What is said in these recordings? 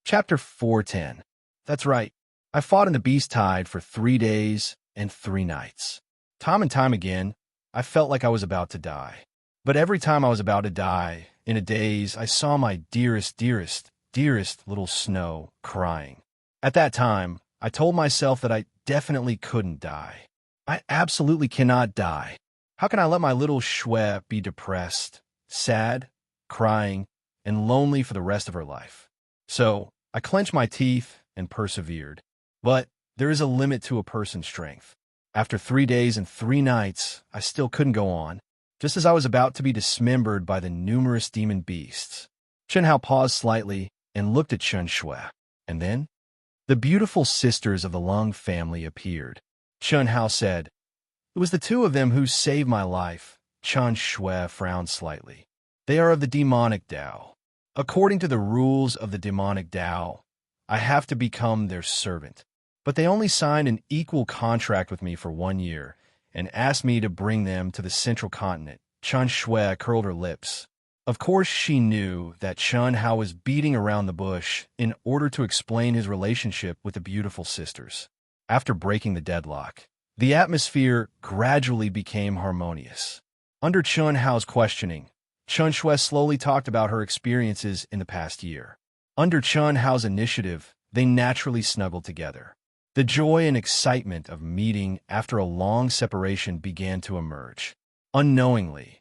Chapter 410. That's right. I fought in the beast tide for 3 days and 3 nights. Time and time again, I felt like I was about to die. But every time I was about to die, in a daze, I saw my dearest little Snow crying. At that time, I told myself that I definitely couldn't die. I absolutely cannot die. How can I let my little Shwe be depressed, sad, crying, and lonely for the rest of her life? So, I clenched my teeth and persevered. But there is a limit to a person's strength. After 3 days and 3 nights, I still couldn't go on. Just as I was about to be dismembered by the numerous demon beasts, Chen Hao paused slightly and looked at Chen Shue. And then, the beautiful sisters of the Lung family appeared. Chen Hao said, "It was the two of them who saved my life." Chen Shue frowned slightly. "They are of the demonic Tao. According to the rules of the demonic Tao, I have to become their servant. But they only signed an equal contract with me for 1 year and asked me to bring them to the central continent." Chen Shue curled her lips. Of course she knew that Chen Hao was beating around the bush in order to explain his relationship with the beautiful sisters. After breaking the deadlock, the atmosphere gradually became harmonious. Under Chen Hao's questioning, Chen Shue slowly talked about her experiences in the past year. Under Chen Hao's initiative, they naturally snuggled together. The joy and excitement of meeting after a long separation began to emerge. Unknowingly,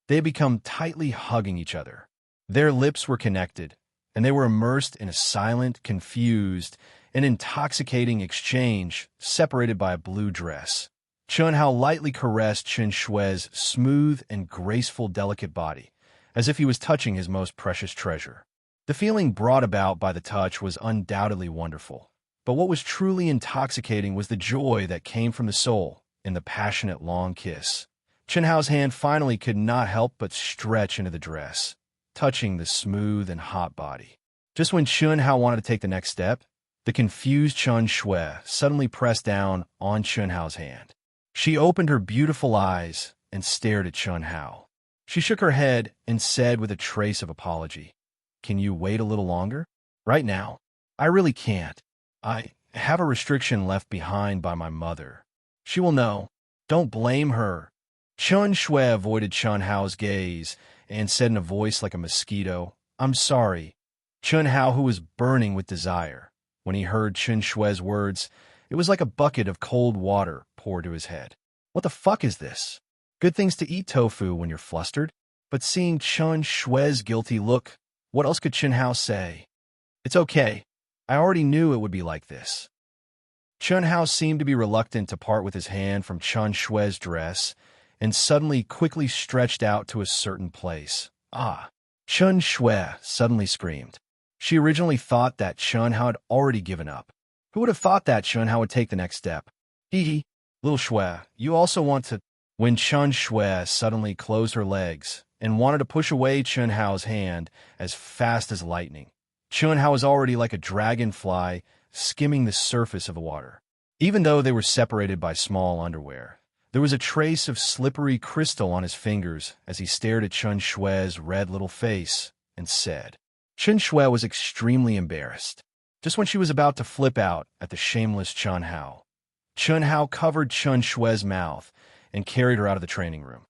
they had become tightly hugging each other. Their lips were connected, and they were immersed in a silent, confused, and intoxicating exchange separated by a blue dress. Chen Hao lightly caressed Chen Shue's smooth and graceful, delicate body, as if he was touching his most precious treasure. The feeling brought about by the touch was undoubtedly wonderful, but what was truly intoxicating was the joy that came from the soul in the passionate, long kiss. Chen Hao's hand finally could not help but stretch into the dress, touching the smooth and hot body. Just when Chen Hao wanted to take the next step, the confused Chen Shue suddenly pressed down on Chen Hao's hand. She opened her beautiful eyes and stared at Chen Hao. She shook her head and said with a trace of apology, "Can you wait a little longer? Right now, I really can't. I have a restriction left behind by my mother. She will know. Don't blame her." Chen Shue avoided Chen Hao's gaze and said in a voice like a mosquito, "I'm sorry." Chen Hao, who was burning with desire, when he heard Chen Shue's words, it was like a bucket of cold water poured to his head. What the fuck is this? Good things to eat tofu when you're flustered? But seeing Chen Shue's guilty look, what else could Chen Hao say? "It's okay. I already knew it would be like this." Chen Hao seemed to be reluctant to part with his hand from Chen Shue's dress, and suddenly quickly stretched out to a certain place. "Ah!" Chen Shue suddenly screamed. She originally thought that Chen Hao had already given up. Who would have thought that Chen Hao would take the next step? Hee, little Shue, you also want to... When Chen Shue suddenly closed her legs and wanted to push away Chen Hao's hand as fast as lightning, Chen Hao was already like a dragonfly skimming the surface of the water. Even though they were separated by small underwear, there was a trace of slippery crystal on his fingers as he stared at Chen Shue's red little face and said. Chen Shue was extremely embarrassed. Just when she was about to flip out at the shameless Chen Hao, Chen Hao covered Chen Shue's mouth and carried her out of the training room.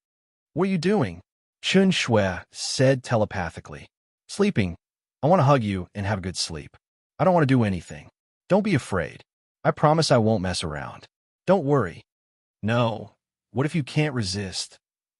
"What are you doing?" Chen Shue said telepathically. "Sleeping. I want to hug you and have a good sleep. I don't want to do anything. Don't be afraid. I promise I won't mess around. Don't worry." "No. What if you can't resist?"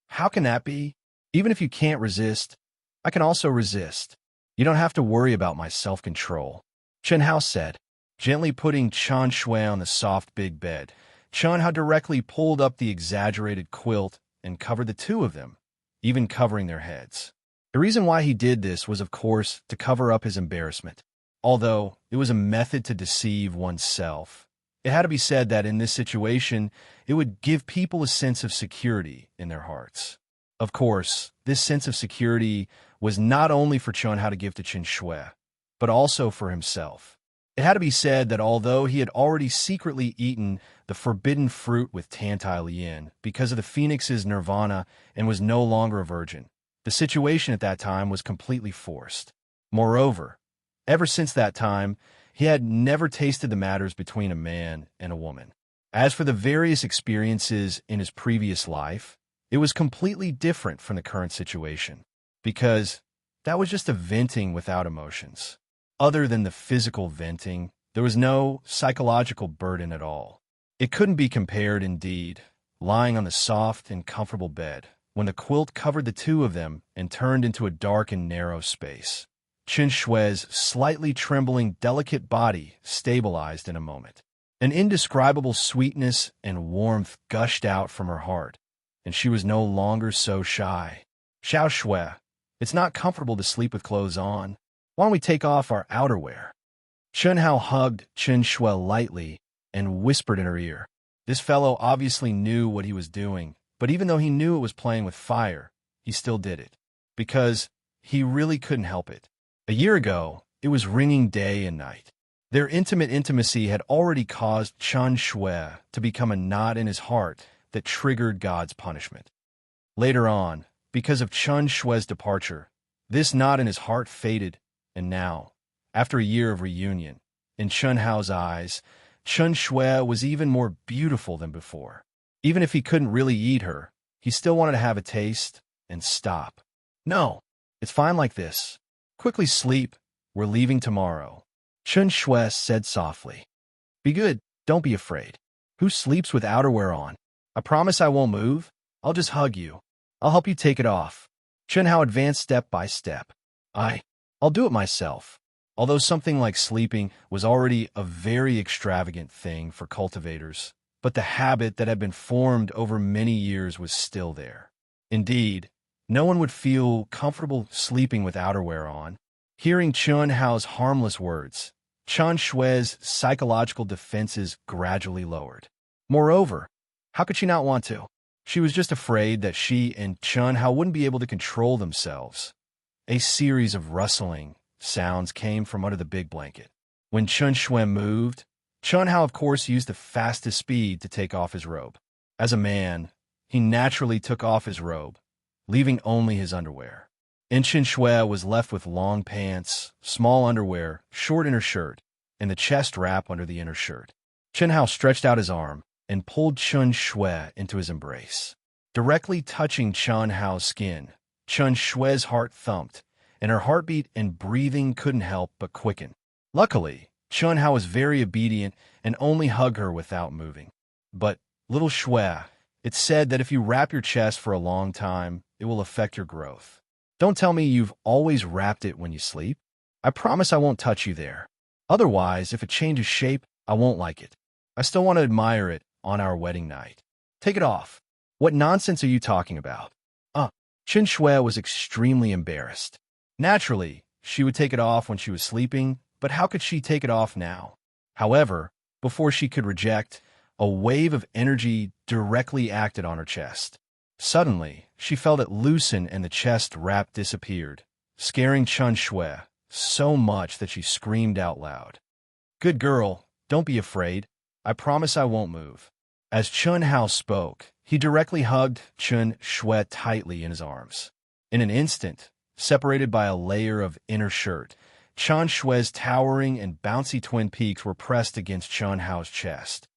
"How can that be? Even if you can't resist, I can also resist. You don't have to worry about my self-control," Chen Hao said, gently putting Chen Shue on the soft big bed. Chen Hao directly pulled up the exaggerated quilt and covered the two of them, even covering their heads. The reason why he did this was, of course, to cover up his embarrassment. Although it was a method to deceive oneself, it had to be said that in this situation, it would give people a sense of security in their hearts. Of course, this sense of security was not only for Chen Hao to give to Chen Shue, but also for himself. It had to be said that although he had already secretly eaten the forbidden fruit with Tantai Lien because of the Phoenix's nirvana and was no longer a virgin, the situation at that time was completely forced. Moreover, Ever since that time, he had never tasted the matters between a man and a woman. As for the various experiences in his previous life, it was completely different from the current situation, because that was just a venting without emotions. Other than the physical venting, there was no psychological burden at all. It couldn't be compared, indeed, lying on the soft and comfortable bed, when the quilt covered the two of them and turned into a dark and narrow space. Chen Shui's slightly trembling, delicate body stabilized in a moment. An indescribable sweetness and warmth gushed out from her heart, and she was no longer so shy. Xiao Shui, it's not comfortable to sleep with clothes on. Why don't we take off our outerwear? Chen Hao hugged Chen Shui lightly and whispered in her ear. This fellow obviously knew what he was doing, but even though he knew it was playing with fire, he still did it, because he really couldn't help it. A year ago, it was ringing day and night. Their intimate intimacy had already caused Chen Shui to become a knot in his heart that triggered God's punishment. Later on, because of Chen Shui's departure, this knot in his heart faded, and now, after a year of reunion, in Chen Hao's eyes, Chen Shui was even more beautiful than before. Even if he couldn't really eat her, he still wanted to have a taste and stop. No, it's fine like this. Quickly sleep. We're leaving tomorrow. Chen Shui said softly. Be good. Don't be afraid. Who sleeps with outerwear on? I promise I won't move. I'll just hug you. I'll help you take it off. Chen Hao advanced step by step. I'll do it myself. Although something like sleeping was already a very extravagant thing for cultivators, but the habit that had been formed over many years was still there. Indeed, no one would feel comfortable sleeping with outerwear on. Hearing Chen Hao's harmless words, Chen Shui's psychological defenses gradually lowered. Moreover, how could she not want to? She was just afraid that she and Chen Hao wouldn't be able to control themselves. A series of rustling sounds came from under the big blanket. When Chen Shui moved, Chen Hao of course used the fastest speed to take off his robe. As a man, he naturally took off his robe, leaving only his underwear. And Chen Shui was left with long pants, small underwear, short inner shirt, and the chest wrap under the inner shirt. Chen Hao stretched out his arm and pulled Chen Shui into his embrace. Directly touching Chen Hao's skin, Chen Shui's heart thumped, and her heartbeat and breathing couldn't help but quicken. Luckily, Chen Hao was very obedient and only hugged her without moving. But, little Shui, it's said that if you wrap your chest for a long time, it will affect your growth. Don't tell me you've always wrapped it when you sleep. I promise I won't touch you there. Otherwise, if it changes shape, I won't like it. I still want to admire it on our wedding night. Take it off. What nonsense are you talking about? Chen Shui was extremely embarrassed. Naturally, she would take it off when she was sleeping, but how could she take it off now? However, before she could reject, a wave of energy directly acted on her chest. Suddenly, she felt it loosen and the chest wrap disappeared, scaring Chen Shui so much that she screamed out loud. Good girl, don't be afraid. I promise I won't move. As Chen Hao spoke, he directly hugged Chen Shui tightly in his arms. In an instant, separated by a layer of inner shirt, Chen Shui's towering and bouncy twin peaks were pressed against Chen Hao's chest.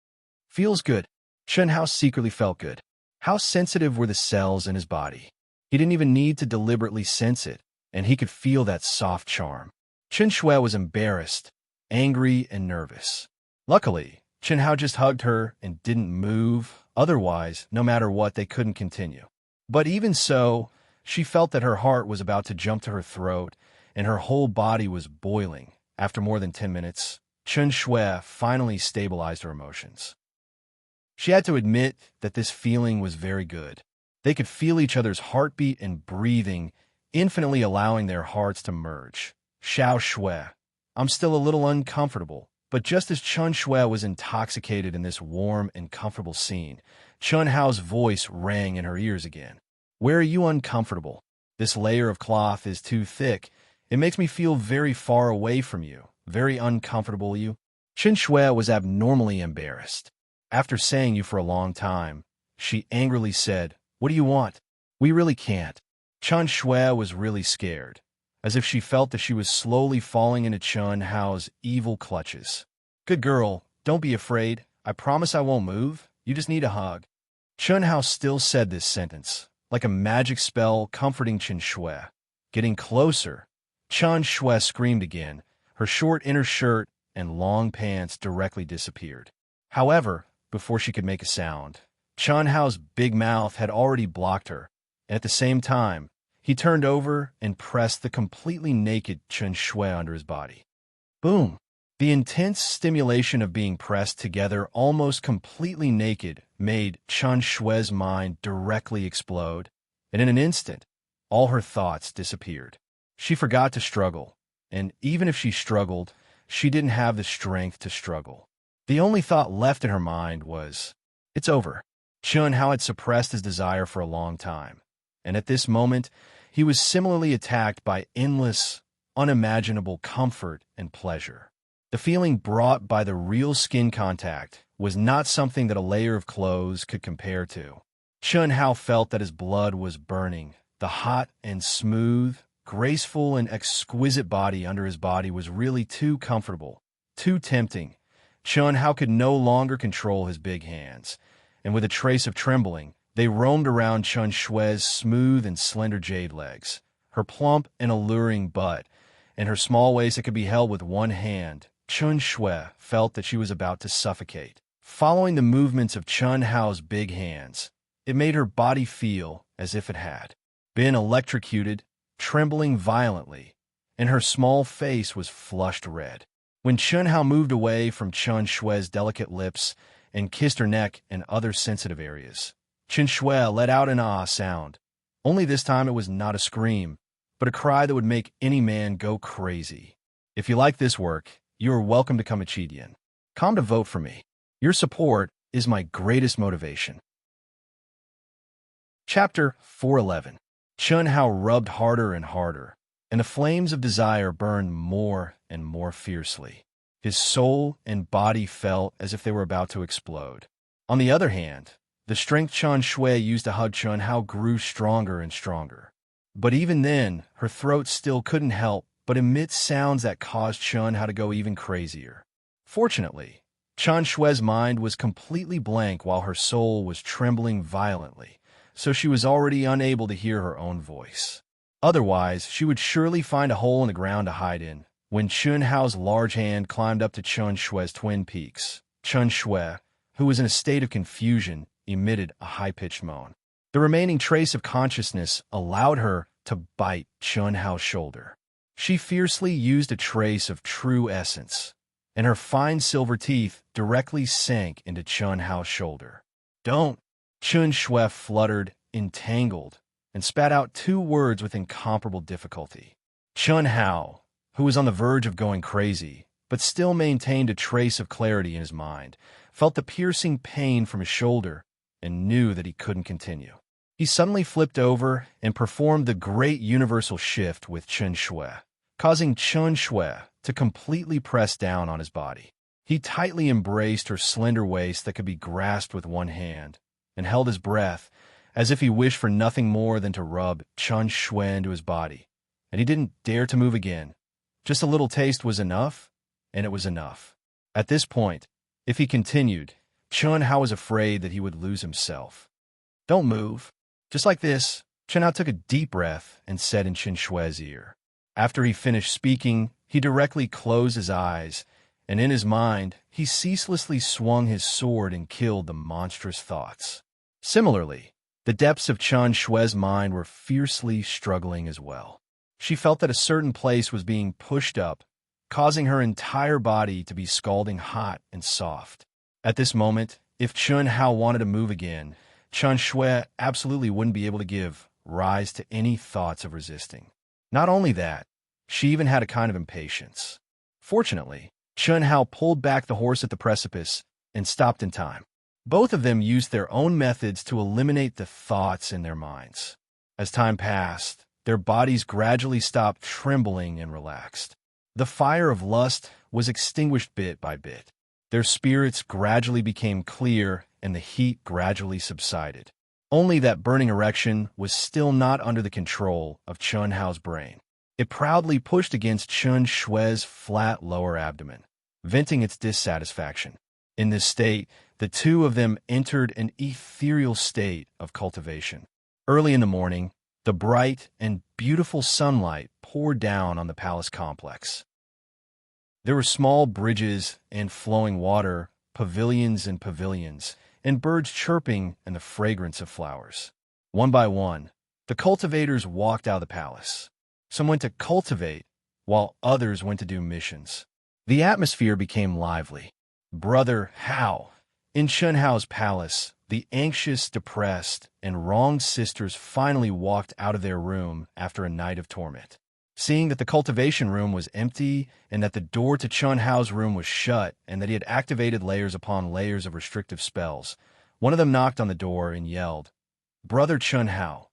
Feels good. Chen Hao secretly felt good. How sensitive were the cells in his body? He didn't even need to deliberately sense it, and he could feel that soft charm. Chen Shui was embarrassed, angry, and nervous. Luckily, Chen Hao just hugged her and didn't move. Otherwise, no matter what, they couldn't continue. But even so, she felt that her heart was about to jump to her throat, and her whole body was boiling. After more than 10 minutes, Chen Shui finally stabilized her emotions. She had to admit that this feeling was very good. They could feel each other's heartbeat and breathing, infinitely allowing their hearts to merge. Xiao Shui, I'm still a little uncomfortable. But just as Chen Shui was intoxicated in this warm and comfortable scene, Chen Hao's voice rang in her ears again. Where are you uncomfortable? This layer of cloth is too thick. It makes me feel very far away from you, very uncomfortable you. Chen Shui was abnormally embarrassed. After saying you for a long time, she angrily said, What do you want? We really can't. Chen Shui was really scared. as if she felt that she was slowly falling into Chun Hao's evil clutches. "Good girl, don't be afraid. I promise I won't move. You just need a hug." Chun Hao still said this sentence, like a magic spell comforting Chen Shui. Getting closer, Chen Shui screamed again. Her short inner shirt and long pants directly disappeared. However, before she could make a sound, Chun Hao's big mouth had already blocked her, and at the same time, he turned over and pressed the completely naked Chen Shui under his body. Boom! The intense stimulation of being pressed together almost completely naked made Chen Shui's mind directly explode, and in an instant, all her thoughts disappeared. She forgot to struggle, and even if she struggled, she didn't have the strength to struggle. The only thought left in her mind was, "It's over." Chun Hao had suppressed his desire for a long time, and at this moment, he was similarly attacked by endless, unimaginable comfort and pleasure. The feeling brought by the real skin contact was not something that a layer of clothes could compare to. Chun Hao felt that his blood was burning. The hot and smooth, graceful and exquisite body under his body was really too comfortable, too tempting. Chun Hao could no longer control his big hands, and with a trace of trembling, they roamed around Chen Shui's smooth and slender jade legs, her plump and alluring butt, and her small waist that could be held with one hand. Chen Shui felt that she was about to suffocate. Following the movements of Chun Hao's big hands, it made her body feel as if it had been electrocuted, trembling violently, and her small face was flushed red. When Chun Hao moved away from Chen Shui's delicate lips and kissed her neck and other sensitive areas, Chen Shui let out an ah sound. Only this time it was not a scream, but a cry that would make any man go crazy. If you like this work, you are welcome to come a Chidian. Come to vote for me. Your support is my greatest motivation. Chapter 411. Chun Hao rubbed harder and harder, and the flames of desire burned more and more fiercely. His soul and body felt as if they were about to explode. On the other hand, the strength Chen Shui used to hug Chun Hao grew stronger and stronger. But even then, her throat still couldn't help but emit sounds that caused Chun Hao to go even crazier. Fortunately, Chen Shui's mind was completely blank while her soul was trembling violently, so she was already unable to hear her own voice. Otherwise, she would surely find a hole in the ground to hide in. When Chun Hao's large hand climbed up to Chen Shui's twin peaks, Chen Shui, who was in a state of confusion, emitted a high-pitched moan. The remaining trace of consciousness allowed her to bite Chun Hao's shoulder. She fiercely used a trace of true essence, and her fine silver teeth directly sank into Chun Hao's shoulder. "Don't!" Chun Shui fluttered, entangled, and spat out two words with incomparable difficulty. Chun Hao, who was on the verge of going crazy, but still maintained a trace of clarity in his mind, felt the piercing pain from his shoulder and knew that he couldn't continue. He suddenly flipped over and performed the great universal shift with Chen Shui, causing Chen Shui to completely press down on his body. He tightly embraced her slender waist that could be grasped with one hand and held his breath as if he wished for nothing more than to rub Chen Shui into his body, and he didn't dare to move again. Just a little taste was enough, and it was enough. At this point, if he continued, Chun Hao was afraid that he would lose himself. "Don't move." Just like this, Chun Hao took a deep breath and said in Chen Shui's ear. After he finished speaking, he directly closed his eyes, and in his mind, he ceaselessly swung his sword and killed the monstrous thoughts. Similarly, the depths of Chen Shui's mind were fiercely struggling as well. She felt that a certain place was being pushed up, causing her entire body to be scalding hot and soft. At this moment, if Chun Hao wanted to move again, Chen Shui absolutely wouldn't be able to give rise to any thoughts of resisting. Not only that, she even had a kind of impatience. Fortunately, Chun Hao pulled back the horse at the precipice and stopped in time. Both of them used their own methods to eliminate the thoughts in their minds. As time passed, their bodies gradually stopped trembling and relaxed. The fire of lust was extinguished bit by bit. Their spirits gradually became clear and the heat gradually subsided. Only that burning erection was still not under the control of Chun Hao's brain. It proudly pushed against Chun Shue's flat lower abdomen, venting its dissatisfaction. In this state, the two of them entered an ethereal state of cultivation. Early in the morning, the bright and beautiful sunlight poured down on the palace complex. There were small bridges and flowing water, pavilions, and birds chirping and the fragrance of flowers. One by one, the cultivators walked out of the palace. Some went to cultivate, while others went to do missions. The atmosphere became lively. Brother Hao. In Chun Hao's palace, the anxious, depressed, and wronged sisters finally walked out of their room after a night of torment. Seeing that the cultivation room was empty and that the door to Chun Hao's room was shut and that he had activated layers upon layers of restrictive spells, one of them knocked on the door and yelled, "Brother Chun Hao,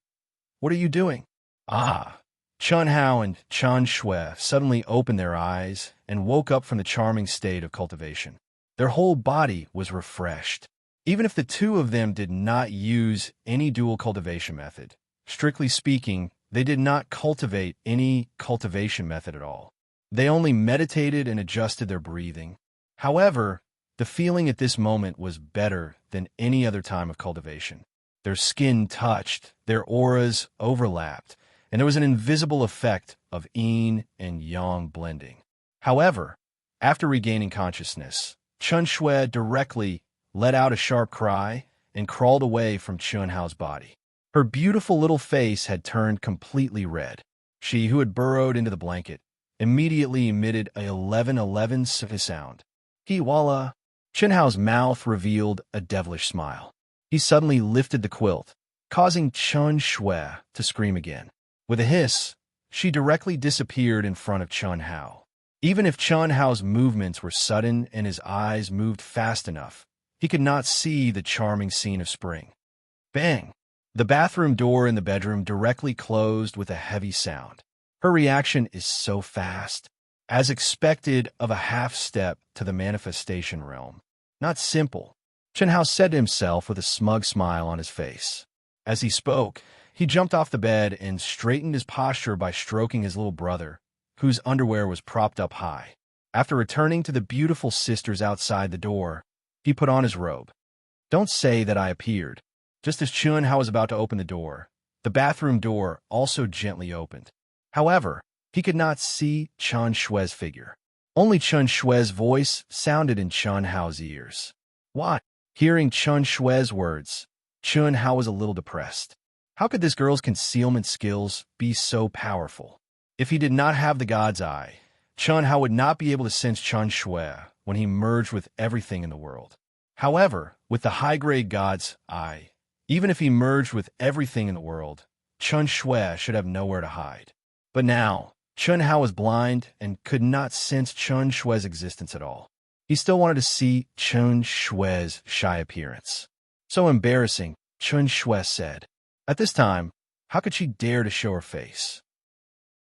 what are you doing?" Ah! Chun Hao and Chun Shui suddenly opened their eyes and woke up from the charming state of cultivation. Their whole body was refreshed. Even if the two of them did not use any dual cultivation method, strictly speaking, they did not cultivate any cultivation method at all. They only meditated and adjusted their breathing. However, the feeling at this moment was better than any other time of cultivation. Their skin touched, their auras overlapped, and there was an invisible effect of yin and yang blending. However, after regaining consciousness, Chun Shui directly let out a sharp cry and crawled away from Chun Hao's body. Her beautiful little face had turned completely red. She, who had burrowed into the blanket, immediately emitted a 1111 sound. Walla! Chun Hao's mouth revealed a devilish smile. He suddenly lifted the quilt, causing Chun Shui to scream again. With a hiss, she directly disappeared in front of Chun Hao. Even if Chun Hao's movements were sudden and his eyes moved fast enough, he could not see the charming scene of spring. Bang! The bathroom door in the bedroom directly closed with a heavy sound. Her reaction is so fast, as expected of a half-step to the manifestation realm. Not simple, Chun Hao said to himself with a smug smile on his face. As he spoke, he jumped off the bed and straightened his posture by stroking his little brother, whose underwear was propped up high. After returning to the beautiful sisters outside the door, he put on his robe. Don't say that I appeared. Just as Chun Hao was about to open the door, the bathroom door also gently opened. However, he could not see Chun Shui's figure. Only Chun Shui's voice sounded in Chun Hao's ears. What? Hearing Chun Shui's words, Chun Hao was a little depressed. How could this girl's concealment skills be so powerful? If he did not have the God's Eye, Chun Hao would not be able to sense Chun Shui when he merged with everything in the world. However, with the high-grade God's Eye, even if he merged with everything in the world, Chun Shui should have nowhere to hide. But now, Chun Hao was blind and could not sense Chun Shui's existence at all. He still wanted to see Chun Shui's shy appearance. So embarrassing, Chun Shui said. At this time, how could she dare to show her face?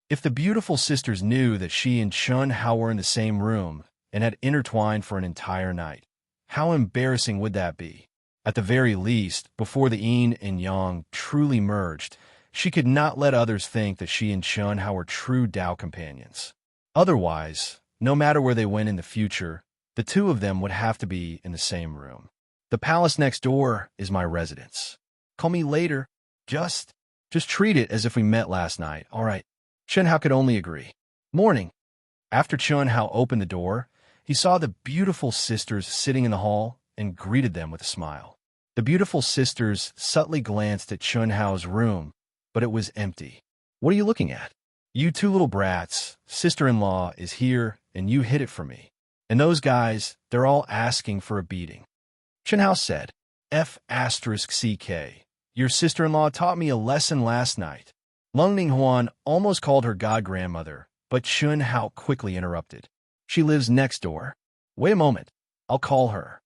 If the beautiful sisters knew that she and Chun Hao were in the same room and had intertwined for an entire night, how embarrassing would that be? At the very least, before the yin and yang truly merged, she could not let others think that she and Chun Hao were true Tao companions. Otherwise, no matter where they went in the future, the two of them would have to be in the same room. The palace next door is my residence. Call me later. Just treat it as if we met last night, all right? Chun Hao could only agree. Morning. After Chun Hao opened the door, he saw the beautiful sisters sitting in the hall and greeted them with a smile. The beautiful sisters subtly glanced at Chun Hao's room, but it was empty. What are you looking at? You two little brats, sister-in-law is here, and you hid it from me. And those guys, they're all asking for a beating. Chun Hao said, F***CK. Your sister-in-law taught me a lesson last night. Lung Ninghuan almost called her god-grandmother, but Chun Hao quickly interrupted. She lives next door. Wait a moment. I'll call her.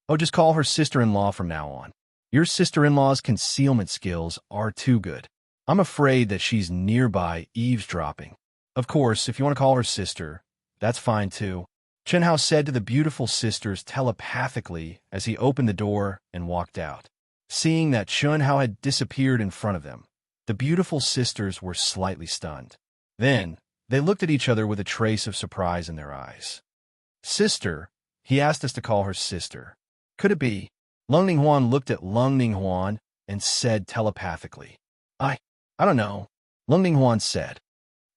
Oh, just call her sister-in-law from now on. Your sister-in-law's concealment skills are too good. I'm afraid that she's nearby eavesdropping. Of course, if you want to call her sister, that's fine too. Chun Hao said to the beautiful sisters telepathically as he opened the door and walked out. Seeing that Chun Hao had disappeared in front of them, the beautiful sisters were slightly stunned. Then, they looked at each other with a trace of surprise in their eyes. Sister, he asked us to call her sister. Could it be? Lung Ninghuan looked at Lung Ninghuan and said telepathically, I don't know. Lung Ninghuan said.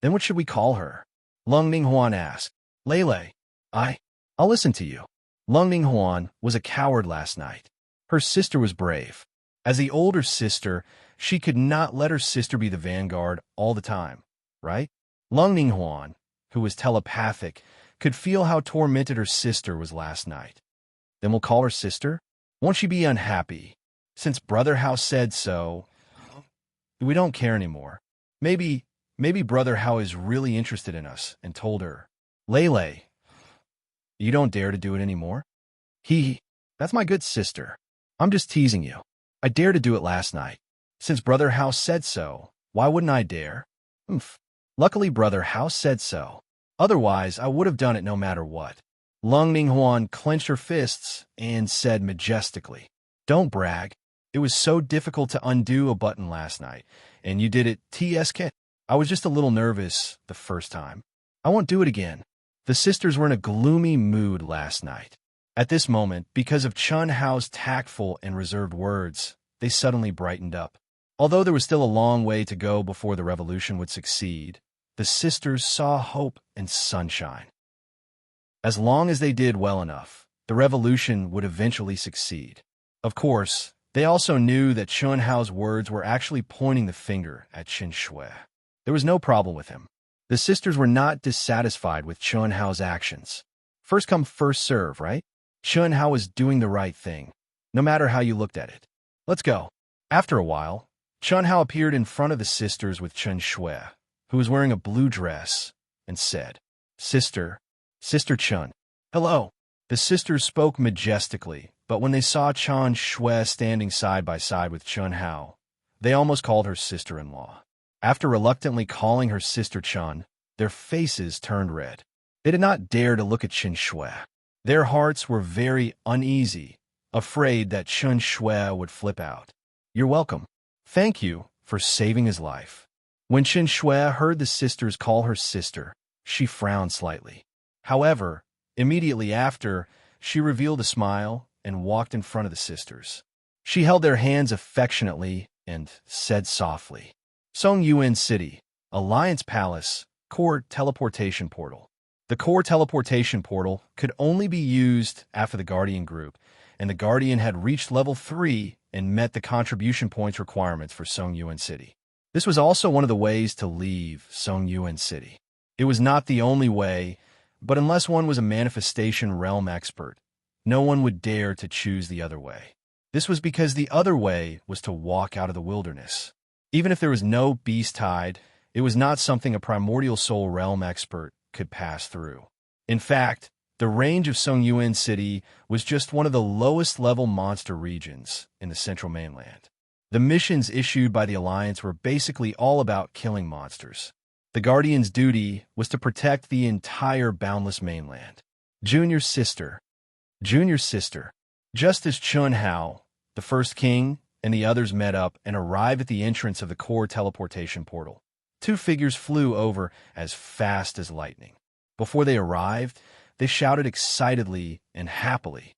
Then what should we call her? Lung Ninghuan asked. Lele. I'll listen to you. Lung Ninghuan was a coward last night. Her sister was brave. As the older sister, she could not let her sister be the vanguard all the time, right? Lung Ninghuan, who was telepathic, could feel how tormented her sister was last night. Then we'll call her sister? Won't she be unhappy? Since Brother Hao said so, we don't care anymore. Maybe Brother Hao is really interested in us and told her, Lele, you don't dare to do it anymore? That's my good sister. I'm just teasing you. I dared to do it last night. Since Brother Hao said so, why wouldn't I dare? Luckily, Brother Hao said so. Otherwise, I would have done it no matter what. Lung Ninghuan clenched her fists and said majestically, Don't brag. It was so difficult to undo a button last night, and you did it TSK. I was just a little nervous the first time. I won't do it again. The sisters were in a gloomy mood last night. At this moment, because of Chun Hao's tactful and reserved words, they suddenly brightened up. Although there was still a long way to go before the revolution would succeed, the sisters saw hope and sunshine. As long as they did well enough, the revolution would eventually succeed. Of course, they also knew that Chun Hao's words were actually pointing the finger at Qin Shui. There was no problem with him. The sisters were not dissatisfied with Chun Hao's actions. First come, first serve, right? Chun Hao was doing the right thing, no matter how you looked at it. Let's go. After a while, Chun Hao appeared in front of the sisters with Chen Shui, who was wearing a blue dress, and said, Sister Chun. Hello. The sisters spoke majestically, but when they saw Chen Shui standing side by side with Chun Hao, they almost called her sister-in-law. After reluctantly calling her sister Chun, their faces turned red. They did not dare to look at Chen Shui. Their hearts were very uneasy, afraid that Chen Shui would flip out. You're welcome. Thank you for saving his life. When Chen Shui heard the sisters call her sister, she frowned slightly. However, immediately after, she revealed a smile and walked in front of the sisters. She held their hands affectionately and said softly, Song Yuan City, Alliance Palace, Core Teleportation Portal. The core teleportation portal could only be used after the Guardian group, and the Guardian had reached level 3 and met the contribution points requirements for Song Yuan City. This was also one of the ways to leave Song Yuan City. It was not the only way, but unless one was a manifestation realm expert, no one would dare to choose the other way. This was because the other way was to walk out of the wilderness. Even if there was no beast tide, it was not something a primordial soul realm expert could pass through. In fact, the range of Song Yuan City was just one of the lowest level monster regions in the central mainland. The missions issued by the Alliance were basically all about killing monsters. The Guardian's duty was to protect the entire boundless mainland. Junior sister. Just as Chun Hao, the first king, and the others met up and arrived at the entrance of the core teleportation portal, two figures flew over as fast as lightning. Before they arrived, they shouted excitedly and happily,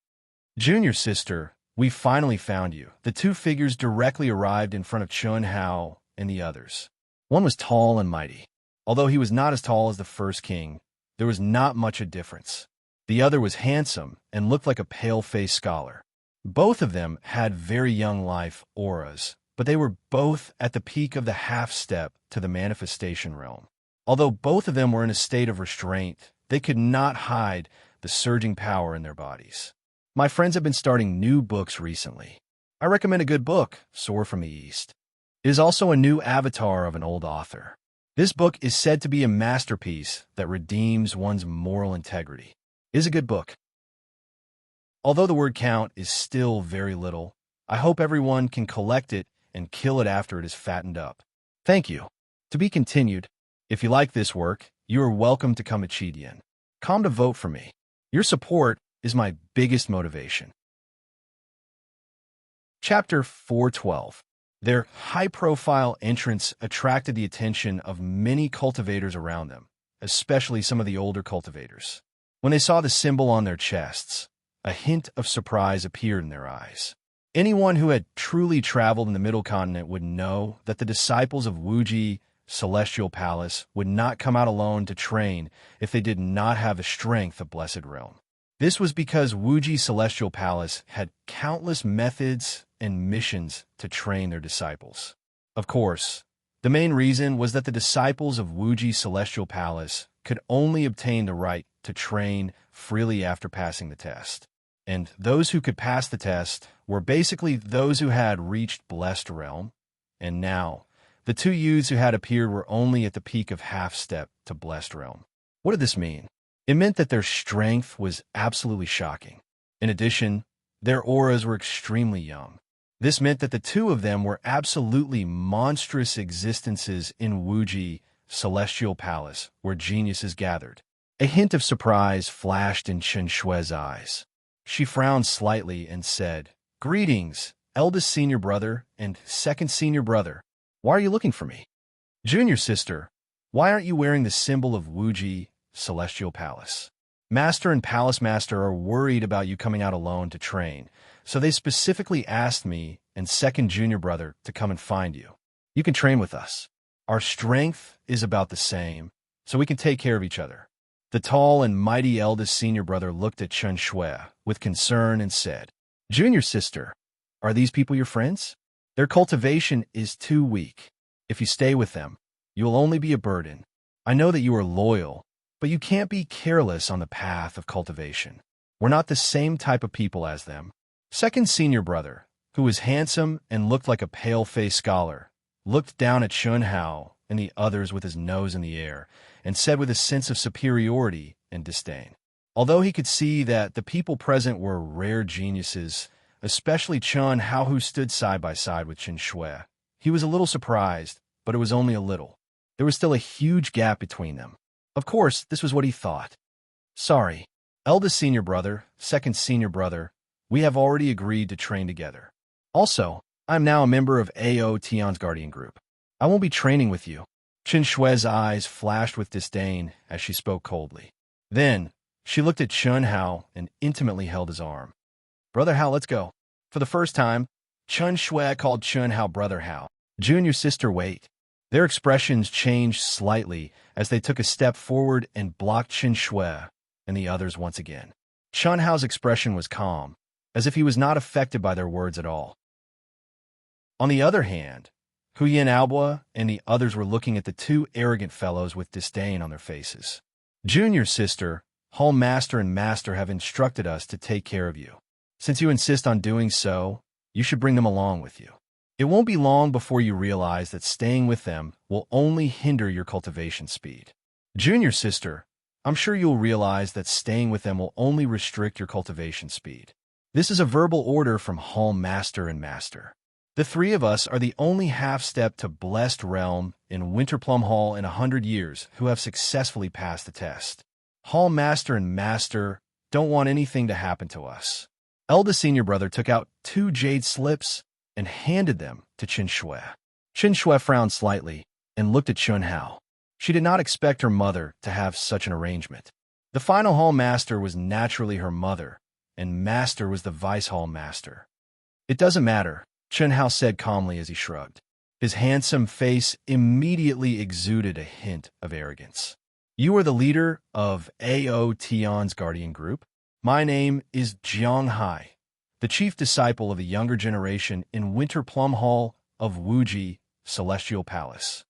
Junior sister, we finally found you. The two figures directly arrived in front of Chun Hao and the others. One was tall and mighty. Although he was not as tall as the first king, there was not much a difference. The other was handsome and looked like a pale-faced scholar. Both of them had very young life auras, but they were both at the peak of the half-step to the manifestation realm. Although both of them were in a state of restraint, they could not hide the surging power in their bodies. My friends have been starting new books recently. I recommend a good book, Soar from the East. It is also a new avatar of an old author. This book is said to be a masterpiece that redeems one's moral integrity. It is a good book. Although the word count is still very little, I hope everyone can collect it and kill it after it is fattened up. Thank you. To be continued. If you like this work, you are welcome to come to Chidian. Come to vote for me. Your support is my biggest motivation. Chapter 412. Their high-profile entrance attracted the attention of many cultivators around them, especially some of the older cultivators. When they saw the symbol on their chests, a hint of surprise appeared in their eyes. Anyone who had truly traveled in the Middle Continent would know that the disciples of Wuji Celestial Palace would not come out alone to train if they did not have the strength of Blessed Realm. This was because Wuji Celestial Palace had countless methods and missions to train their disciples. Of course, the main reason was that the disciples of Wuji Celestial Palace could only obtain the right to train freely after passing the test. And those who could pass the test were basically those who had reached Blessed Realm, and now, the two youths who had appeared were only at the peak of half-step to Blessed Realm. What did this mean? It meant that their strength was absolutely shocking. In addition, their auras were extremely young. This meant that the two of them were absolutely monstrous existences in Wuji Celestial Palace, where geniuses gathered. A hint of surprise flashed in Chen Shui's eyes. She frowned slightly and said, "Greetings, eldest senior brother and second senior brother. Why are you looking for me? Junior sister, why aren't you wearing the symbol of Wuji Celestial Palace? Master and Palace Master are worried about you coming out alone to train, so they specifically asked me and second junior brother to come and find you. You can train with us. Our strength is about the same, so we can take care of each other." The tall and mighty eldest senior brother looked at Chen Shui with concern and said, "Junior sister, are these people your friends? Their cultivation is too weak. If you stay with them, you will only be a burden. I know that you are loyal, but you can't be careless on the path of cultivation. We're not the same type of people as them." Second senior brother, who was handsome and looked like a pale-faced scholar, looked down at Chun Hao and the others with his nose in the air, and said with a sense of superiority and disdain. Although he could see that the people present were rare geniuses, especially Chun Hao, who stood side by side with Chen Shui, he was a little surprised, but it was only a little. There was still a huge gap between them. Of course, this was what he thought. "Sorry, eldest senior brother, second senior brother, we have already agreed to train together. Also, I'm now a member of A.O. Tian's guardian group. I won't be training with you." Chen Shui's eyes flashed with disdain as she spoke coldly. Then, she looked at Chun Hao and intimately held his arm. "Brother Hao, let's go." For the first time, Chen Shui called Chun Hao Brother Hao. "Junior sister, wait." Their expressions changed slightly as they took a step forward and blocked Chen Shui and the others once again. Chun Hao's expression was calm, as if he was not affected by their words at all. On the other hand, Huyen Albua and the others were looking at the two arrogant fellows with disdain on their faces. "Junior sister, Hall Master and Master have instructed us to take care of you. Since you insist on doing so, you should bring them along with you. It won't be long before you realize that staying with them will only hinder your cultivation speed. Junior sister, I'm sure you'll realize that staying with them will only restrict your cultivation speed. This is a verbal order from Hall Master and Master. The three of us are the only half-step to Blessed Realm in Winterplum Hall in 100 years who have successfully passed the test. Hall Master and Master don't want anything to happen to us." Eldest senior brother took out 2 jade slips and handed them to Chen Shui. Chen Shui frowned slightly and looked at Chun Hao. She did not expect her mother to have such an arrangement. The final Hall Master was naturally her mother, and Master was the Vice Hall Master. "It doesn't matter," Chun Hao said calmly as he shrugged. His handsome face immediately exuded a hint of arrogance. "You are the leader of A.O. Tian's guardian group. My name is Jiang Hai, the chief disciple of the younger generation in Winter Plum Hall of Wuji Celestial Palace.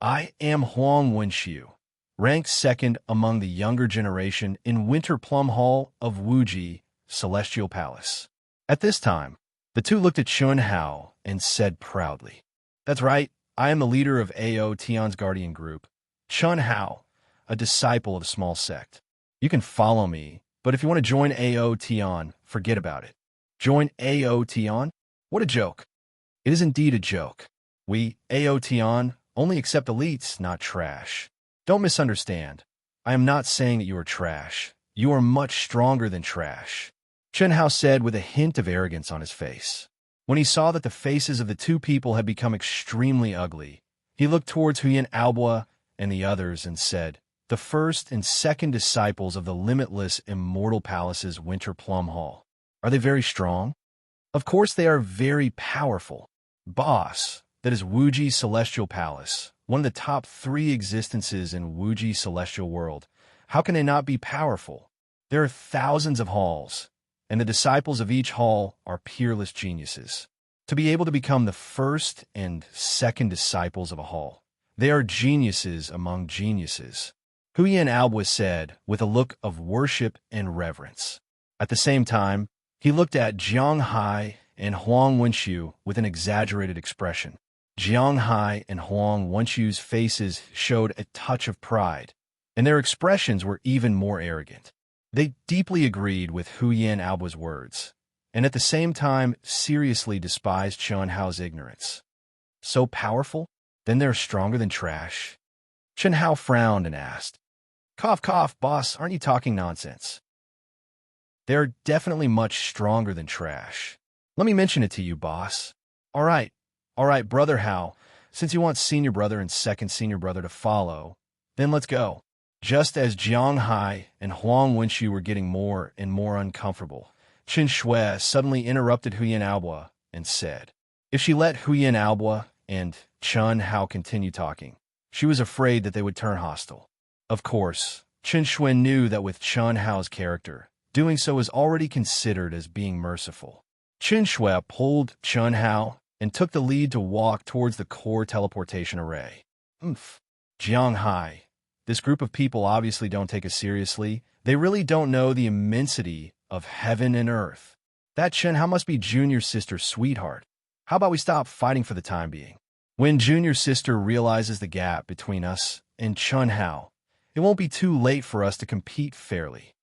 I am Huang Wenxiu, ranked second among the younger generation in Winter Plum Hall of Wuji Celestial Palace." At this time, the two looked at Chun Hao and said proudly, "That's right, I am the leader of A.O. Tian's guardian group, Chun Hao, a disciple of a small sect. You can follow me, but if you want to join A.O. Tian, forget about it." "Join A.O. Tian? What a joke." "It is indeed a joke. We, A.O. Tian, only accept elites, not trash. Don't misunderstand. I am not saying that you are trash. You are much stronger than trash," Chen Hao said with a hint of arrogance on his face. When he saw that the faces of the two people had become extremely ugly, he looked towards Huyen Albua and the others and said, "The first and second disciples of the limitless immortal palace's winter plum hall. Are they very strong?" "Of course they are very powerful. Boss, that is Wuji Celestial Palace, one of the top 3 existences in Wuji Celestial World. How can they not be powerful? There are thousands of halls, and the disciples of each hall are peerless geniuses. To be able to become the first and second disciples of a hall, they are geniuses among geniuses," Huyen Albua said with a look of worship and reverence. At the same time, he looked at Jiang Hai and Huang Wenxiu with an exaggerated expression. Jiang Hai and Huang Wenxiu's faces showed a touch of pride, and their expressions were even more arrogant. They deeply agreed with Huyen Albua's words, and at the same time seriously despised Chen Hao's ignorance. So powerful? Then they're stronger than trash? Chen Hao frowned and asked, "Cough, cough, boss, aren't you talking nonsense? They're definitely much stronger than trash. Let me mention it to you, boss." All right, brother Hao, since you want senior brother and second senior brother to follow, then let's go." Just as Jiang Hai and Huang Wenxiu were getting more and more uncomfortable, Qin Shui suddenly interrupted Huyen Albua and said, if she let Huyen Albua and Chen Hao continue talking, she was afraid that they would turn hostile. Of course, Qin Shui knew that with Chen Hao's character, doing so is already considered as being merciful. Qin Shui pulled Chen Hao and took the lead to walk towards the core teleportation array. Jiang Hai, this group of people obviously don't take us seriously. They really don't know the immensity of heaven and earth. That Chen Hao must be Junior Sister's sweetheart. How about we stop fighting for the time being? When Junior Sister realizes the gap between us and Chen Hao, it won't be too late for us to compete fairly.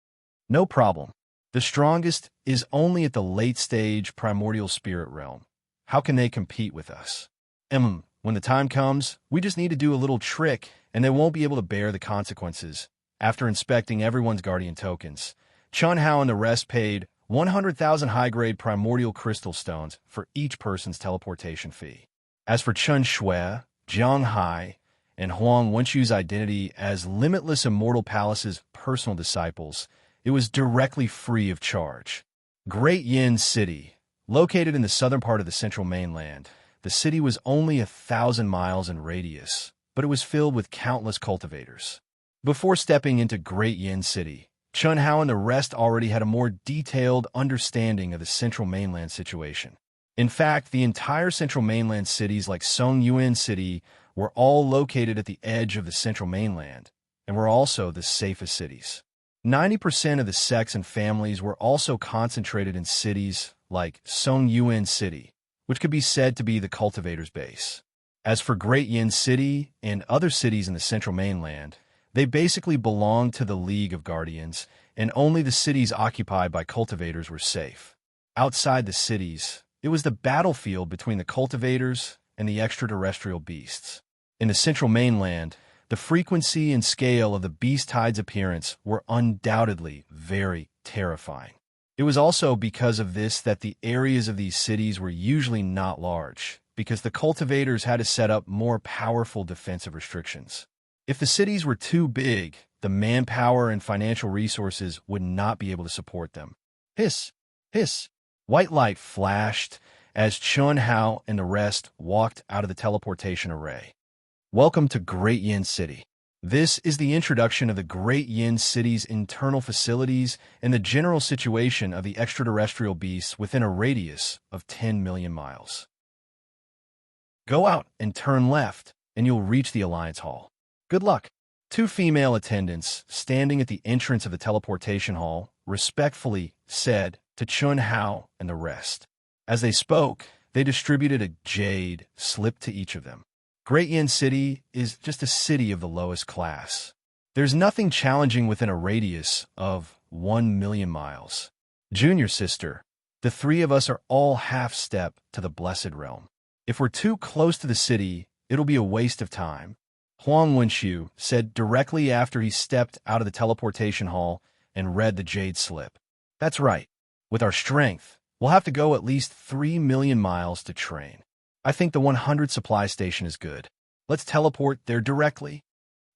No problem. The strongest is only at the late-stage primordial spirit realm. How can they compete with us? When the time comes, we just need to do a little trick, and they won't be able to bear the consequences. After inspecting everyone's guardian tokens, Chen Hao and the rest paid 100,000 high-grade primordial crystal stones for each person's teleportation fee. As for Chen Shui, Jiang Hai, and Huang Wenxiu's identity as Limitless Immortal Palace's personal disciples, it was directly free of charge. Great Yin City, located in the southern part of the central mainland, the city was only 1,000 miles in radius, but it was filled with countless cultivators. Before stepping into Great Yin City, Chen Hao and the rest already had a more detailed understanding of the central mainland situation. In fact, the entire central mainland cities like Songyuan City were all located at the edge of the central mainland and were also the safest cities. 90% of the sects and families were also concentrated in cities like Songyuan City, which could be said to be the cultivator's base. As for Great Yin City and other cities in the central mainland, they basically belonged to the League of Guardians, and only the cities occupied by cultivators were safe. Outside the cities, it was the battlefield between the cultivators and the extraterrestrial beasts. In the central mainland, the frequency and scale of the beast tide's appearance were undoubtedly very terrifying. It was also because of this that the areas of these cities were usually not large, because the cultivators had to set up more powerful defensive restrictions. If the cities were too big, the manpower and financial resources would not be able to support them. Hiss! Hiss! White light flashed as Chen Hao and the rest walked out of the teleportation array. Welcome to Great Yin City. This is the introduction of the Great Yin City's internal facilities and the general situation of the extraterrestrial beasts within a radius of 10 million miles. Go out and turn left, and you'll reach the Alliance Hall. Good luck. 2 female attendants, standing at the entrance of the teleportation hall, respectfully said to Chen Hao and the rest. As they spoke, they distributed a jade slip to each of them. Great Yin City is just a city of the lowest class. There's nothing challenging within a radius of 1 million miles. Junior Sister, the 3 of us are all half-step to the Blessed Realm. If we're too close to the city, it'll be a waste of time. Huang Wenxiu said directly after he stepped out of the teleportation hall and read the jade slip. That's right. With our strength, We'll have to go at least 3 million miles to train. I think the 100 supply station is good. Let's teleport there directly.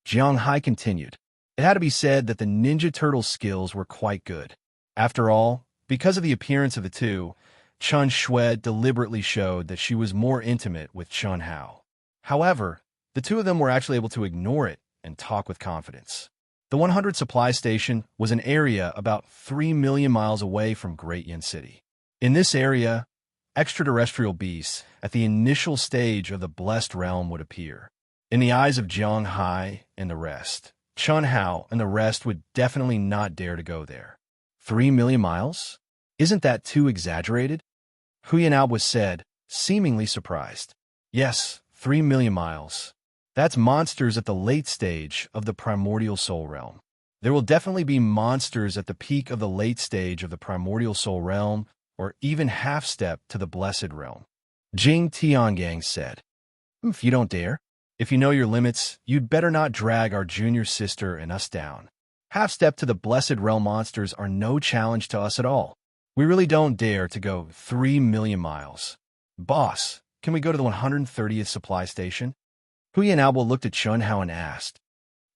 Jiang Hai continued. It had to be said that the Ninja Turtle's skills were quite good. After all, because of the appearance of the two, Chun Shui deliberately showed that she was more intimate with Chun Hao. However, the two of them were actually able to ignore it and talk with confidence. The 100 supply station was an area about 3 million miles away from Great Yin City. In this area, extraterrestrial beasts at the initial stage of the blessed realm would appear. In the eyes of Jiang Hai and the rest, Chun Hao and the rest would definitely not dare to go there. 3 million miles? Isn't that too exaggerated? Huyan Albus said, seemingly surprised. Yes, 3 million miles. That's monsters at the late stage of the primordial soul realm. There will definitely be monsters at the peak of the late stage of the primordial soul realm, or even half-step to the blessed realm. Jing Tiangang said, If you don't dare, if you know your limits, you'd better not drag our junior sister and us down. Half-step to the blessed realm monsters are no challenge to us at all. We really don't dare to go 3 million miles. Boss, can we go to the 130th supply station? Huyan Albal looked at Chun Hao and asked,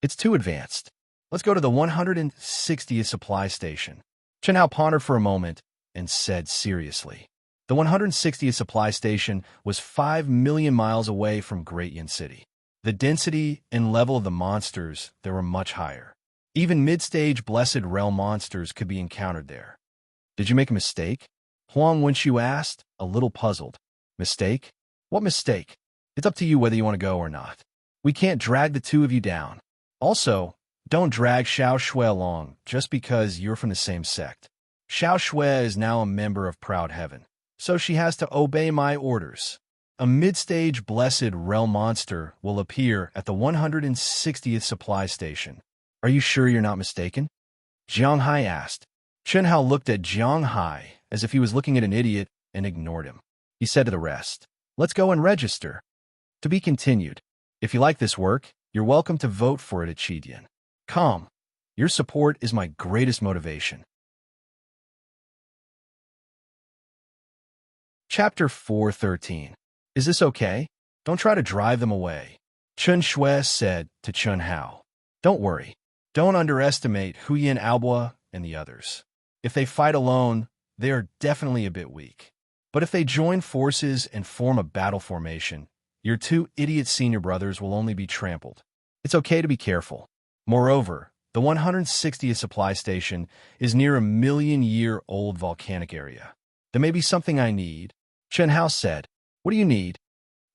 It's too advanced. Let's go to the 160th supply station. Chun Hao pondered for a moment and said seriously. The 160th supply station was 5 million miles away from Great Yin City. The density and level of the monsters there were much higher. Even mid-stage Blessed Realm monsters could be encountered there. Did you make a mistake? Huang Wenxiu asked, a little puzzled. Mistake? What mistake? It's up to you whether you want to go or not. We can't drag the two of you down. Also, don't drag Xiao Shui along just because you're from the same sect. Xiao Shui is now a member of Proud Heaven, so she has to obey my orders. A mid-stage Blessed Realm monster will appear at the 160th supply station. Are you sure you're not mistaken? Jiang Hai asked. Chun Hao looked at Jiang Hai as if he was looking at an idiot and ignored him. He said to the rest, Let's go and register. To be continued. If you like this work, you're welcome to vote for it at Chidian. Come. Your support is my greatest motivation. Chapter 4:13. Is this okay? Don't try to drive them away. Chun Shui said to Chun Hao. Don't worry. Don't underestimate Huyan Albua and the others. If they fight alone, they are definitely a bit weak. But if they join forces and form a battle formation, your two idiot senior brothers will only be trampled. It's okay to be careful. Moreover, the 160th supply station is near a million-year-old volcanic area. There may be something I need. Chun Hao said, What do you need?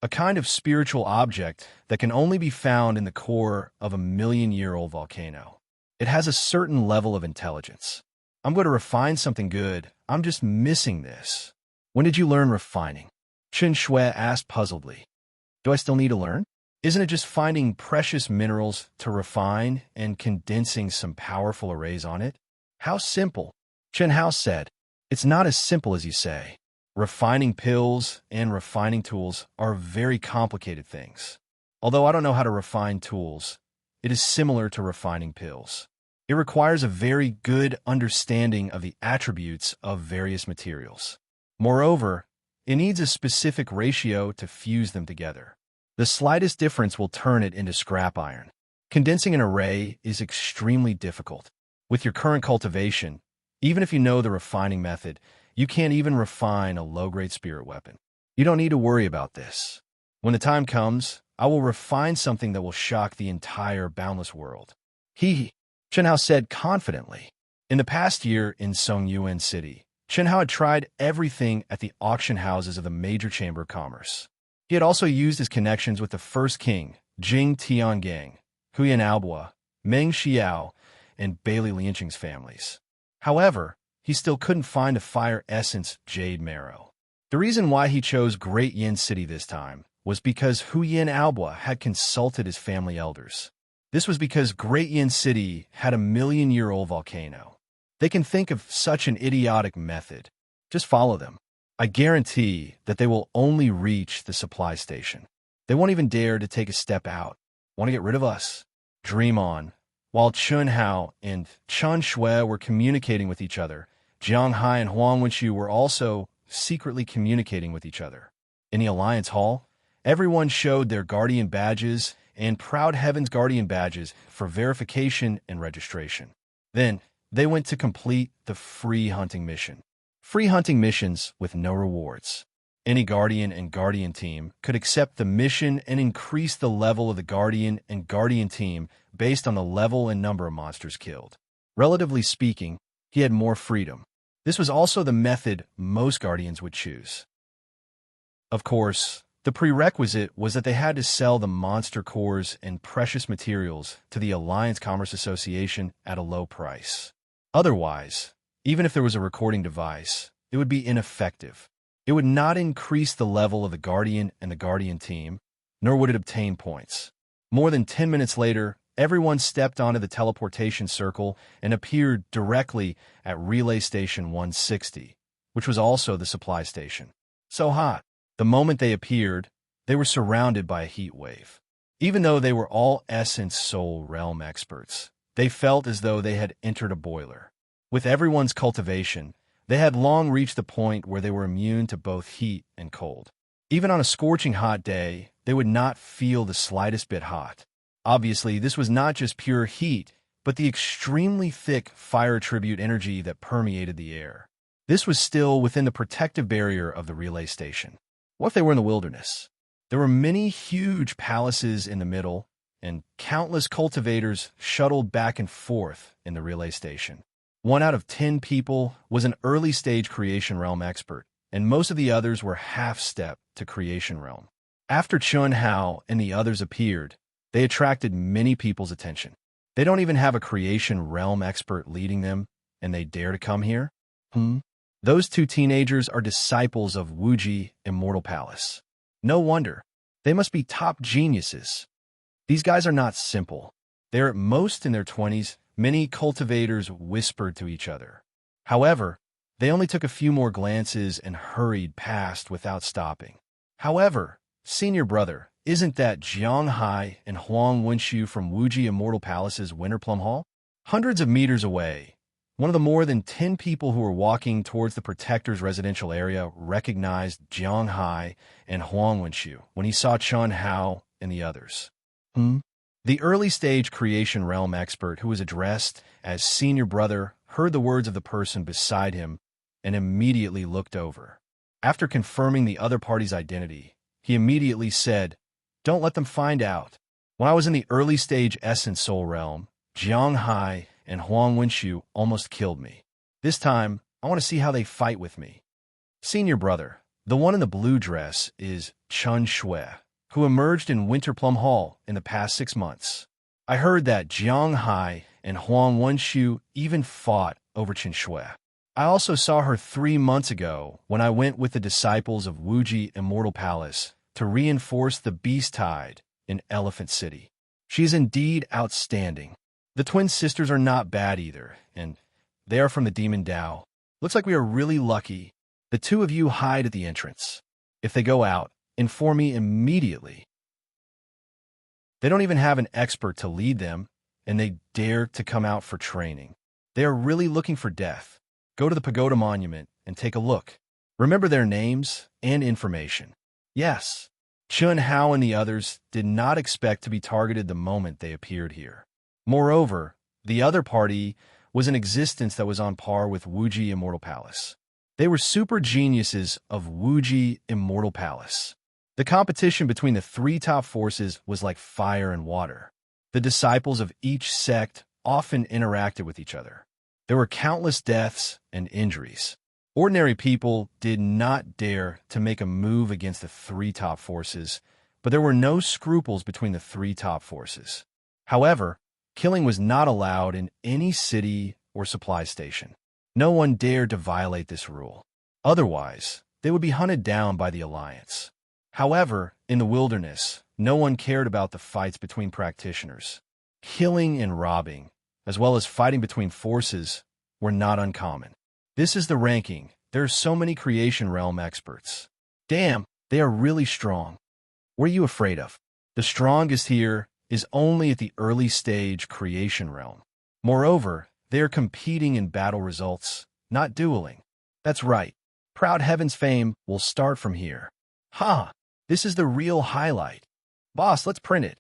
A kind of spiritual object that can only be found in the core of a million-year-old volcano. It has a certain level of intelligence. I'm going to refine something good. I'm just missing this. When did you learn refining? Chun Shui asked puzzledly. Do I still need to learn? Isn't it just finding precious minerals to refine and condensing some powerful arrays on it? How simple. Chun Hao said, It's not as simple as you say. Refining pills and refining tools are very complicated things. Although I don't know how to refine tools, it is similar to refining pills. It requires a very good understanding of the attributes of various materials. Moreover, it needs a specific ratio to fuse them together. The slightest difference will turn it into scrap iron. Condensing an array is extremely difficult. With your current cultivation, even if you know the refining method, you can't even refine a low-grade spirit weapon. You don't need to worry about this. When the time comes, I will refine something that will shock the entire boundless world. Chun Hao said confidently. In the past year in Songyuan City, Chun Hao had tried everything at the auction houses of the major chamber of commerce. He had also used his connections with the first king, Jing Tiangang, Huyan Albua, Meng Xiao, and Bailey Lianqing's families. However, he still couldn't find a fire essence jade marrow. The reason why he chose Great Yin City this time was because Huyan Albua had consulted his family elders. This was because Great Yin City had a million-year-old volcano. They can think of such an idiotic method. Just follow them. I guarantee that they will only reach the supply station. They won't even dare to take a step out. Want to get rid of us? Dream on. While Chun Hao and Chun Shui were communicating with each other, Jiang Hai and Huang Wenxu were also secretly communicating with each other. In the Alliance Hall, everyone showed their guardian badges and Proud Heaven's guardian badges for verification and registration. Then, they went to complete the free hunting mission. Free hunting missions with no rewards. Any Guardian and Guardian team could accept the mission and increase the level of the Guardian and Guardian team based on the level and number of monsters killed. Relatively speaking, he had more freedom. This was also the method most Guardians would choose. Of course, the prerequisite was that they had to sell the monster cores and precious materials to the Alliance Commerce Association at a low price. Otherwise, even if there was a recording device, it would be ineffective. It would not increase the level of the Guardian and the Guardian team, nor would it obtain points. More than 10 minutes later, everyone stepped onto the teleportation circle and appeared directly at Relay Station 160, which was also the supply station. So hot. The moment they appeared, they were surrounded by a heat wave. Even though they were all Essence Soul Realm experts, they felt as though they had entered a boiler. With everyone's cultivation, they had long reached the point where they were immune to both heat and cold. Even on a scorching hot day, they would not feel the slightest bit hot. Obviously, this was not just pure heat, but the extremely thick fire tribute energy that permeated the air. This was still within the protective barrier of the relay station. What if they were in the wilderness? There were many huge palaces in the middle, and countless cultivators shuttled back and forth in the relay station. 1 out of 10 people was an early-stage Creation Realm expert, and most of the others were half-step to Creation Realm. After Chun Hao and the others appeared, they attracted many people's attention. They don't even have a Creation Realm expert leading them, and they dare to come here? Those 2 teenagers are disciples of Wuji Immortal Palace. No wonder. They must be top geniuses. These guys are not simple. They are at most in their 20s. Many cultivators whispered to each other. However, they only took a few more glances and hurried past without stopping. However, senior brother, isn't that Jiang Hai and Huang Wenxu from Wuji Immortal Palace's Winterplum Hall? Hundreds of meters away, one of the more than 10 people who were walking towards the Protector's residential area recognized Jiang Hai and Huang Wenxu when he saw Chun Hao and the others. The early-stage Creation Realm expert who was addressed as senior brother heard the words of the person beside him and immediately looked over. After confirming the other party's identity, he immediately said, "Don't let them find out. When I was in the early-stage Essence Soul Realm, Jiang Hai and Huang Wenxu almost killed me. This time, I want to see how they fight with me." Senior brother, the one in the blue dress, is Chun Shui, who emerged in Winterplum Hall in the past 6 months. I heard that Jiang Hai and Huang Wenxu even fought over Chen Shui. I also saw her 3 months ago when I went with the disciples of Wuji Immortal Palace to reinforce the Beast Tide in Elephant City. She is indeed outstanding. The twin sisters are not bad either, and they are from the Demon Dao. Looks like we are really lucky. The 2 of you hide at the entrance. If they go out, inform me immediately. They don't even have an expert to lead them, and they dare to come out for training. They are really looking for death. Go to the Pagoda Monument and take a look. Remember their names and information. Yes, Chun Hao and the others did not expect to be targeted the moment they appeared here. Moreover, the other party was an existence that was on par with Wuji Immortal Palace. They were super geniuses of Wuji Immortal Palace. The competition between the 3 top forces was like fire and water. The disciples of each sect often interacted with each other. There were countless deaths and injuries. Ordinary people did not dare to make a move against the 3 top forces, but there were no scruples between the 3 top forces. However, killing was not allowed in any city or supply station. No one dared to violate this rule. Otherwise, they would be hunted down by the Alliance. However, in the wilderness, no one cared about the fights between practitioners. Killing and robbing, as well as fighting between forces, were not uncommon. This is the ranking. There are so many Creation Realm experts. Damn, they are really strong. What are you afraid of? The strongest here is only at the early stage Creation Realm. Moreover, they are competing in battle results, not dueling. That's right. Proud Heaven's fame will start from here. Ha! This is the real highlight. Boss, let's print it.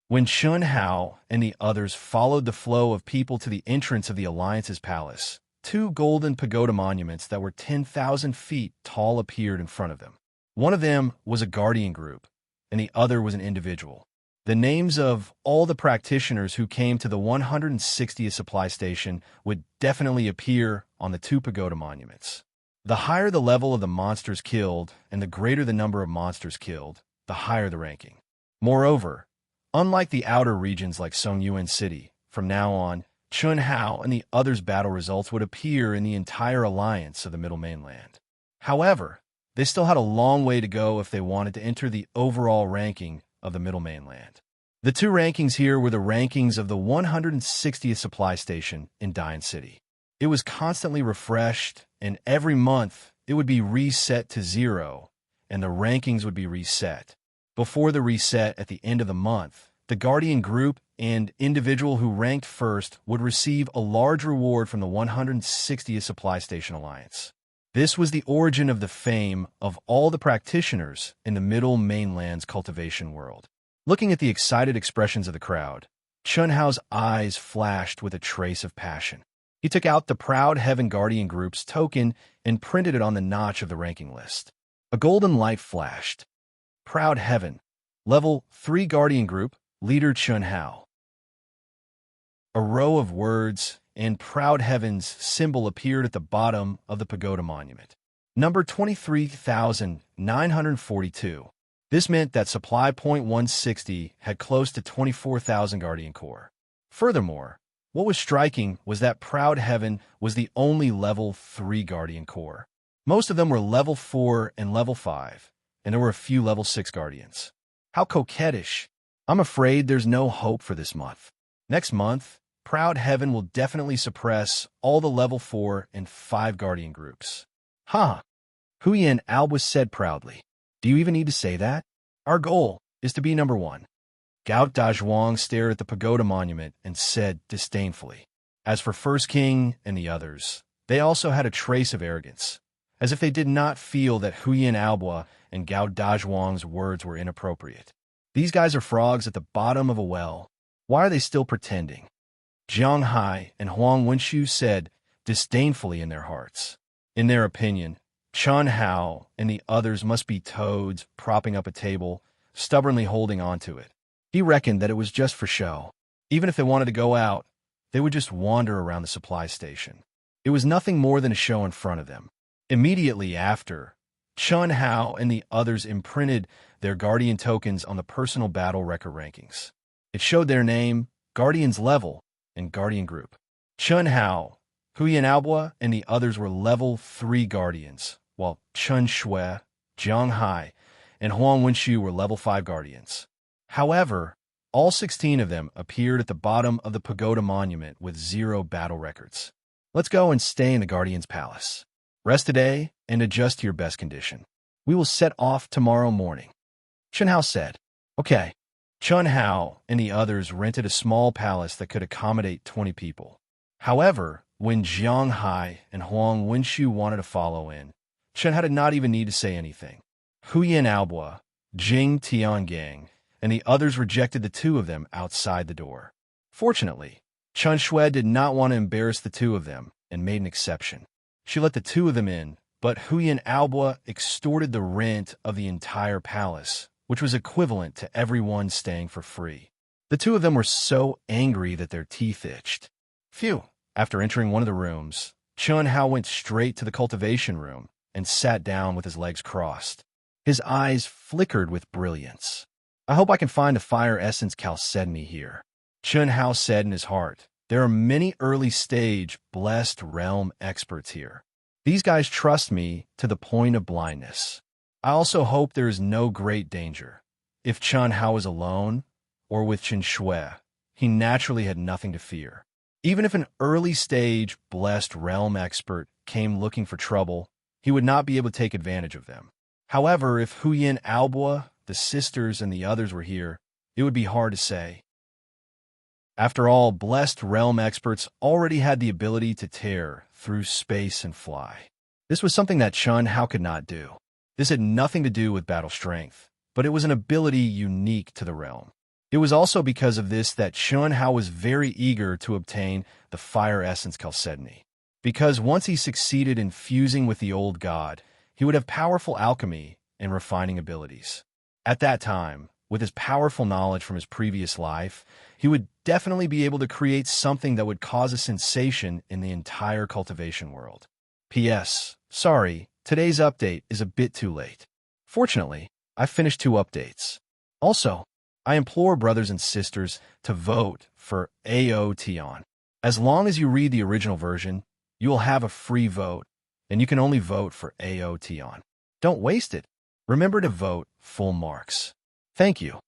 When Chun Hao and the others followed the flow of people to the entrance of the Alliance's palace, two golden pagoda monuments that were 10,000 feet tall appeared in front of them. One of them was a guardian group, and the other was an individual. The names of all the practitioners who came to the 160th supply station would definitely appear on the two pagoda monuments. The higher the level of the monsters killed, and the greater the number of monsters killed, the higher the ranking. Moreover, unlike the outer regions like Songyuan City, from now on, Chun Hao and the others' battle results would appear in the entire alliance of the Middle Mainland. However, they still had a long way to go if they wanted to enter the overall ranking of the Middle Mainland. The two rankings here were the rankings of the 160th supply station in Dian City. It was constantly refreshed, and every month it would be reset to 0, and the rankings would be reset. Before the reset at the end of the month, the Guardian group and individual who ranked first would receive a large reward from the 160th Supply Station Alliance. This was the origin of the fame of all the practitioners in the Middle Mainland's cultivation world. Looking at the excited expressions of the crowd, Chun Hao's eyes flashed with a trace of passion. He took out the Proud Heaven Guardian Group's token and printed it on the notch of the ranking list. A golden light flashed. Proud Heaven, Level 3 Guardian Group, Leader Chun Hao. A row of words and Proud Heaven's symbol appeared at the bottom of the pagoda monument. Number 23,942. This meant that Supply Point 160 had close to 24,000 Guardian Core. Furthermore, what was striking was that Proud Heaven was the only Level 3 Guardian Core. Most of them were Level 4 and Level 5, and there were a few Level 6 Guardians. How coquettish. I'm afraid there's no hope for this month. Next month, Proud Heaven will definitely suppress all the Level 4 and 5 Guardian groups. Huh. Huyen Albus said proudly. Do you even need to say that? Our goal is to be number 1. Gao Dazhuang stared at the pagoda monument and said disdainfully. As for First King and the others, they also had a trace of arrogance, as if they did not feel that Huyen Albua and Gao Dazhuang's words were inappropriate. These guys are frogs at the bottom of a well. Why are they still pretending? Jiang Hai and Huang Wenshu said disdainfully in their hearts. In their opinion, Chun Hao and the others must be toads propping up a table, stubbornly holding on to it. He reckoned that it was just for show. Even if they wanted to go out, they would just wander around the supply station. It was nothing more than a show in front of them. Immediately after, Chun Hao and the others imprinted their Guardian tokens on the personal battle record rankings. It showed their name, Guardian's level, and Guardian group. Chun Hao, Huyen Albua, and the others were Level 3 Guardians, while Chun Shui, Jiang Hai, and Huang Wenshu were Level 5 Guardians. However, all 16 of them appeared at the bottom of the pagoda monument with 0 battle records. Let's go and stay in the Guardian's palace. Rest today and adjust to your best condition. We will set off tomorrow morning. Chun Hao said. Okay. Chun Hao and the others rented a small palace that could accommodate 20 people. However, when Jiang Hai and Huang Wenshu wanted to follow in, Chun Hao did not even need to say anything. Huyen Albua, Jing Tiangang, and the others rejected the two of them outside the door. Fortunately, Chun Shui did not want to embarrass the two of them and made an exception. She let the two of them in, but Huyen Albua extorted the rent of the entire palace, which was equivalent to everyone staying for free. The two of them were so angry that their teeth itched. Phew! After entering one of the rooms, Chun Hao went straight to the cultivation room and sat down with his legs crossed. His eyes flickered with brilliance. I hope I can find a fire essence chalcedony here. Chun Hao said in his heart. There are many early-stage, blessed realm experts here. These guys trust me to the point of blindness. I also hope there is no great danger. If Chun Hao is alone, or with Chen Shui, he naturally had nothing to fear. Even if an early-stage, blessed realm expert came looking for trouble, he would not be able to take advantage of them. However, if Huyen Albua, the sisters, and the others were here, it would be hard to say. After all, blessed realm experts already had the ability to tear through space and fly. This was something that Chun Hao could not do. This had nothing to do with battle strength, but it was an ability unique to the realm. It was also because of this that Chun Hao was very eager to obtain the fire essence Conceited, because once he succeeded in fusing with the old god, he would have powerful alchemy and refining abilities. At that time, with his powerful knowledge from his previous life, he would definitely be able to create something that would cause a sensation in the entire cultivation world. P.S. Sorry, today's update is a bit too late. Fortunately, I finished 2 updates. Also, I implore brothers and sisters to vote for Aotion. As long as you read the original version, you will have a free vote, and you can only vote for Aotion. Don't waste it. Remember to vote full marks. Thank you.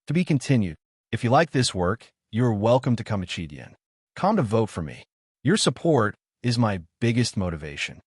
To be continued. If you like this work, you are welcome to Conceited. Come to vote for me. Your support is my biggest motivation.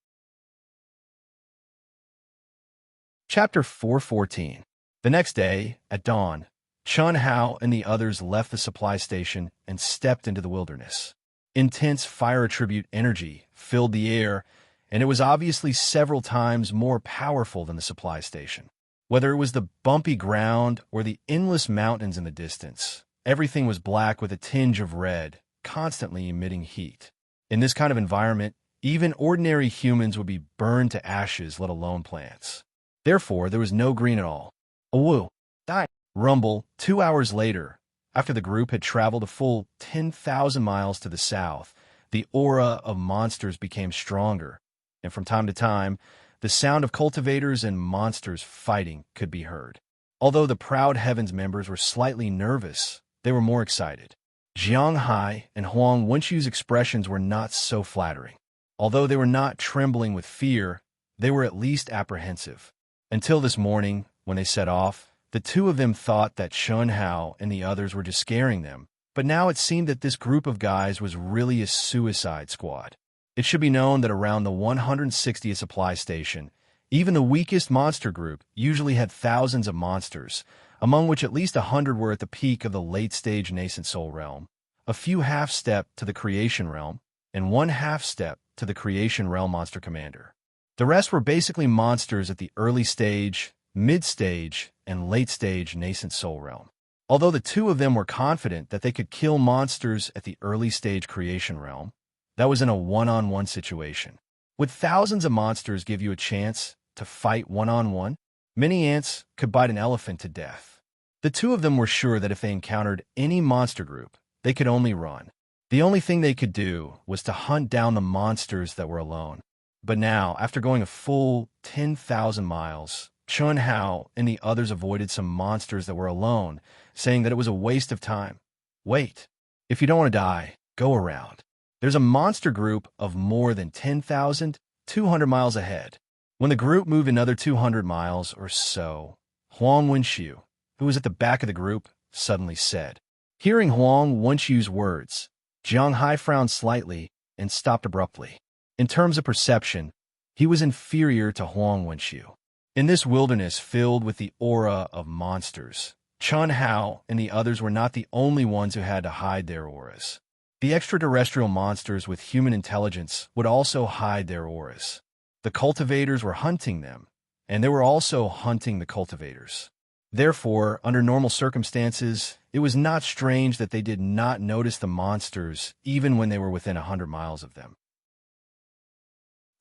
Chapter 414. The next day, at dawn, Chun Hao and the others left the supply station and stepped into the wilderness. Intense fire attribute energy filled the air, and it was obviously several times more powerful than the supply station. Whether it was the bumpy ground or the endless mountains in the distance, everything was black with a tinge of red, constantly emitting heat. In this kind of environment, even ordinary humans would be burned to ashes, let alone plants. Therefore, there was no green at all. A woo, die, rumble. 2 hours later, after the group had traveled a full 10,000 miles to the south, the aura of monsters became stronger, and from time to time, the sound of cultivators and monsters fighting could be heard. Although the Proud Heavens members were slightly nervous, they were more excited. Jiang Hai and Huang Wenchu's expressions were not so flattering. Although they were not trembling with fear, they were at least apprehensive. Until this morning, when they set off, the 2 of them thought that Chun Hao and the others were just scaring them, but now it seemed that this group of guys was really a suicide squad. It should be known that around the 160th supply station, even the weakest monster group usually had thousands of monsters, among which at least 100 were at the peak of the late-stage nascent soul realm, a few half-step to the creation realm, and 1 half-step to the creation realm monster commander. The rest were basically monsters at the early stage, mid-stage, and late-stage nascent soul realm. Although the 2 of them were confident that they could kill monsters at the early-stage creation realm, that was in a one-on-one situation. Would thousands of monsters give you a chance to fight one-on-one? Many ants could bite an elephant to death. The 2 of them were sure that if they encountered any monster group, they could only run. The only thing they could do was to hunt down the monsters that were alone. But now, after going a full 10,000 miles, Chun Hao and the others avoided some monsters that were alone, saying that it was a waste of time. Wait. If you don't want to die, go around. There's a monster group of more than 10,200 miles ahead. When the group moved another 200 miles or so, Huang Wenchu, who was at the back of the group, suddenly said. Hearing Huang Wenchu's words, Jiang Hai frowned slightly and stopped abruptly. In terms of perception, he was inferior to Huang Wenchu. In this wilderness filled with the aura of monsters, Chun Hao and the others were not the only ones who had to hide their auras. The extraterrestrial monsters with human intelligence would also hide their auras. The cultivators were hunting them, and they were also hunting the cultivators. Therefore, under normal circumstances, it was not strange that they did not notice the monsters even when they were within 100 miles of them.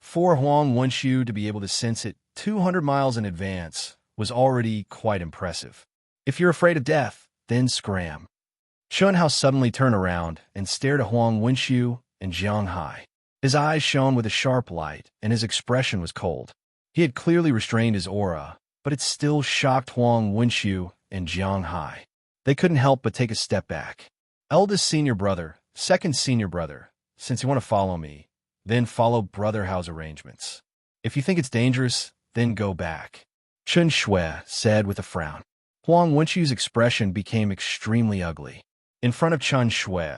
For Huang Wenchu to be able to sense it 200 miles in advance was already quite impressive. If you're afraid of death, then scram. Chun Hao suddenly turned around and stared at Huang Wenchu and Jiang Hai. His eyes shone with a sharp light, and his expression was cold. He had clearly restrained his aura, but it still shocked Huang Wenchu and Jiang Hai. They couldn't help but take a step back. Eldest senior brother, second senior brother, since you want to follow me, then follow Brother Hao's arrangements. If you think it's dangerous, then go back. Chun Shui said with a frown. Huang Wenchu's expression became extremely ugly. In front of Chun Shui,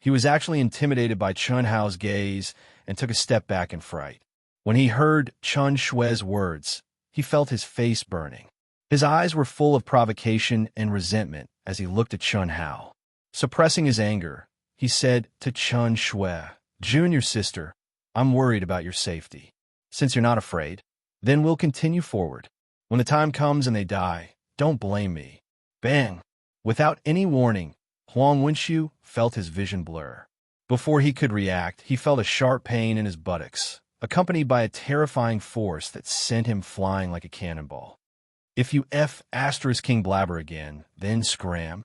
he was actually intimidated by Chun Hao's gaze and took a step back in fright. When he heard Chun Shui's words, he felt his face burning. His eyes were full of provocation and resentment as he looked at Chun Hao. Suppressing his anger, he said to Chen Shui, "Junior sister, I'm worried about your safety. Since you're not afraid, then we'll continue forward. When the time comes and they die, don't blame me." Bang! Without any warning, Huang Wenxiu felt his vision blur. Before he could react, he felt a sharp pain in his buttocks, accompanied by a terrifying force that sent him flying like a cannonball. "If you King blabber again, then scram."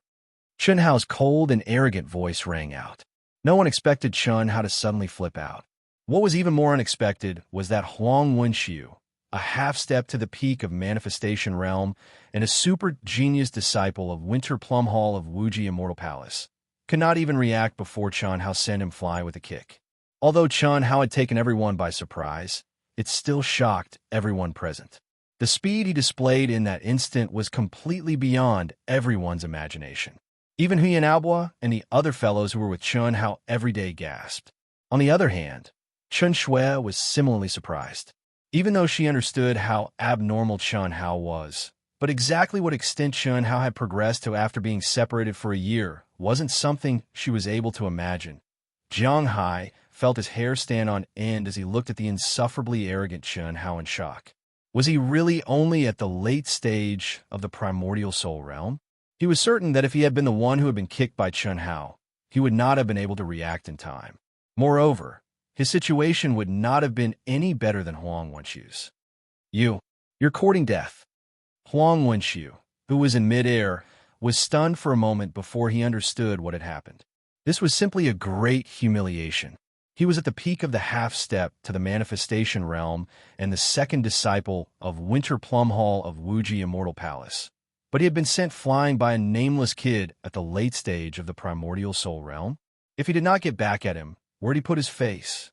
Chun Hao's cold and arrogant voice rang out. No one expected Chun Hao to suddenly flip out. What was even more unexpected was that Huang Wenxiu, a half-step to the peak of Manifestation Realm and a super-genius disciple of Winter Plum Hall of Wuji Immortal Palace, could not even react before Chun Hao sent him flying with a kick. Although Chun Hao had taken everyone by surprise, it still shocked everyone present. The speed he displayed in that instant was completely beyond everyone's imagination. Even Huyan Aobo and the other fellows who were with Chun Hao every day gasped. On the other hand, Chen Shui was similarly surprised, even though she understood how abnormal Chun Hao was. But exactly what extent Chun Hao had progressed to after being separated for a year wasn't something she was able to imagine. Jiang Hai felt his hair stand on end as he looked at the insufferably arrogant Chun Hao in shock. Was he really only at the late stage of the primordial soul realm? He was certain that if he had been the one who had been kicked by Chun Hao, he would not have been able to react in time. Moreover, his situation would not have been any better than Huang Wenxiu's. You're courting death." Huang Wenxiu, who was in midair, was stunned for a moment before he understood what had happened. This was simply a great humiliation. He was at the peak of the half-step to the Manifestation Realm and the second disciple of Winter Plum Hall of Wuji Immortal Palace. But he had been sent flying by a nameless kid at the late stage of the primordial soul realm. If he did not get back at him, where'd he put his face?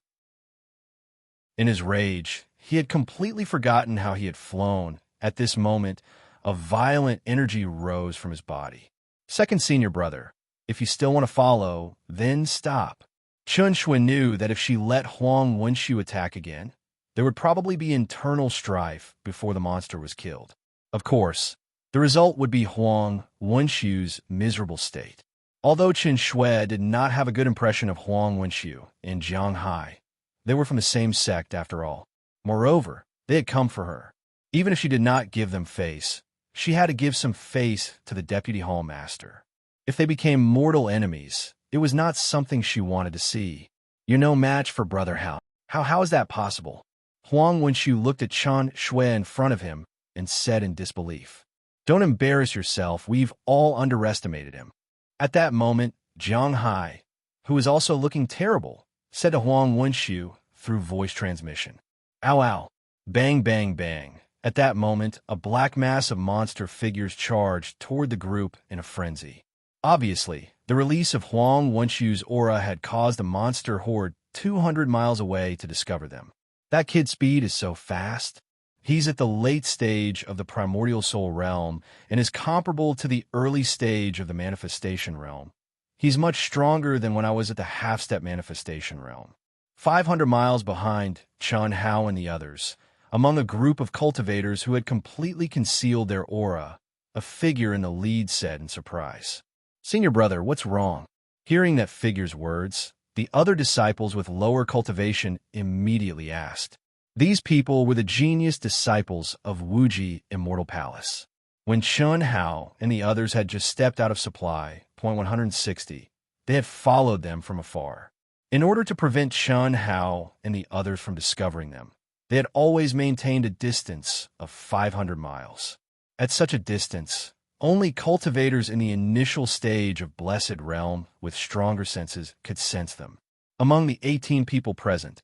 In his rage, he had completely forgotten how he had flown. At this moment, a violent energy rose from his body. "Second senior brother, if you still want to follow, then stop." Chun Shui knew that if she let Huang Wenxiu attack again, there would probably be internal strife before the monster was killed. Of course, the result would be Huang Wenxiu's miserable state. Although Chen Shui did not have a good impression of Huang Wenxiu and Jiang Hai, they were from the same sect after all. Moreover, they had come for her. Even if she did not give them face, she had to give some face to the Deputy Hallmaster. If they became mortal enemies, it was not something she wanted to see. "You're no match for Brother Hao. How is that possible?" Huang Wenxiu looked at Chen Shui in front of him and said in disbelief, "Don't embarrass yourself, we've all underestimated him." At that moment, Jiang Hai, who was also looking terrible, said to Huang Wenxiu through voice transmission, "Ow, ow." Bang, bang, bang. At that moment, a black mass of monster figures charged toward the group in a frenzy. Obviously, the release of Huang Wenxiu's aura had caused a monster horde 200 miles away to discover them. That kid's speed is so fast. He's at the late stage of the primordial soul realm and is comparable to the early stage of the manifestation realm. He's much stronger than when I was at the half-step manifestation realm. 500 miles behind Chun Hao and the others, among a group of cultivators who had completely concealed their aura, a figure in the lead said in surprise, "Senior brother, what's wrong?" Hearing that figure's words, the other disciples with lower cultivation immediately asked. These people were the genius disciples of Wuji Immortal Palace. When Chun Hao and the others had just stepped out of supply, point 160, they had followed them from afar. In order to prevent Chun Hao and the others from discovering them, they had always maintained a distance of 500 miles. At such a distance, only cultivators in the initial stage of Blessed Realm with stronger senses could sense them. Among the 18 people present,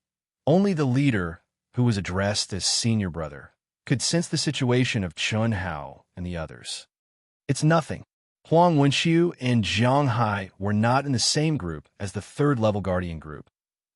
only the leader, who was addressed as senior brother, could sense the situation of Chun Hao and the others. "It's nothing." Huang Wenxiu and Jiang Hai were not in the same group as the third-level guardian group,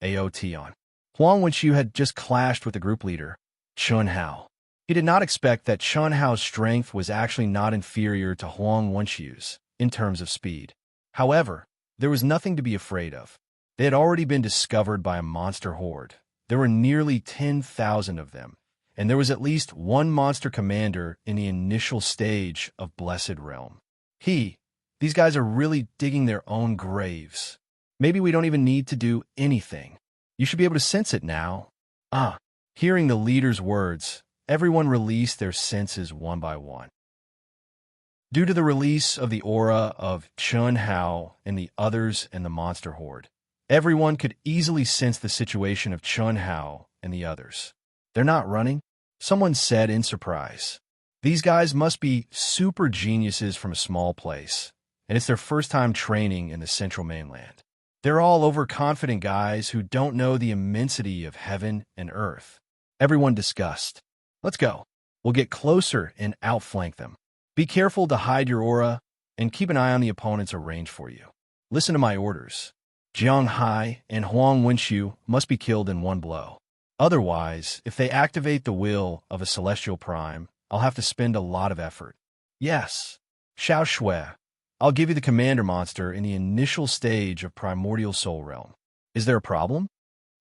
Aotion. Huang Wenxiu had just clashed with the group leader, Chun Hao. He did not expect that Chun Hao's strength was actually not inferior to Huang Wenxiu's in terms of speed. However, there was nothing to be afraid of. They had already been discovered by a monster horde. There were nearly 10,000 of them, and there was at least one monster commander in the initial stage of Blessed Realm. He, These guys are really digging their own graves. Maybe we don't even need to do anything. You should be able to sense it now. Hearing the leader's words, everyone released their senses one by one. Due to the release of the aura of Chun Hao and the others and the monster horde, everyone could easily sense the situation of Chun Hao and the others. They're not running, someone said in surprise. These guys must be super geniuses from a small place, and it's their first time training in the central mainland. They're all overconfident guys who don't know the immensity of heaven and earth. Everyone discussed. Let's go. We'll get closer and outflank them. Be careful to hide your aura and keep an eye on the opponents arranged for you. Listen to my orders. Jiang Hai and Huang Wenxiu must be killed in one blow. Otherwise, if they activate the will of a celestial prime, I'll have to spend a lot of effort. Yes. Xiao Shui, I'll give you the commander monster in the initial stage of primordial soul realm. Is there a problem?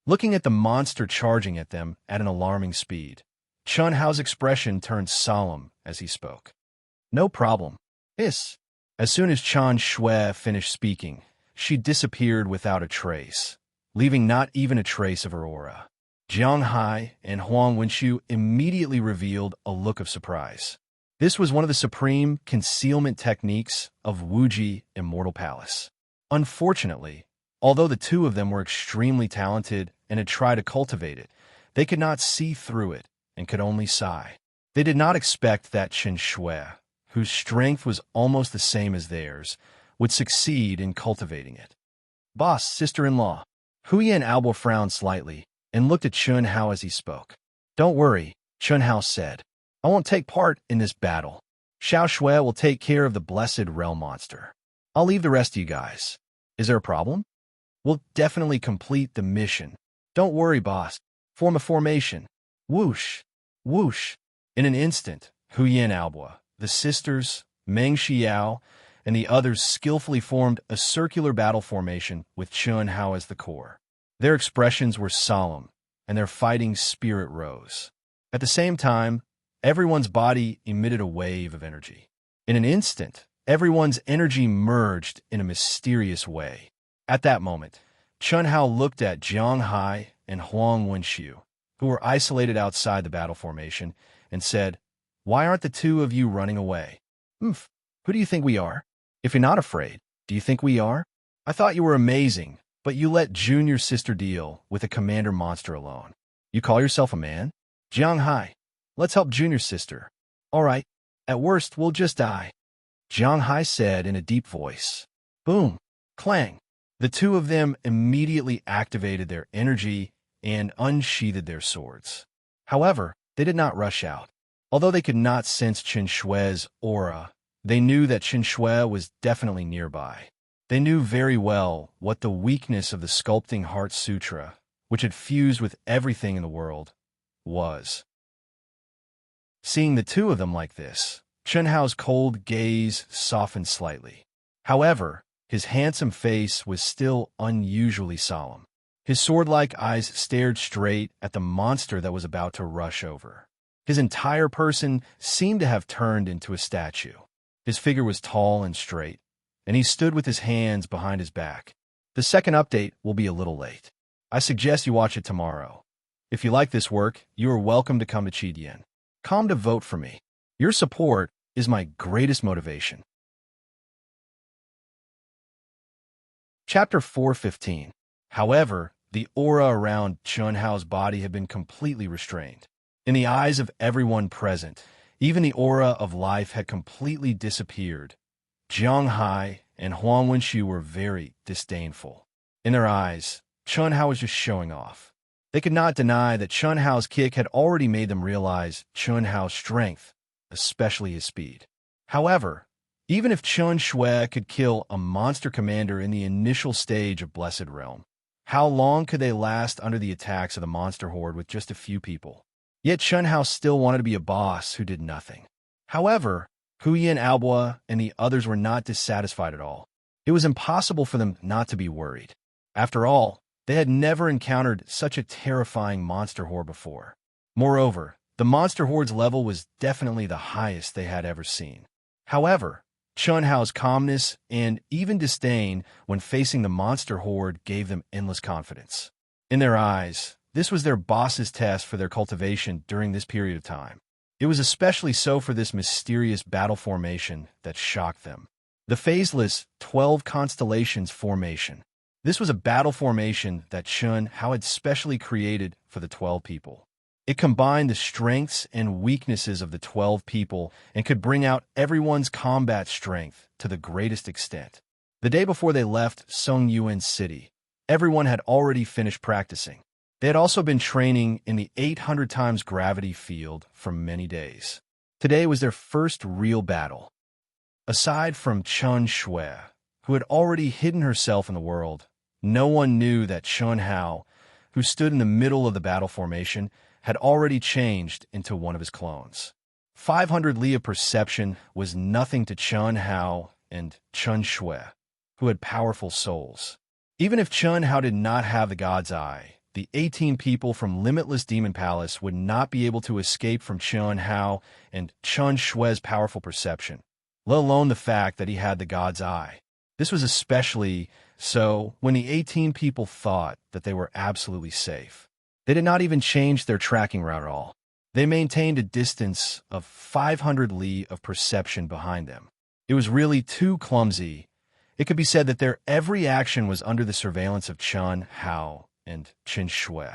Looking at the monster charging at them at an alarming speed, Chun Hao's expression turned solemn as he spoke. No problem. As soon as Chan Shui finished speaking, she disappeared without a trace, leaving not even a trace of her aura. Jiang Hai and Huang Wenxiu immediately revealed a look of surprise. This was one of the supreme concealment techniques of Wuji Immortal Palace. Unfortunately, although the two of them were extremely talented and had tried to cultivate it, they could not see through it and could only sigh. They did not expect that Chen Shui, whose strength was almost the same as theirs, would succeed in cultivating it. Boss, sister-in-law. Huyan Albo frowned slightly and looked at Chun Hao as he spoke. Don't worry, Chun Hao said. I won't take part in this battle. Xiao Shui will take care of the blessed realm monster. I'll leave the rest of you guys. Is there a problem? We'll definitely complete the mission. Don't worry, boss. Form a formation. Whoosh, whoosh. In an instant, Huyan Albo, the sisters, Meng Xiao, and the others skillfully formed a circular battle formation with Chun Hao as the core. Their expressions were solemn, and their fighting spirit rose. At the same time, everyone's body emitted a wave of energy. In an instant, everyone's energy merged in a mysterious way. At that moment, Chun Hao looked at Jiang Hai and Huang Wenxiu, who were isolated outside the battle formation, and said, Why aren't the two of you running away? Who do you think we are? If you're not afraid, do you think we are? I thought you were amazing, but you let junior sister deal with a commander monster alone. You call yourself a man? Jiang Hai, let's help junior sister. All right, at worst, we'll just die. Jiang Hai said in a deep voice. Boom, clang. The two of them immediately activated their energy and unsheathed their swords. However, they did not rush out. Although they could not sense Chen Shui's aura, they knew that Chen Shui was definitely nearby. They knew very well what the weakness of the sculpting heart sutra, which had fused with everything in the world, was. Seeing the two of them like this, Chun Hao's cold gaze softened slightly. However, his handsome face was still unusually solemn. His sword-like eyes stared straight at the monster that was about to rush over. His entire person seemed to have turned into a statue. His figure was tall and straight, and he stood with his hands behind his back. The second update will be a little late. I suggest you watch it tomorrow. If you like this work, you are welcome to come to Chidian. Come to vote for me. Your support is my greatest motivation. Chapter 4:15. However, the aura around Chun Hao's body had been completely restrained. In the eyes of everyone present, even the aura of life had completely disappeared. Jiang Hai and Huang Wenxiu were very disdainful. In their eyes, Chun Hao was just showing off. They could not deny that Chun Hao's kick had already made them realize Chun Hao's strength, especially his speed. However, even if Chun Shui could kill a monster commander in the initial stage of Blessed Realm, how long could they last under the attacks of the monster horde with just a few people? Yet Chun Hao still wanted to be a boss who did nothing. However, Huyan Alboa and the others were not dissatisfied at all. It was impossible for them not to be worried. After all, they had never encountered such a terrifying monster horde before. Moreover, the monster horde's level was definitely the highest they had ever seen. However, Chun Hao's calmness and even disdain when facing the monster horde gave them endless confidence. In their eyes, this was their boss's test for their cultivation during this period of time. It was especially so for this mysterious battle formation that shocked them. The phaseless 12 constellations formation. This was a battle formation that Chun Hao had specially created for the 12 people. It combined the strengths and weaknesses of the 12 people and could bring out everyone's combat strength to the greatest extent. The day before they left Sung Yuan's city, everyone had already finished practicing. They had also been training in the 800 times gravity field for many days. Today was their first real battle. Aside from Chun Shui, who had already hidden herself in the world, no one knew that Chun Hao, who stood in the middle of the battle formation, had already changed into one of his clones. 500 Li of perception was nothing to Chun Hao and Chun Shui, who had powerful souls. Even if Chun Hao did not have the God's Eye, the 18 people from Limitless Demon Palace would not be able to escape from Chun Hao and Chun Shui's powerful perception, let alone the fact that he had the God's Eye. This was especially so when the 18 people thought that they were absolutely safe. They did not even change their tracking route at all. They maintained a distance of 500 li of perception behind them. It was really too clumsy. It could be said that their every action was under the surveillance of Chun Hao and Chen Shui.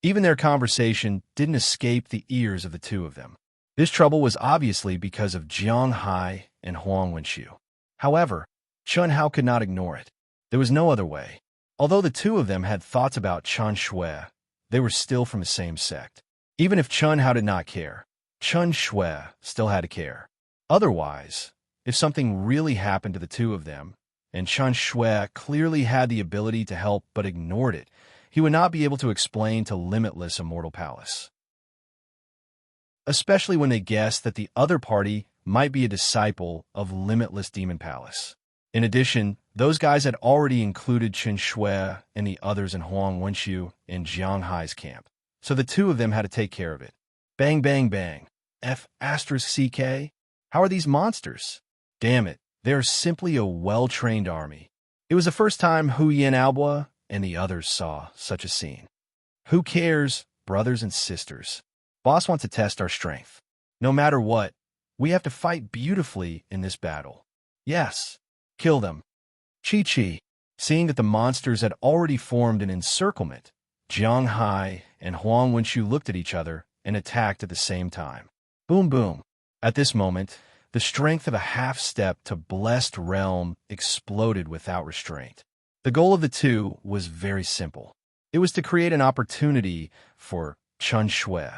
Even their conversation didn't escape the ears of the two of them. This trouble was obviously because of Jiang Hai and Huang Wenxiu. However, Chun Hao could not ignore it. There was no other way. Although the two of them had thoughts about Chun Shui, they were still from the same sect. Even if Chun Hao did not care, Chun Shui still had to care. Otherwise, if something really happened to the two of them, and Chun Shui clearly had the ability to help but ignored it, he would not be able to explain to Limitless Immortal Palace. Especially when they guessed that the other party might be a disciple of Limitless Demon Palace. In addition, those guys had already included Chen Shui and the others in Huang Wenxiu and Jiang Hai's camp, so the two of them had to take care of it. Bang, bang, bang. F***CK? How are these monsters? Damn it, they are simply a well-trained army. It was the first time Huyen Albua and the others saw such a scene. Who cares, brothers and sisters? Boss wants to test our strength. No matter what, we have to fight beautifully in this battle. Yes. Kill them. Chi-Chi, seeing that the monsters had already formed an encirclement, Jiang Hai and Huang Wenxiu looked at each other and attacked at the same time. Boom, boom. At this moment, the strength of a half-step to blessed realm exploded without restraint. The goal of the two was very simple. It was to create an opportunity for Chun Shui,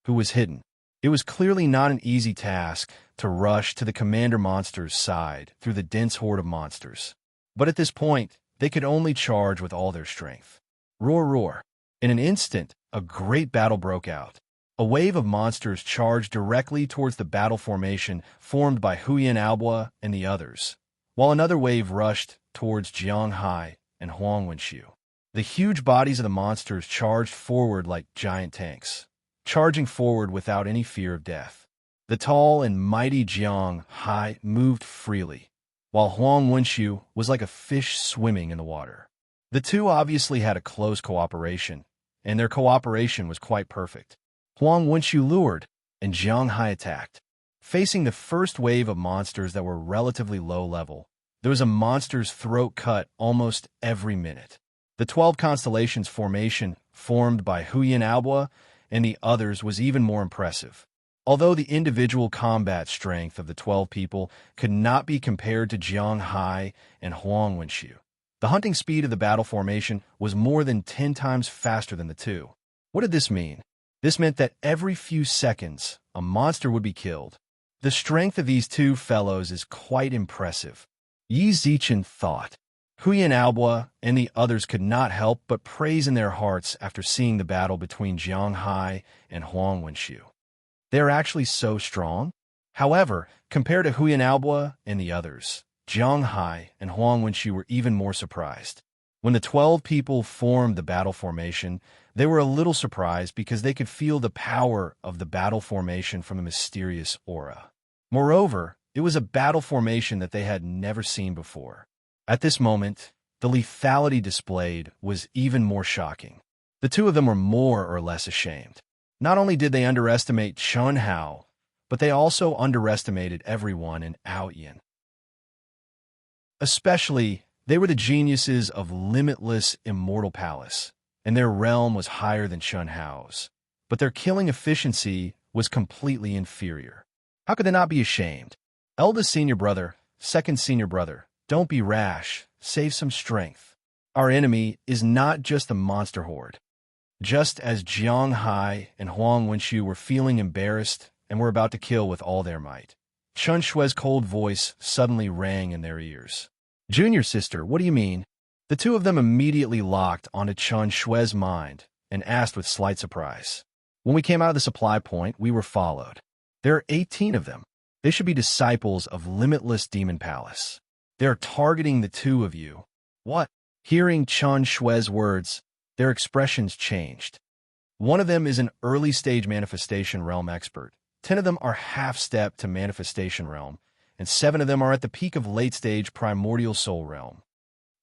who was hidden. It was clearly not an easy task to rush to the commander monster's side through the dense horde of monsters. But at this point, they could only charge with all their strength. Roar, roar. In an instant, a great battle broke out. A wave of monsters charged directly towards the battle formation formed by Huyen Albua and the others, while another wave rushed towards Jiang Hai and Huang Wenxiu. The huge bodies of the monsters charged forward like giant tanks, charging forward without any fear of death. The tall and mighty Jiang Hai moved freely, while Huang Wenxiu was like a fish swimming in the water. The two obviously had a close cooperation, and their cooperation was quite perfect. Huang Wenxiu lured, and Jiang Hai attacked. Facing the first wave of monsters that were relatively low level, there was a monster's throat cut almost every minute. The 12 constellations formation formed by Huyen Albua and the others was even more impressive. Although the individual combat strength of the 12 people could not be compared to Jiang Hai and Huang Wenxiu, the hunting speed of the battle formation was more than 10 times faster than the two. What did this mean? This meant that every few seconds, a monster would be killed. The strength of these two fellows is quite impressive. Yi Zichen thought. Huyen Albua and the others could not help but praise in their hearts after seeing the battle between Jiang Hai and Huang Wenxiu. They are actually so strong. However, compared to Huyen Albua and the others, Jiang Hai and Huang Wenxiu were even more surprised. When the 12 people formed the battle formation, they were a little surprised because they could feel the power of the battle formation from a mysterious aura. Moreover, It was a battle formation that they had never seen before. At this moment, the lethality displayed was even more shocking. The two of them were more or less ashamed. Not only did they underestimate Chun Hao, but they also underestimated everyone in Aoyan. Especially, they were the geniuses of limitless immortal palace, and their realm was higher than Chun Hao's. But their killing efficiency was completely inferior. How could they not be ashamed? Eldest senior brother, second senior brother, don't be rash, save some strength. Our enemy is not just the monster horde. Just as Jiang Hai and Huang Wenxu were feeling embarrassed and were about to kill with all their might, Chun Shue's cold voice suddenly rang in their ears. Junior sister, what do you mean? The two of them immediately locked onto Chun Shue's mind and asked with slight surprise. When we came out of the supply point, we were followed. There are 18 of them. They should be disciples of Limitless Demon Palace. They are targeting the two of you. What? Hearing Chun Shue's words, their expressions changed. One of them is an early-stage manifestation realm expert. 10 of them are half-step to manifestation realm, and 7 of them are at the peak of late-stage primordial soul realm.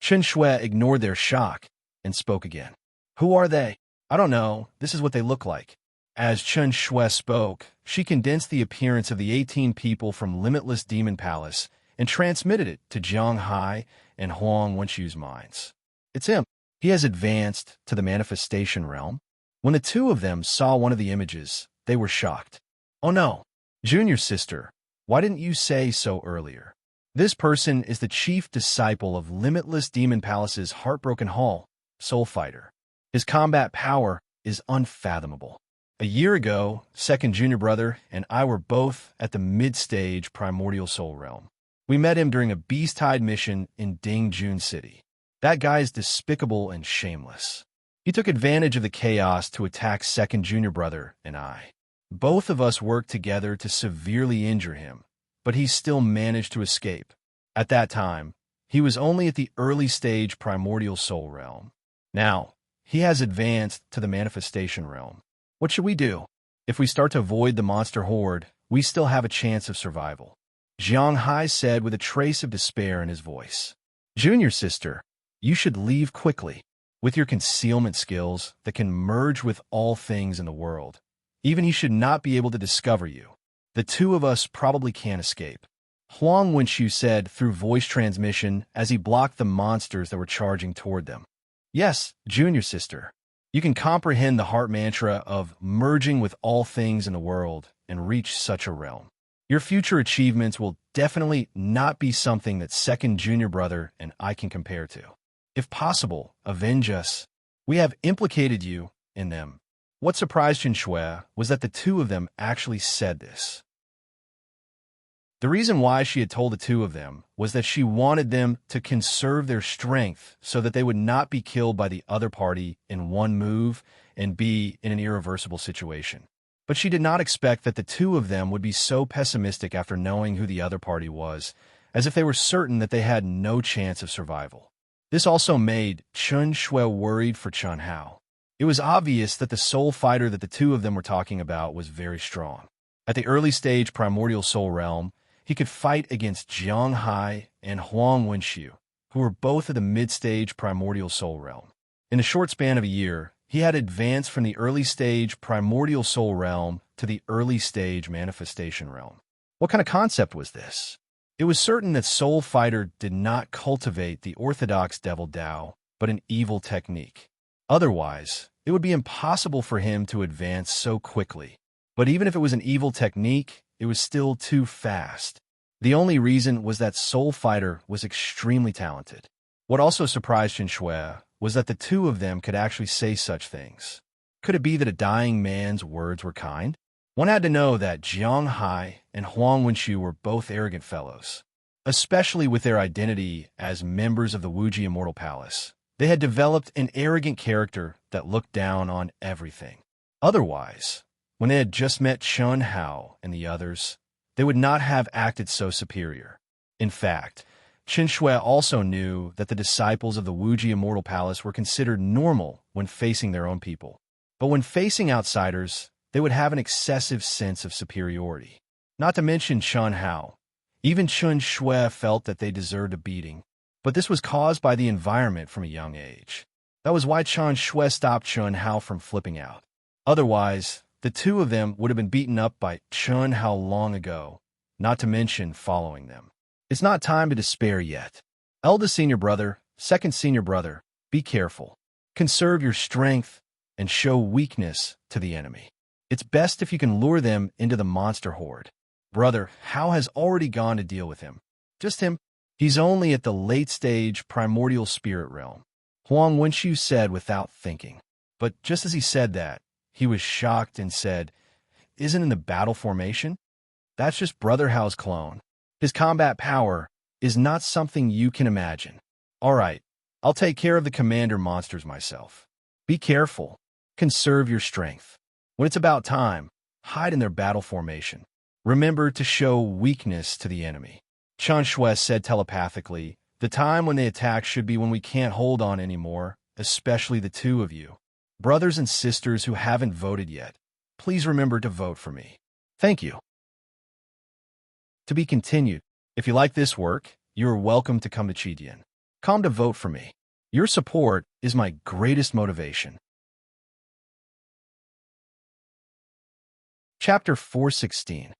Chun Shui ignored their shock and spoke again. Who are they? I don't know. This is what they look like. As Chun Shui spoke, she condensed the appearance of the 18 people from Limitless Demon Palace and transmitted it to Jiang Hai and Huang Wenxu's minds. It's him. He has advanced to the manifestation realm. When the two of them saw one of the images, they were shocked. Oh no, junior sister, why didn't you say so earlier? This person is the chief disciple of Limitless Demon Palace's Heartbroken Hall, Soul Fighter. His combat power is unfathomable. A year ago, second junior brother and I were both at the mid-stage primordial soul realm. We met him during a beast-tide mission in Dingjun City. That guy is despicable and shameless. He took advantage of the chaos to attack second junior brother and I. Both of us worked together to severely injure him, but he still managed to escape. At that time, he was only at the early stage primordial soul realm. Now, he has advanced to the manifestation realm. What should we do? If we start to avoid the monster horde, we still have a chance of survival. Jiang Hai said with a trace of despair in his voice. Junior sister, you should leave quickly. With your concealment skills that can merge with all things in the world, even he should not be able to discover you. The two of us probably can't escape. Huang Wenxu said through voice transmission as he blocked the monsters that were charging toward them. Yes, junior sister. You can comprehend the heart mantra of merging with all things in the world and reach such a realm. Your future achievements will definitely not be something that second junior brother and I can compare to. If possible, avenge us. We have implicated you in them. What surprised Chun Shui was that the two of them actually said this. The reason why she had told the two of them was that she wanted them to conserve their strength so that they would not be killed by the other party in one move and be in an irreversible situation. But she did not expect that the two of them would be so pessimistic after knowing who the other party was, as if they were certain that they had no chance of survival. This also made Chun Shui worried for Chun Hao. It was obvious that the soul fighter that the two of them were talking about was very strong. At the early stage primordial soul realm, he could fight against Jiang Hai and Huang Wenxu, who were both at the mid-stage primordial soul realm. In a short span of a year, he had advanced from the early stage primordial soul realm to the early stage manifestation realm. What kind of concept was this? It was certain that Soul Fighter did not cultivate the orthodox Devil Dao, but an evil technique. Otherwise, it would be impossible for him to advance so quickly. But even if it was an evil technique, it was still too fast. The only reason was that Soul Fighter was extremely talented. What also surprised Chun Shui was that the two of them could actually say such things. Could it be that a dying man's words were kind? One had to know that Jiang Hai and Huang Wenxu were both arrogant fellows, especially with their identity as members of the Wuji Immortal Palace. They had developed an arrogant character that looked down on everything. Otherwise, when they had just met Chun Hao and the others, they would not have acted so superior. In fact, Chun Shui also knew that the disciples of the Wuji Immortal Palace were considered normal when facing their own people. But when facing outsiders, they would have an excessive sense of superiority. Not to mention Chun Hao. Even Chun Shui felt that they deserved a beating, but this was caused by the environment from a young age. That was why Chun Shui stopped Chun Hao from flipping out. Otherwise, the two of them would have been beaten up by Chun Hao long ago, not to mention following them. It's not time to despair yet. Eldest senior brother, second senior brother, be careful. Conserve your strength and show weakness to the enemy. It's best if you can lure them into the monster horde. Brother, Hao has already gone to deal with him. Just him. He's only at the late-stage primordial spirit realm, Huang Wenxiu said without thinking. But just as he said that, he was shocked and said, "Isn't in the battle formation? That's just Brother Hao's clone. His combat power is not something you can imagine. All right, I'll take care of the commander monsters myself. Be careful. Conserve your strength. When it's about time, hide in their battle formation. Remember to show weakness to the enemy." Chun Shui said telepathically, "The time when they attack should be when we can't hold on anymore, especially the two of you. Brothers and sisters who haven't voted yet, please remember to vote for me. Thank you." To be continued. If you like this work, you are welcome to come to Chidian. Come to vote for me. Your support is my greatest motivation. Chapter 416.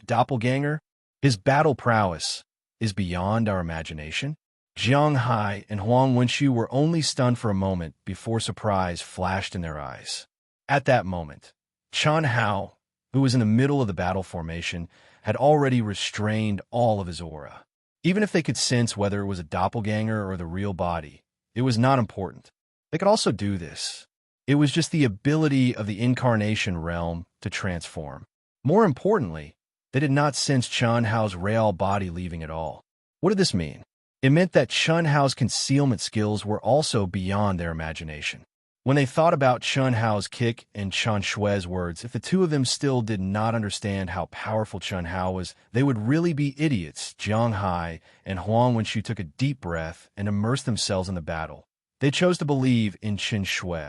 Doppelganger. His battle prowess is beyond our imagination. Jiang Hai and Huang Wenxiu were only stunned for a moment before surprise flashed in their eyes. At that moment, Chun Hao, who was in the middle of the battle formation, had already restrained all of his aura. Even if they could sense whether it was a doppelganger or the real body, it was not important. They could also do this. It was just the ability of the incarnation realm to transform. More importantly, they did not sense Chun Hao's real body leaving at all. What did this mean? It meant that Chun Hao's concealment skills were also beyond their imagination. When they thought about Chun Hao's kick and Chun Shui's words, if the two of them still did not understand how powerful Chun Hao was, they would really be idiots. Jiang Hai and Huang Wenxiu took a deep breath and immersed themselves in the battle. They chose to believe in Chun Shui,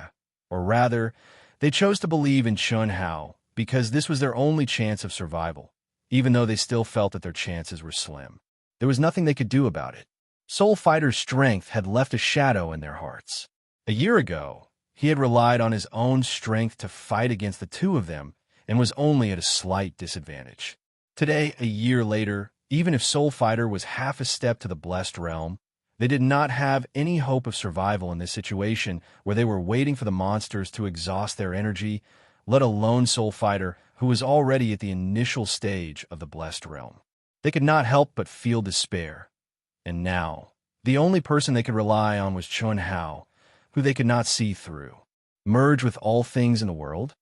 or rather, they chose to believe in Chun Hao because this was their only chance of survival, even though they still felt that their chances were slim. There was nothing they could do about it. Soul Fighter's strength had left a shadow in their hearts. A year ago, he had relied on his own strength to fight against the two of them and was only at a slight disadvantage. Today, a year later, even if Soul Fighter was half a step to the blessed realm, they did not have any hope of survival in this situation where they were waiting for the monsters to exhaust their energy, let alone Soul Fighter, who was already at the initial stage of the blessed realm. They could not help but feel despair. And now, the only person they could rely on was Chun Hao, who they could not see through. Merge with all things in the world?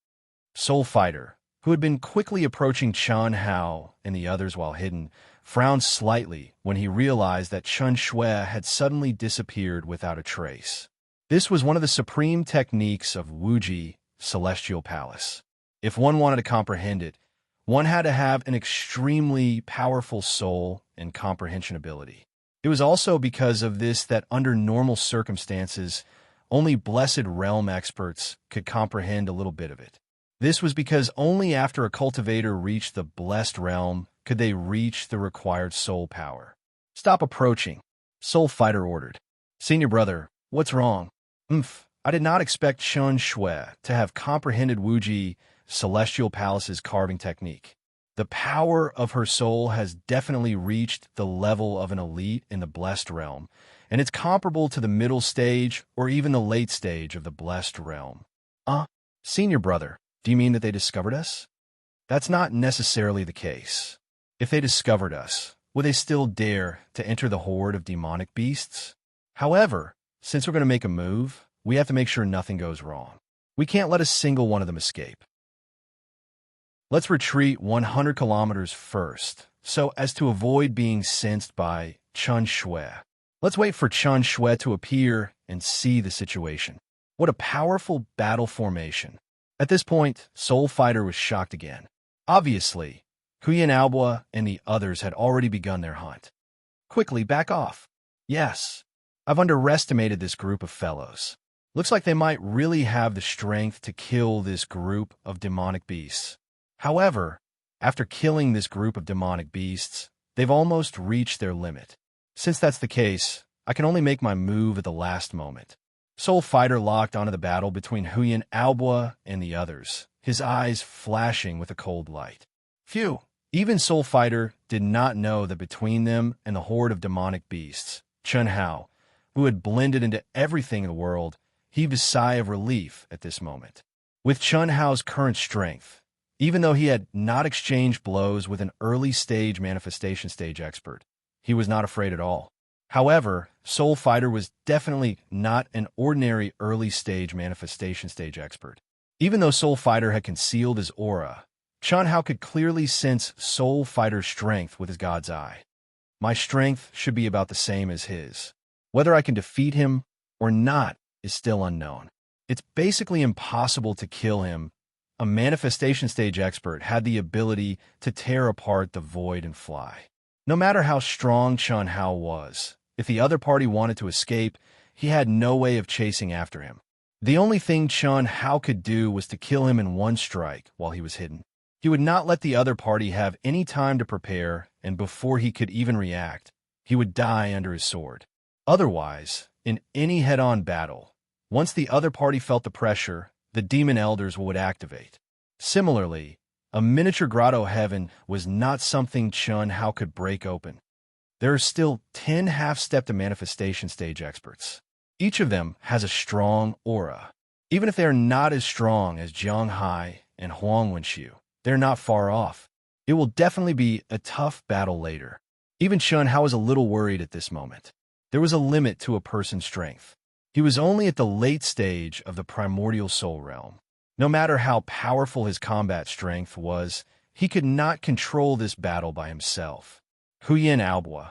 Soul Fighter, who had been quickly approaching Chun Hao and the others while hidden, frowned slightly when he realized that Chun Shui had suddenly disappeared without a trace. This was one of the supreme techniques of Wuji, Celestial Palace. If one wanted to comprehend it, one had to have an extremely powerful soul and comprehension ability. It was also because of this that under normal circumstances, only blessed realm experts could comprehend a little bit of it. This was because only after a cultivator reached the blessed realm could they reach the required soul power. "Stop approaching," Soul Fighter ordered. "Senior brother, what's wrong?" I did not expect Chun Shui to have comprehended Wuji, Celestial Palace's carving technique. The power of her soul has definitely reached the level of an elite in the blessed realm, and it's comparable to the middle stage or even the late stage of the blessed realm. Senior brother, do you mean that they discovered us? That's not necessarily the case. If they discovered us, would they still dare to enter the horde of demonic beasts? However, since we're going to make a move, we have to make sure nothing goes wrong. We can't let a single one of them escape. Let's retreat 100 kilometers first, so as to avoid being sensed by Chun Shui. Let's wait for Chun Shui to appear and see the situation. What a powerful battle formation. At this point, Soul Fighter was shocked again. Obviously, Huyan Albua and the others had already begun their hunt. Quickly, back off. Yes, I've underestimated this group of fellows. Looks like they might really have the strength to kill this group of demonic beasts. However, after killing this group of demonic beasts, They've almost reached their limit. Since that's the case, I can only make my move at the last moment. Soul Fighter locked onto the battle between Huyin Aobo and the others, his eyes flashing with a cold light. Phew! Even Soul Fighter did not know that between them and the horde of demonic beasts, Chun Hao, who had blended into everything in the world, heaved a sigh of relief at this moment. With Chun Hao's current strength, even though he had not exchanged blows with an early-stage manifestation stage expert, he was not afraid at all. However, Soul Fighter was definitely not an ordinary early-stage manifestation stage expert. Even though Soul Fighter had concealed his aura, Chun Hao could clearly sense Soul Fighter's strength with his god's eye. My strength should be about the same as his. Whether I can defeat him or not is still unknown. It's basically impossible to kill him. A manifestation stage expert had the ability to tear apart the void and fly. No matter how strong Chun Hao was, if the other party wanted to escape, he had no way of chasing after him. The only thing Chun Hao could do was to kill him in one strike while he was hidden. He would not let the other party have any time to prepare, and before he could even react, he would die under his sword. Otherwise, in any head-on battle, once the other party felt the pressure, the demon elders would activate. Similarly, a miniature grotto heaven was not something Chun Hao could break open. There are still 10 half-step to manifestation stage experts. Each of them has a strong aura. Even if they are not as strong as Jiang Hai and Huang Wenxiu, they're not far off. It will definitely be a tough battle later. Even Chun Hao was a little worried at this moment. There was a limit to a person's strength. He was only at the late stage of the primordial soul realm. No matter how powerful his combat strength was, he could not control this battle by himself. Huyin Aobo,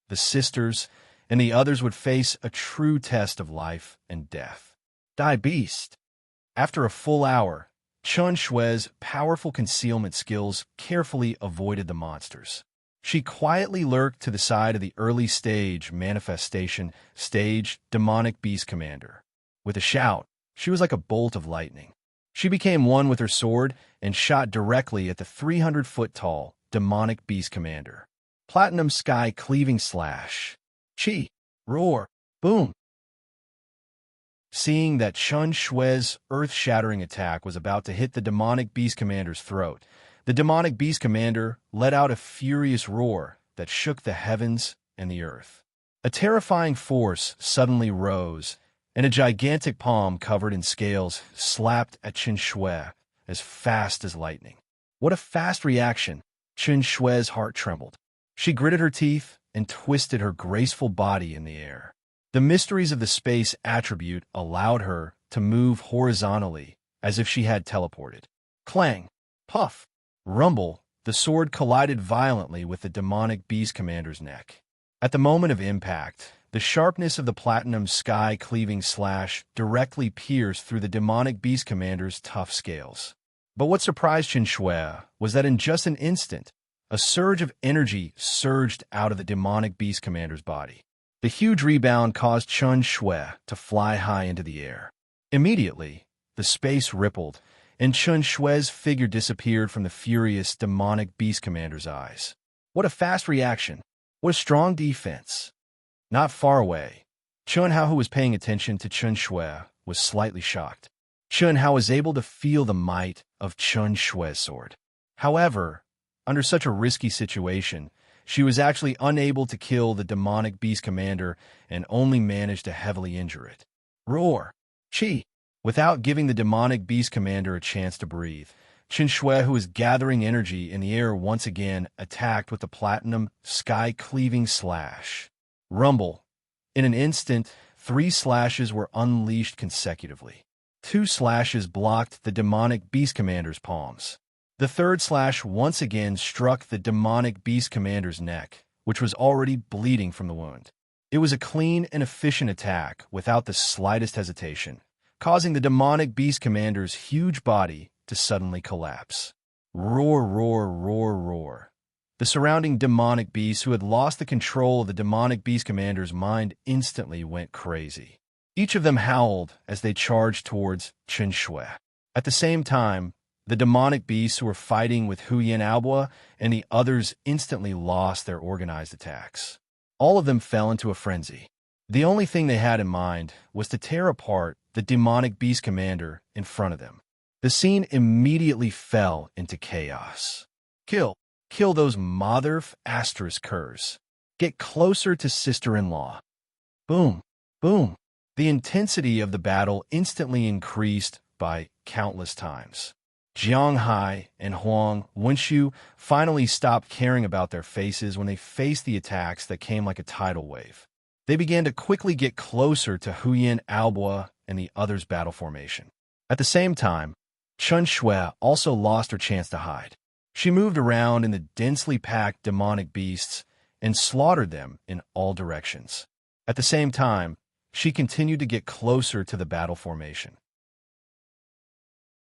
the sisters, and the others would face a true test of life and death. Die Beast! After a full hour, Chun Shue's powerful concealment skills carefully avoided the monsters. She quietly lurked to the side of the early-stage manifestation stage demonic beast commander. With a shout, she was like a bolt of lightning. She became one with her sword and shot directly at the 300-foot-tall demonic beast commander. Platinum sky cleaving slash. Chi. Roar. Boom. Seeing that Chun Shue's earth-shattering attack was about to hit the demonic beast commander's throat, the demonic beast commander let out a furious roar that shook the heavens and the earth. A terrifying force suddenly rose, and a gigantic palm covered in scales slapped at Chun Shue as fast as lightning. What a fast reaction! Chun Shue's heart trembled. She gritted her teeth and twisted her graceful body in the air. The mysteries of the space attribute allowed her to move horizontally as if she had teleported. Clang! Puff! Rumble! The sword collided violently with the demonic beast commander's neck. At the moment of impact, the sharpness of the platinum sky-cleaving slash directly pierced through the demonic beast commander's tough scales. But what surprised Chun Shue was that in just an instant, a surge of energy surged out of the demonic beast commander's body. The huge rebound caused Chun Shue to fly high into the air. Immediately, the space rippled, and Chun Shue's figure disappeared from the furious demonic beast commander's eyes. What a fast reaction! What a strong defense! Not far away, Chun Hao, who was paying attention to Chun Shue, was slightly shocked. Chun Hao was able to feel the might of Chun Shue's sword. However, under such a risky situation, she was actually unable to kill the demonic beast commander and only managed to heavily injure it. Roar! Chi! Without giving the demonic beast commander a chance to breathe, Chun Shue, who was gathering energy in the air once again, attacked with the platinum sky-cleaving slash. Rumble! In an instant, 3 slashes were unleashed consecutively. 2 slashes blocked the demonic beast commander's palms. The third slash once again struck the demonic beast commander's neck, which was already bleeding from the wound. It was a clean and efficient attack without the slightest hesitation, causing the demonic beast commander's huge body to suddenly collapse. Roar, roar, roar, roar. The surrounding demonic beasts who had lost the control of the demonic beast commander's mind instantly went crazy. Each of them howled as they charged towards Chun Shue. At the same time, The demonic beasts who were fighting with Huyin Aoba and the others instantly lost their organized attacks. All of them fell into a frenzy. The only thing they had in mind was to tear apart the demonic beast commander in front of them. The scene immediately fell into chaos. Kill those curs. Get closer to sister-in-law. Boom, boom. The intensity of the battle instantly increased by countless times. Jiang Hai and Huang Wenshu finally stopped caring about their faces when they faced the attacks that came like a tidal wave. They began to quickly get closer to Huyin Aoba and the others' battle formation. At the same time, Chun Shui also lost her chance to hide. She moved around in the densely packed demonic beasts and slaughtered them in all directions. At the same time, she continued to get closer to the battle formation.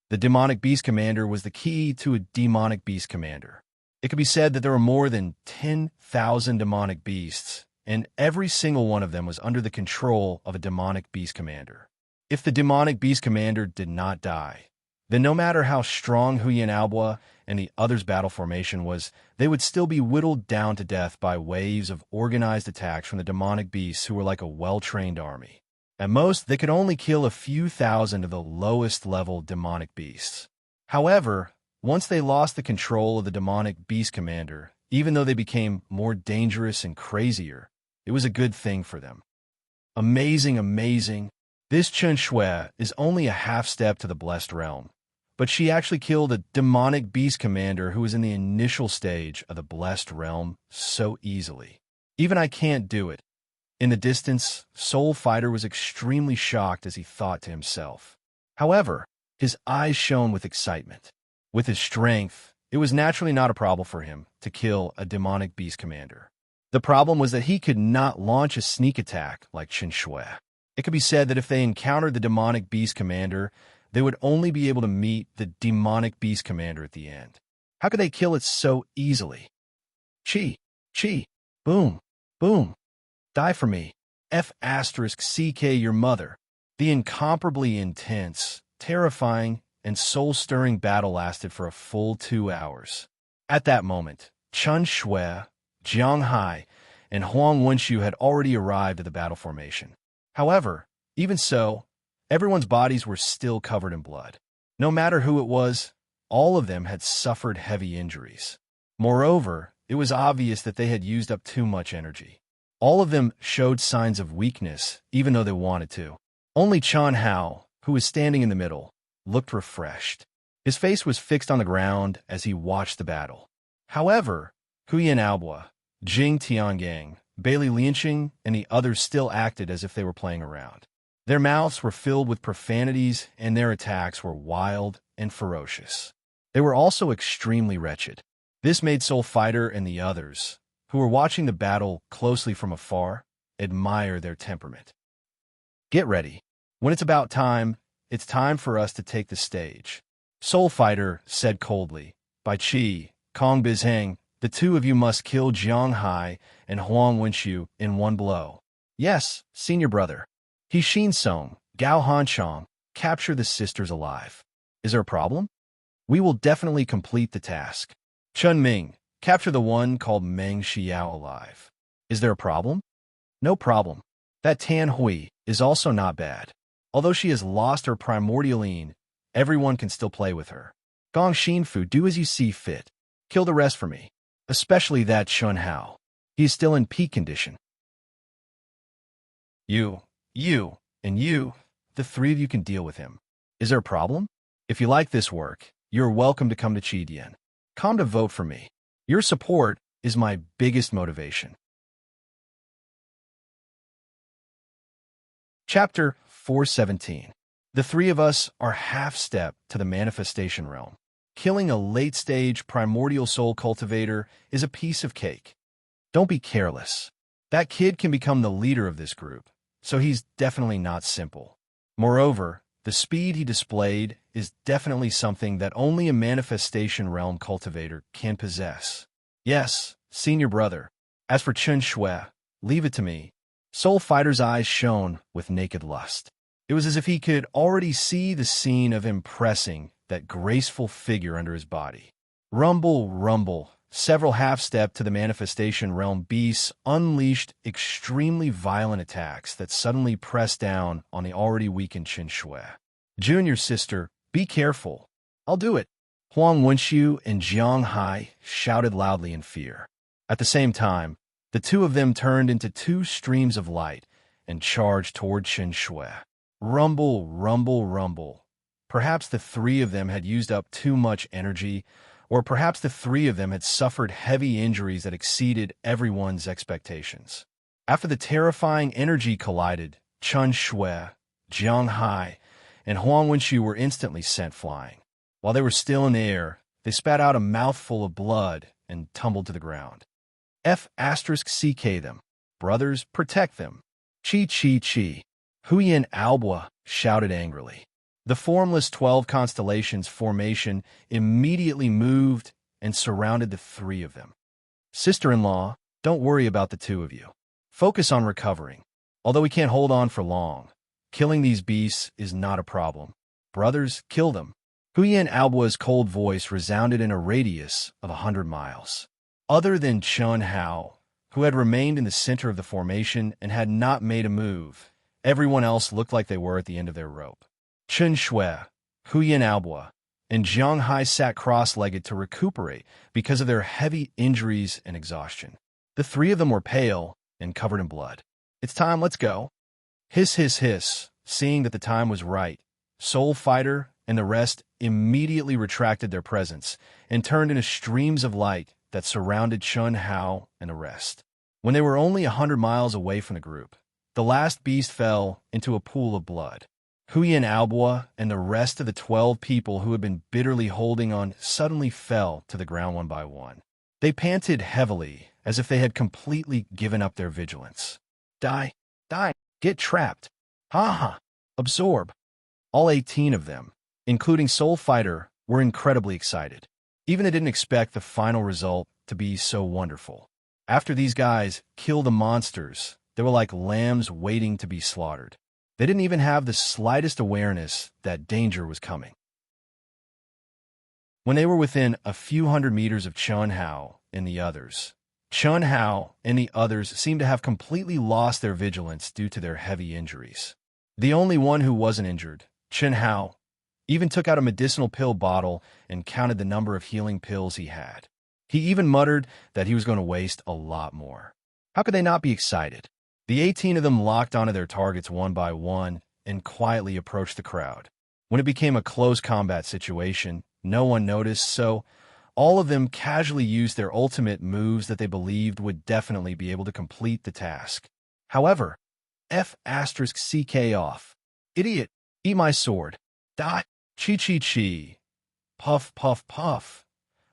The demonic beast commander was the key to a demonic beast commander. It could be said that there were more than 10,000 demonic beasts, and every single one of them was under the control of a demonic beast commander. If the demonic beast commander did not die, then no matter how strong Huyin Aoba and the others' battle formation was, they would still be whittled down to death by waves of organized attacks from the demonic beasts who were like a well-trained army. At most, they could only kill a few thousand of the lowest-level demonic beasts. However, once they lost the control of the demonic beast commander, even though they became more dangerous and crazier, it was a good thing for them. Amazing, amazing. This Chun Shui is only a half-step to the blessed realm, but she actually killed a demonic beast commander who was in the initial stage of the blessed realm so easily. Even I can't do it. In the distance, Soul Fighter was extremely shocked as he thought to himself. However, his eyes shone with excitement. With his strength, it was naturally not a problem for him to kill a demonic beast commander. The problem was that he could not launch a sneak attack like Chun Shui. It could be said that if they encountered the demonic beast commander, they would only be able to meet the demonic beast commander at the end. How could they kill it so easily? Chi, boom, boom. Die for me. F***CK your mother. The incomparably intense, terrifying, and soul-stirring battle lasted for a full 2 hours. At that moment, Chun Shui, Jiang Hai, and Huang Wenshu had already arrived at the battle formation. However, even so, everyone's bodies were still covered in blood. No matter who it was, all of them had suffered heavy injuries. Moreover, it was obvious that they had used up too much energy. All of them showed signs of weakness, even though they wanted to. Only Chan Hao, who was standing in the middle, looked refreshed. His face was fixed on the ground as he watched the battle. However, Huyin Aoba, Jing Tiangang, Bailey Lianqing, and the others still acted as if they were playing around. Their mouths were filled with profanities, and their attacks were wild and ferocious. They were also extremely wretched. This made Soul Fighter and the others, who were watching the battle closely from afar, admire their temperament. Get ready. When it's about time, it's time for us to take the stage. Soul Fighter said coldly, By Qi, Kong Bizheng, the two of you must kill Jiang Hai and Huang Wenshu in one blow. Yes, senior brother. He Xin Song, Gao Hanchong, capture the sisters alive. Is there a problem? We will definitely complete the task. Chun Ming, capture the one called Meng Xiao alive. Is there a problem? No problem. That Tan Hui is also not bad. Although she has lost her primordialine, everyone can still play with her. Gong Xinfu, do as you see fit. Kill the rest for me. Especially that Chun Hao. He is still in peak condition. You, and you, the three of you can deal with him. Is there a problem? If you like this work, you're welcome to come to Qidian. Come to vote for me. Your support is my biggest motivation. Chapter 417. The three of us are half-step to the manifestation realm. Killing a late-stage primordial soul cultivator is a piece of cake. Don't be careless. That kid can become the leader of this group, so he's definitely not simple. Moreover, the speed he displayed is definitely something that only a manifestation realm cultivator can possess. Yes, senior brother. As for Chun Shui, leave it to me. Soul Fighter's eyes shone with naked lust. It was as if he could already see the scene of impressing that graceful figure under his body. Rumble, rumble. Several half-step to the manifestation realm beasts unleashed extremely violent attacks that suddenly pressed down on the already weakened Qin Shui. Junior sister, be careful. I'll do it. Huang Wenxiu and Jiang Hai shouted loudly in fear. At the same time, the two of them turned into two streams of light and charged toward Qin Shui. Rumble, rumble, rumble. Perhaps the three of them had used up too much energy, or perhaps the three of them had suffered heavy injuries that exceeded everyone's expectations. After the terrifying energy collided, Qin Shui, Jiang Hai, and Huang Wenxiu were instantly sent flying. While they were still in the air, they spat out a mouthful of blood and tumbled to the ground. F***ck them. Brothers, protect them. Chi chi chi. Huyan Albua shouted angrily. The formless 12 constellations formation immediately moved and surrounded the three of them. Sister-in-law, don't worry about the two of you. Focus on recovering. Although we can't hold on for long, killing these beasts is not a problem. Brothers, kill them. Huyan Albua's cold voice resounded in a radius of 100 miles. Other than Chun Hao, who had remained in the center of the formation and had not made a move, everyone else looked like they were at the end of their rope. Qin Shui, Huyan Albua, and Jiang Hai sat cross-legged to recuperate because of their heavy injuries and exhaustion. The three of them were pale and covered in blood. It's time, let's go. Hiss, hiss, hiss. Seeing that the time was right, Soul Fighter and the rest immediately retracted their presence and turned into streams of light that surrounded Chun Hao and the rest. When they were only 100 miles away from the group, the last beast fell into a pool of blood. Huyan Albua and the rest of the 12 people who had been bitterly holding on suddenly fell to the ground one by one. They panted heavily, as if they had completely given up their vigilance. Die, die, get trapped. Ha ha, absorb. All 18 of them, including Soul Fighter, were incredibly excited. Even they didn't expect the final result to be so wonderful. After these guys killed the monsters, they were like lambs waiting to be slaughtered. They didn't even have the slightest awareness that danger was coming. When they were within a few hundred meters of Chun Hao and the others, Chun Hao and the others seemed to have completely lost their vigilance due to their heavy injuries. The only one who wasn't injured, Chun Hao, even took out a medicinal pill bottle and counted the number of healing pills he had. He even muttered that he was going to waste a lot more. How could they not be excited? The 18 of them locked onto their targets one by one and quietly approached the crowd. When it became a close combat situation, no one noticed, so all of them casually used their ultimate moves that they believed would definitely be able to complete the task. However, F***ck off. Idiot, eat my sword. Die. Chi chi chi. Puff puff puff.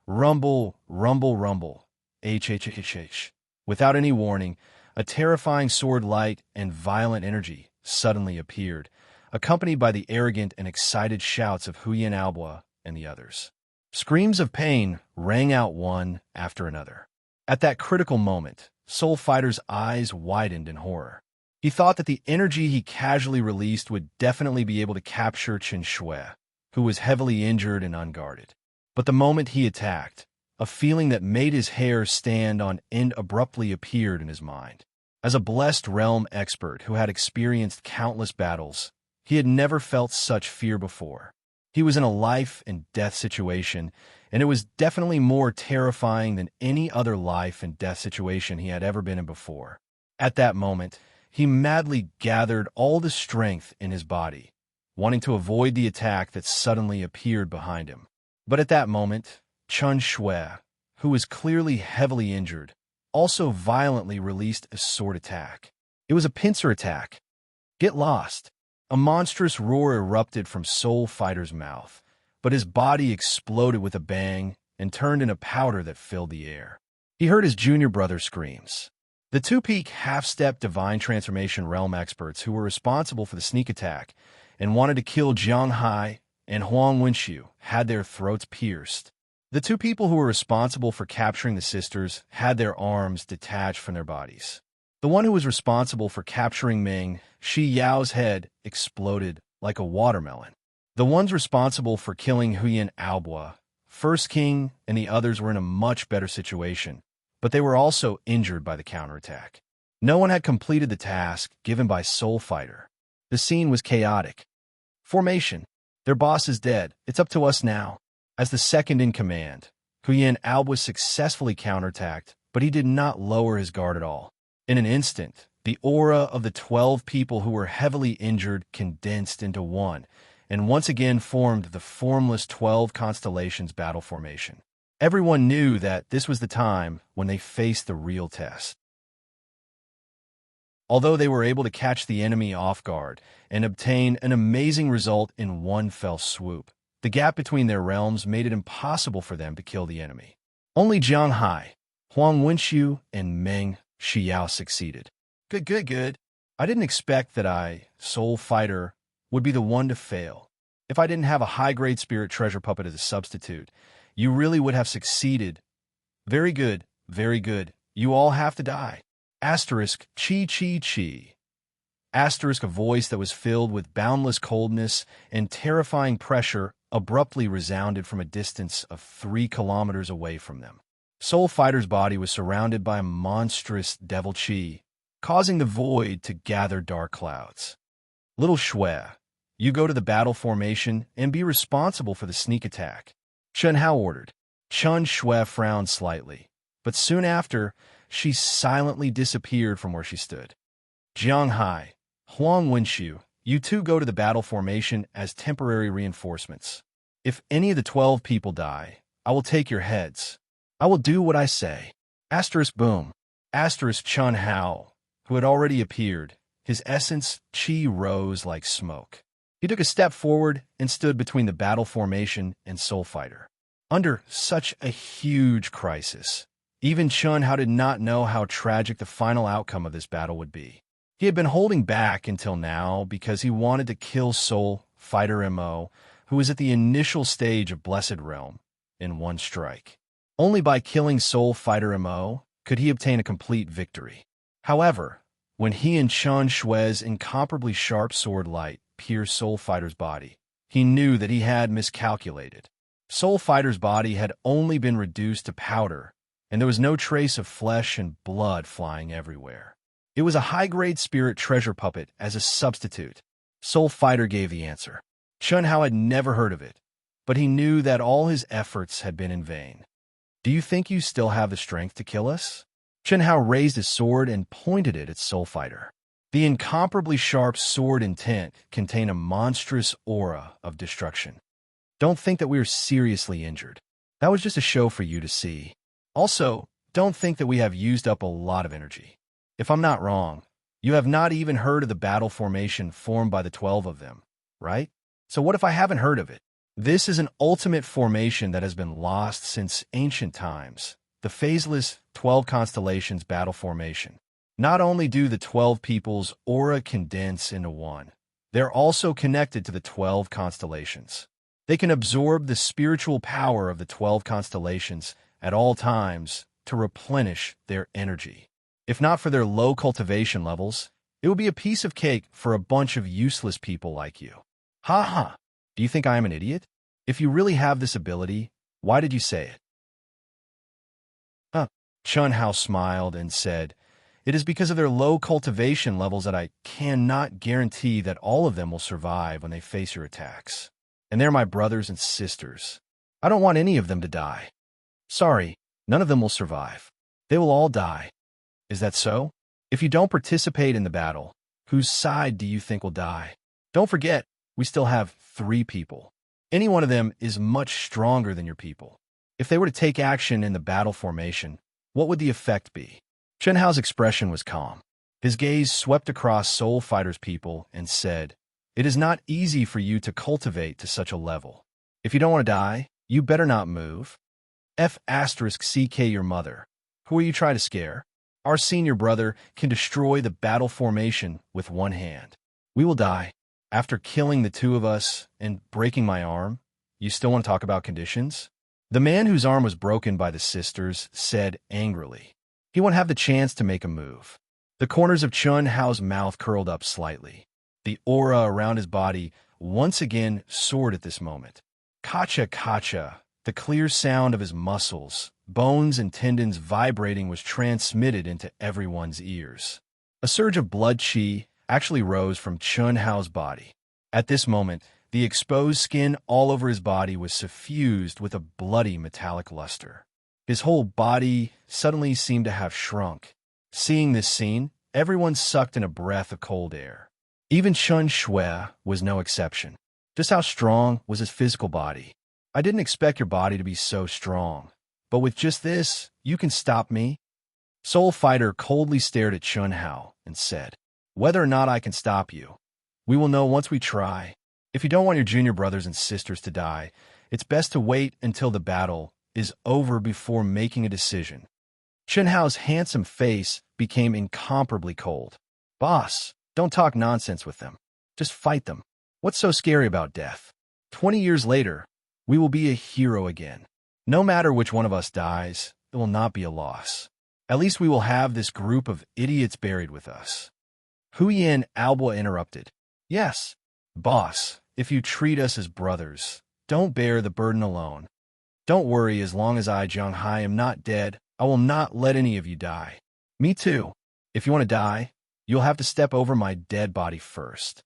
Rumble, rumble, rumble. H. Without any warning, a terrifying sword light and violent energy suddenly appeared, accompanied by the arrogant and excited shouts of Huyan Albua and the others. Screams of pain rang out one after another. At that critical moment, Soul Fighter's eyes widened in horror. He thought that the energy he casually released would definitely be able to capture Qin Shui, who was heavily injured and unguarded. But the moment he attacked, a feeling that made his hair stand on end abruptly appeared in his mind. As a blessed realm expert who had experienced countless battles, he had never felt such fear before. He was in a life and death situation, and it was definitely more terrifying than any other life and death situation he had ever been in before. At that moment, he madly gathered all the strength in his body, wanting to avoid the attack that suddenly appeared behind him. But at that moment, Qin Shui, who was clearly heavily injured, also violently released a sword attack. It was a pincer attack. Get lost. A monstrous roar erupted from Soul Fighter's mouth, but his body exploded with a bang and turned into powder that filled the air. He heard his junior brother's screams. The two-peak half-step divine transformation realm experts who were responsible for the sneak attack and wanted to kill Jiang Hai and Huang Wenxiu had their throats pierced. The two people who were responsible for capturing the sisters had their arms detached from their bodies. The one who was responsible for capturing Meng Shi Yao's head exploded like a watermelon. The ones responsible for killing Huyen Aoba, First King, and the others were in a much better situation, but they were also injured by the counterattack. No one had completed the task given by Soul Fighter. The scene was chaotic. Formation. Their boss is dead. It's up to us now. As the second in command, Huyen Aoba successfully counterattacked, but he did not lower his guard at all. In an instant, the aura of the 12 people who were heavily injured condensed into one, and once again formed the formless 12 constellations battle formation. Everyone knew that this was the time when they faced the real test. Although they were able to catch the enemy off guard and obtain an amazing result in one fell swoop, the gap between their realms made it impossible for them to kill the enemy. Only Jiang Hai, Huang Wenxiu, and Meng Xiao succeeded. Good. I didn't expect that Soul Fighter, would be the one to fail. If I didn't have a high-grade spirit treasure puppet as a substitute, you really would have succeeded. Very good. You all have to die. Asterisk, chi. Asterisk, a voice that was filled with boundless coldness and terrifying pressure abruptly resounded from a distance of 3 kilometers away from them. Soul Fighter's body was surrounded by a monstrous devil chi, causing the void to gather dark clouds. Little Shui, you go to the battle formation and be responsible for the sneak attack, Chen Hao ordered. Chen Shui frowned slightly, but soon after, she silently disappeared from where she stood. Jiang Hai, Huang Wenxiu, you two go to the battle formation as temporary reinforcements. If any of the 12 people die, I will take your heads. I will do what I say. Asterisk boom. Asterisk Chen Hao, who had already appeared, his essence chi rose like smoke. He took a step forward and stood between the battle formation and Soul Fighter. Under such a huge crisis, even Chen Hao did not know how tragic the final outcome of this battle would be. He had been holding back until now because he wanted to kill Soul Fighter MO, who was at the initial stage of Blessed Realm, in one strike. Only by killing Soul Fighter MO could he obtain a complete victory. However, when he and Chen Shui's incomparably sharp sword light pierced Soul Fighter's body, he knew that he had miscalculated. Soul Fighter's body had only been reduced to powder, and there was no trace of flesh and blood flying everywhere. It was a high-grade spirit treasure puppet as a substitute. Soul Fighter gave the answer. Chen Hao had never heard of it, but he knew that all his efforts had been in vain. Do you think you still have the strength to kill us? Chen Hao raised his sword and pointed it at Soul Fighter. The incomparably sharp sword intent contained a monstrous aura of destruction. Don't think that we are seriously injured. That was just a show for you to see. Also, don't think that we have used up a lot of energy. If I'm not wrong, you have not even heard of the battle formation formed by the 12 of them, right? So what if I haven't heard of it? This is an ultimate formation that has been lost since ancient times, the phaseless 12 constellations battle formation. Not only do the 12 people's aura condense into one, they're also connected to the 12 constellations. They can absorb the spiritual power of the 12 constellations at all times to replenish their energy. If not for their low cultivation levels, it would be a piece of cake for a bunch of useless people like you. Ha. Do you think I am an idiot? If you really have this ability, why did you say it? Chen Hao smiled and said, it is because of their low cultivation levels that I cannot guarantee that all of them will survive when they face your attacks. And they're my brothers and sisters. I don't want any of them to die. Sorry, none of them will survive. They will all die. Is that so? If you don't participate in the battle, whose side do you think will die? Don't forget, we still have 3 people. Any one of them is much stronger than your people. If they were to take action in the battle formation, what would the effect be? Chen Hao's expression was calm. His gaze swept across Soul Fighter's people and said, it is not easy for you to cultivate to such a level. If you don't want to die, you better not move. *CK your mother. Who are you trying to scare? Our senior brother can destroy the battle formation with one hand. We will die. After killing the 2 of us and breaking my arm, you still want to talk about conditions? The man whose arm was broken by the sisters said angrily. He won't have the chance to make a move. The corners of Chen Hao's mouth curled up slightly. The aura around his body once again soared at this moment. Kacha kacha, the clear sound of his muscles, bones and tendons vibrating was transmitted into everyone's ears. A surge of blood chi actually rose from Chun Hao's body. At this moment, the exposed skin all over his body was suffused with a bloody metallic luster. His whole body suddenly seemed to have shrunk. Seeing this scene, everyone sucked in a breath of cold air. Even Chun Shui was no exception. Just how strong was his physical body? I didn't expect your body to be so strong. But with just this, you can stop me? Soul Fighter coldly stared at Chun Hao and said, "Whether or not I can stop you, we will know once we try. If you don't want your junior brothers and sisters to die, it's best to wait until the battle is over before making a decision." Chun Hao's handsome face became incomparably cold. "Boss, don't talk nonsense with them. Just fight them. What's so scary about death? 20 years later, we will be a hero again. No matter which one of us dies, it will not be a loss. At least we will have this group of idiots buried with us." Hu Yin Alba interrupted. "Yes, boss, if you treat us as brothers, don't bear the burden alone. Don't worry, as long as I, Jiang Hai, am not dead, I will not let any of you die. Me too. If you want to die, you'll have to step over my dead body first."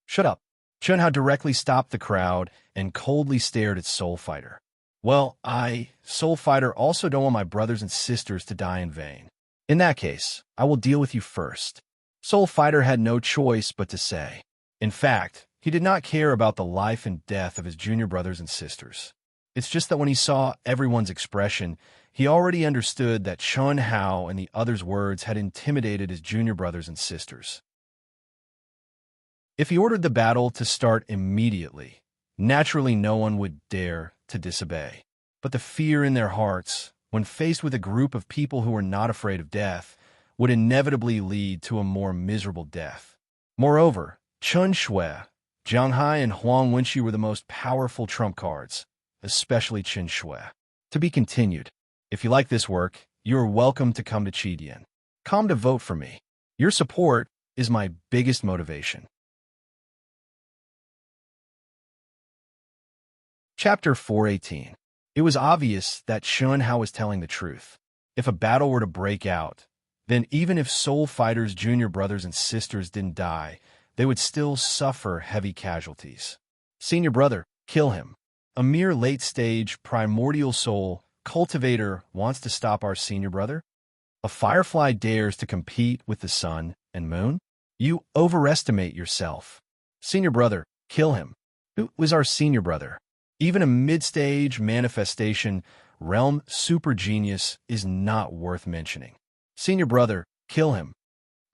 "Shut up." Chun Hao directly stopped the crowd and coldly stared at Soul Fighter. "Well, I, Soul Fighter, also don't want my brothers and sisters to die in vain. In that case, I will deal with you first." Soul Fighter had no choice but to say. In fact, he did not care about the life and death of his junior brothers and sisters. It's just that when he saw everyone's expression, he already understood that Chun Hao and the others' words had intimidated his junior brothers and sisters. If he ordered the battle to start immediately, naturally no one would dare to disobey. But the fear in their hearts, when faced with a group of people who were not afraid of death, would inevitably lead to a more miserable death. Moreover, Chun Shui, Jiang Hai, and Huang Wenxi were the most powerful trump cards, especially Chun Shui. To be continued. If you like this work, you are welcome to come to Qidian. Come to vote for me. Your support is my biggest motivation. Chapter 418. It was obvious that Chun Hao was telling the truth. If a battle were to break out, then even if Soul Fighter's junior brothers and sisters didn't die, they would still suffer heavy casualties. "Senior brother, kill him. A mere late-stage primordial soul cultivator wants to stop our senior brother? A firefly dares to compete with the sun and moon? You overestimate yourself. Senior brother, kill him. Who is our senior brother? Even a mid-stage manifestation realm super genius is not worth mentioning. Senior brother, kill him."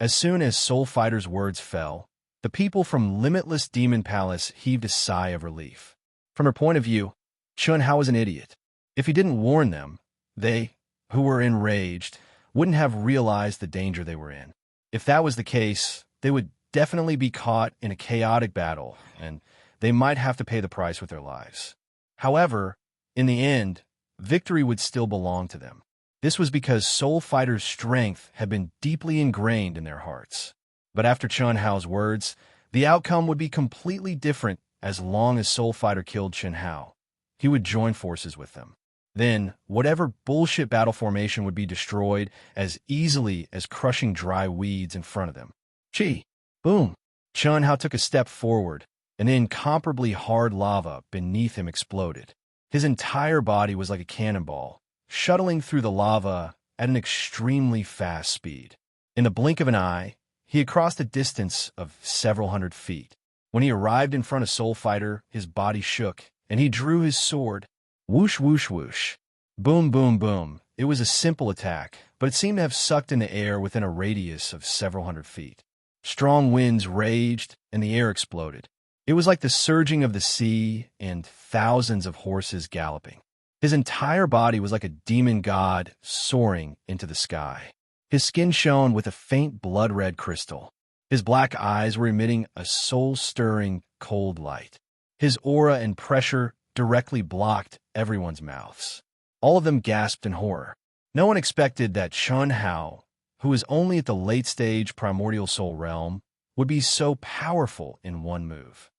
As soon as Soul Fighter's words fell, the people from Limitless Demon Palace heaved a sigh of relief. From her point of view, Chun Hao was an idiot. If he didn't warn them, they, who were enraged, wouldn't have realized the danger they were in. If that was the case, they would definitely be caught in a chaotic battle, and they might have to pay the price with their lives. However, in the end, victory would still belong to them. This was because Soul Fighter's strength had been deeply ingrained in their hearts. But after Chun Hao's words, the outcome would be completely different as long as Soul Fighter killed Chun Hao. He would join forces with them. Then, whatever bullshit battle formation would be destroyed as easily as crushing dry weeds in front of them. Chi! Boom! Chun Hao took a step forward, and the incomparably hard lava beneath him exploded. His entire body was like a cannonball, shuttling through the lava at an extremely fast speed. In the blink of an eye, he had crossed a distance of several hundred feet. When he arrived in front of Soul Fighter, his body shook, and he drew his sword. Whoosh, whoosh, whoosh. Boom, boom, boom. It was a simple attack, but it seemed to have sucked in the air within a radius of several hundred feet. Strong winds raged, and the air exploded. It was like the surging of the sea and thousands of horses galloping. His entire body was like a demon god soaring into the sky. His skin shone with a faint blood-red crystal. His black eyes were emitting a soul-stirring cold light. His aura and pressure directly blocked everyone's mouths. All of them gasped in horror. No one expected that Chun Hao, who was only at the late-stage primordial soul realm, would be so powerful in one move.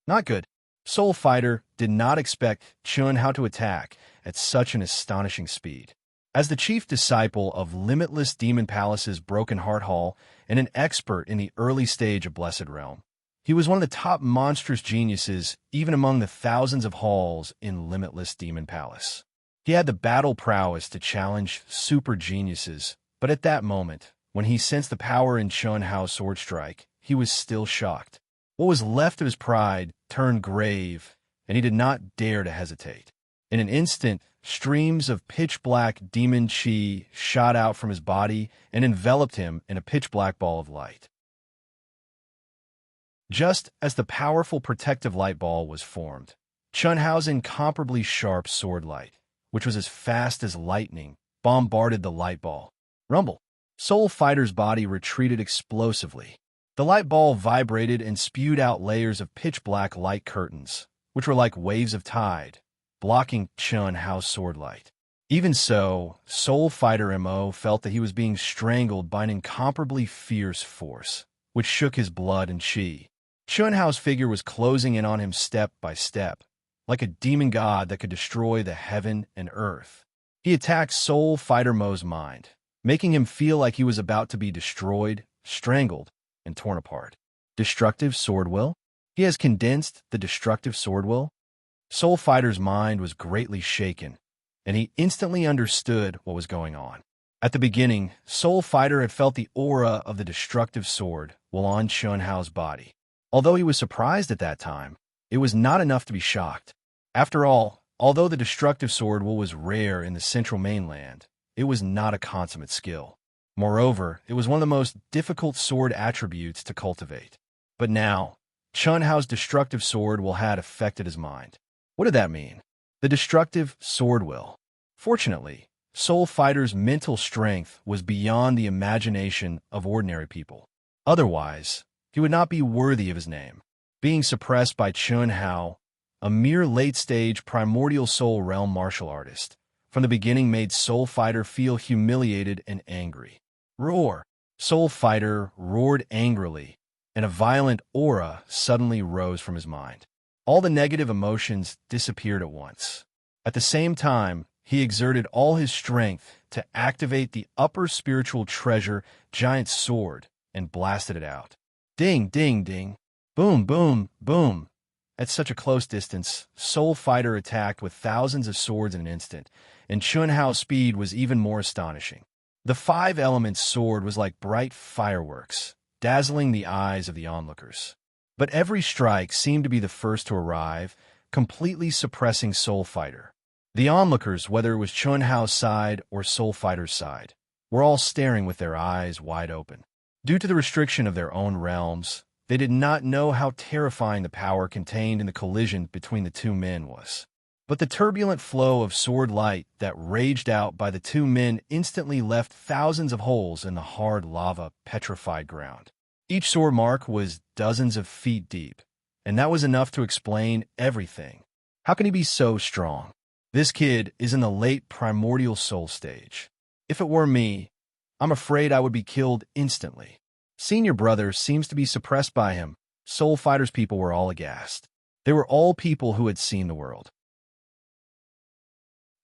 Not good. Soul Fighter did not expect Chun Hao to attack at such an astonishing speed. As the chief disciple of Limitless Demon Palace's Broken Heart Hall and an expert in the early stage of Blessed Realm, he was one of the top monstrous geniuses even among the thousands of halls in Limitless Demon Palace. He had the battle prowess to challenge super geniuses, but at that moment, when he sensed the power in Chun Hao's sword strike, he was still shocked. What was left of his pride turned grave, and he did not dare to hesitate. In an instant, streams of pitch-black demon chi shot out from his body and enveloped him in a pitch-black ball of light. Just as the powerful protective light ball was formed, Chun Hao's incomparably sharp sword light, which was as fast as lightning, bombarded the light ball. Rumble. Soul Fighter's body retreated explosively. The light ball vibrated and spewed out layers of pitch-black light curtains, which were like waves of tide, blocking Chun Hao's sword light. Even so, Soul Fighter MO felt that he was being strangled by an incomparably fierce force, which shook his blood and chi. Chun Hao's figure was closing in on him step by step, like a demon god that could destroy the heaven and earth. He attacked Soul Fighter Mo's mind, making him feel like he was about to be destroyed, strangled, and torn apart. Destructive sword will? He has condensed the destructive sword will? Soul Fighter's mind was greatly shaken, and he instantly understood what was going on. At the beginning, Soul Fighter had felt the aura of the destructive sword while on Chun Hao's body. Although he was surprised at that time, it was not enough to be shocked. After all, although the destructive sword will was rare in the central mainland, it was not a consummate skill. Moreover, it was one of the most difficult sword attributes to cultivate. But now, Chun Hao's destructive sword will had affected his mind. What did that mean? The destructive sword will. Fortunately, Soul Fighter's mental strength was beyond the imagination of ordinary people. Otherwise, he would not be worthy of his name. Being suppressed by Chun Hao, a mere late-stage primordial soul realm martial artist, from the beginning made Soul Fighter feel humiliated and angry. Roar! Soul Fighter roared angrily, and a violent aura suddenly rose from his mind. All the negative emotions disappeared at once. At the same time, he exerted all his strength to activate the upper spiritual treasure giant sword and blasted it out. Ding, ding, ding. Boom, boom, boom. At such a close distance, Soul Fighter attacked with thousands of swords in an instant, and Chun Hao's speed was even more astonishing. The five-element sword was like bright fireworks, dazzling the eyes of the onlookers. But every strike seemed to be the first to arrive, completely suppressing Soul Fighter. The onlookers, whether it was Chun Hao's side or Soul Fighter's side, were all staring with their eyes wide open. Due to the restriction of their own realms, they did not know how terrifying the power contained in the collision between the two men was. But the turbulent flow of sword light that raged out by the two men instantly left thousands of holes in the hard lava petrified ground. Each sword mark was dozens of feet deep, and that was enough to explain everything. How can he be so strong? This kid is in the late primordial soul stage. If it were me, I'm afraid I would be killed instantly. Senior brother seems to be suppressed by him. Soul Fighter's people were all aghast. They were all people who had seen the world.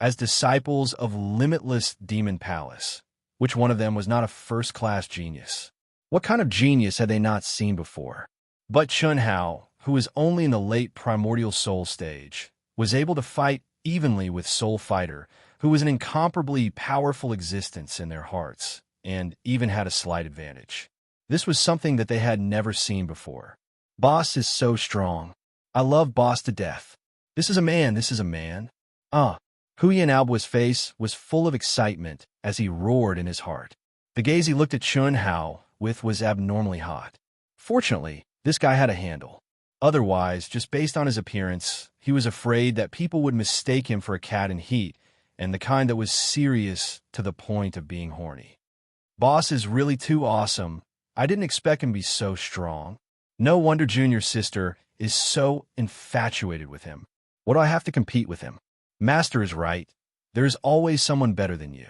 As disciples of Limitless Demon Palace, which one of them was not a first-class genius? What kind of genius had they not seen before? But Chun Hao, who was only in the late primordial soul stage, was able to fight evenly with Soul Fighter, who was an incomparably powerful existence in their hearts, and even had a slight advantage. This was something that they had never seen before. Boss is so strong. I love Boss to death. This is a man, this is a man. Huyen Albua's face was full of excitement as he roared in his heart. The gaze he looked at Chun Hao with was abnormally hot. Fortunately, this guy had a handle. Otherwise, just based on his appearance, he was afraid that people would mistake him for a cat in heat, and the kind that was serious to the point of being horny. Boss is really too awesome. I didn't expect him to be so strong. No wonder Junior's sister is so infatuated with him. What do I have to compete with him? Master is right. There is always someone better than you.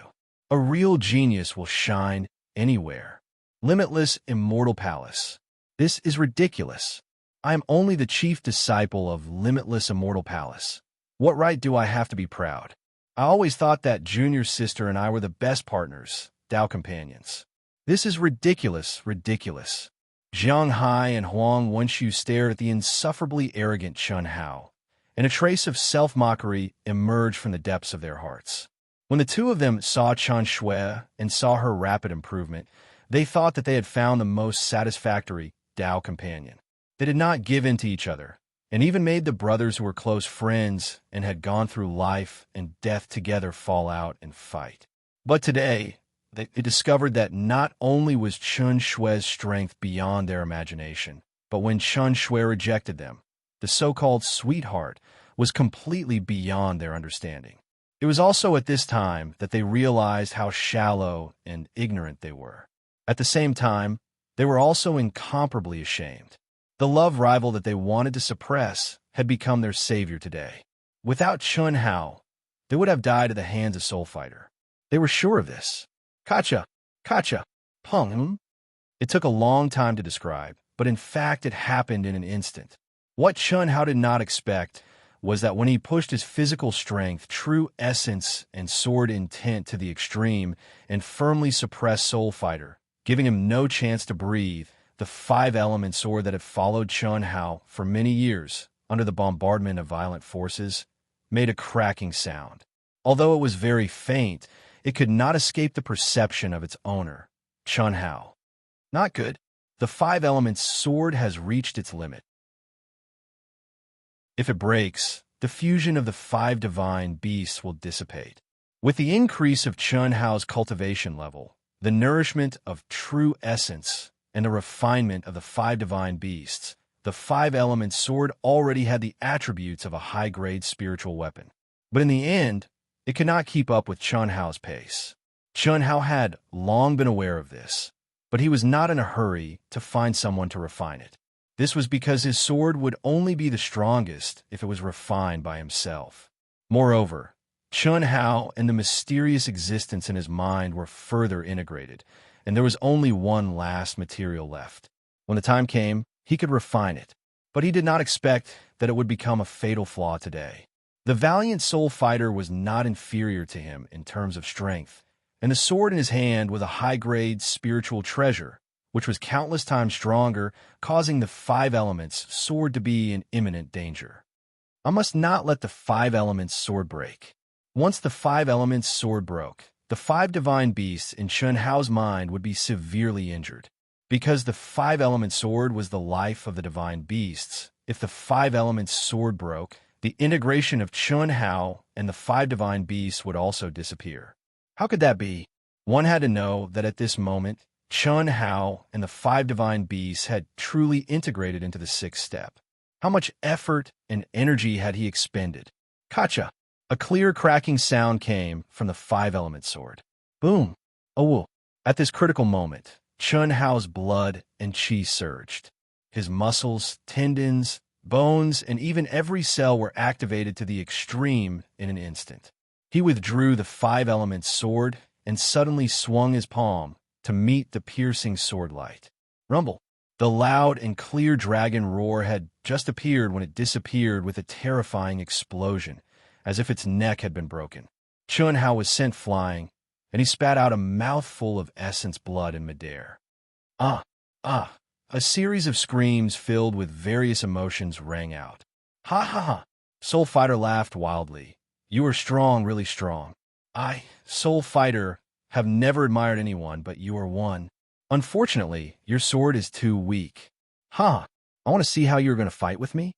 A real genius will shine anywhere. Limitless Immortal Palace. This is ridiculous. I am only the chief disciple of limitless immortal palace. What right do I have to be proud? I always thought that junior sister and I were the best partners, Tao companions. This is ridiculous, ridiculous. Jiang Hai and Huang Wenshu stared at the insufferably arrogant Chun Hao, and a trace of self-mockery emerged from the depths of their hearts. When the two of them saw Chen Shui and saw her rapid improvement, they thought that they had found the most satisfactory Tao companion. They did not give in to each other, and even made the brothers who were close friends and had gone through life and death together fall out and fight. But today, they discovered that not only was Chen Shui's strength beyond their imagination, but when Chen Shui rejected them, the so-called sweetheart was completely beyond their understanding. It was also at this time that they realized how shallow and ignorant they were. At the same time, they were also incomparably ashamed. The love rival that they wanted to suppress had become their savior today. Without Chun Hao, they would have died at the hands of Soul Fighter. They were sure of this. Kacha, Peng. It took a long time to describe, but in fact it happened in an instant. What Chun Hao did not expect was that when he pushed his physical strength, true essence, and sword intent to the extreme and firmly suppressed Soul Fighter, giving him no chance to breathe, the five-element sword that had followed Chun Hao for many years under the bombardment of violent forces made a cracking sound. Although it was very faint, it could not escape the perception of its owner, Chun Hao. Not good. The five-element sword has reached its limit. If it breaks, the fusion of the five divine beasts will dissipate. With the increase of Chun Hao's cultivation level, the nourishment of true essence, and the refinement of the five divine beasts, the five-element sword already had the attributes of a high-grade spiritual weapon. But in the end, it could not keep up with Chun Hao's pace. Chun Hao had long been aware of this, but he was not in a hurry to find someone to refine it. This was because his sword would only be the strongest if it was refined by himself. Moreover, Chun Hao and the mysterious existence in his mind were further integrated, and there was only one last material left. When the time came, he could refine it, but he did not expect that it would become a fatal flaw today. The valiant Soul Fighter was not inferior to him in terms of strength, and the sword in his hand was a high-grade spiritual treasure, which was countless times stronger, causing the five elements sword to be in imminent danger. I must not let the five elements sword break. Once the five elements sword broke, the five divine beasts in Chun Hao's mind would be severely injured. Because the five-element sword was the life of the divine beasts, if the five-element sword broke, the integration of Chun Hao and the five divine beasts would also disappear. How could that be? One had to know that at this moment, Chun Hao and the five divine beasts had truly integrated into the sixth step. How much effort and energy had he expended? Kacha! A clear cracking sound came from the five-element sword. Boom! Oh! At this critical moment, Chun Hao's blood and qi surged. His muscles, tendons, bones, and even every cell were activated to the extreme in an instant. He withdrew the five-element sword and suddenly swung his palm to meet the piercing sword light. Rumble! The loud and clear dragon roar had just appeared when it disappeared with a terrifying explosion, as if its neck had been broken. Chun Hao was sent flying, and he spat out a mouthful of essence blood in midair. Ah! A series of screams filled with various emotions rang out. Ha ha ha! Soul Fighter laughed wildly. You are strong, really strong. I, Soul Fighter, have never admired anyone, but you are one. Unfortunately, your sword is too weak. I want to see how you're going to fight with me.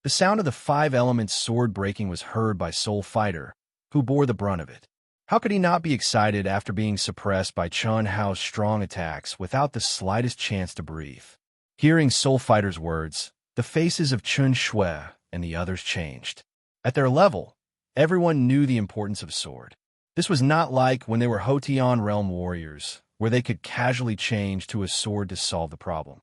The sound of the five-element sword breaking was heard by Soul Fighter, who bore the brunt of it. How could he not be excited after being suppressed by Chun Hao's strong attacks without the slightest chance to breathe? Hearing Soul Fighter's words, the faces of Chun Shui and the others changed. At their level, everyone knew the importance of sword. This was not like when they were Hotian realm warriors, where they could casually change to a sword to solve the problem.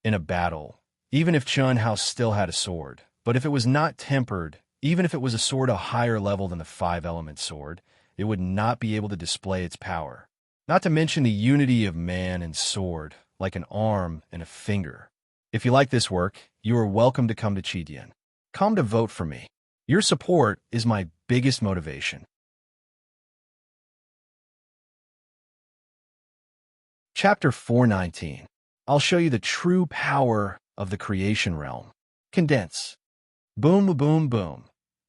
In a battle, even if Chun Hao still had a sword, but if it was not tempered, even if it was a sword a higher level than the five-element sword, it would not be able to display its power. Not to mention the unity of man and sword, like an arm and a finger. If you like this work, you are welcome to come to Chidian. Come to vote for me. Your support is my biggest motivation. Chapter 419. I'll show you the true power of the creation realm. Condense. Boom, boom, boom.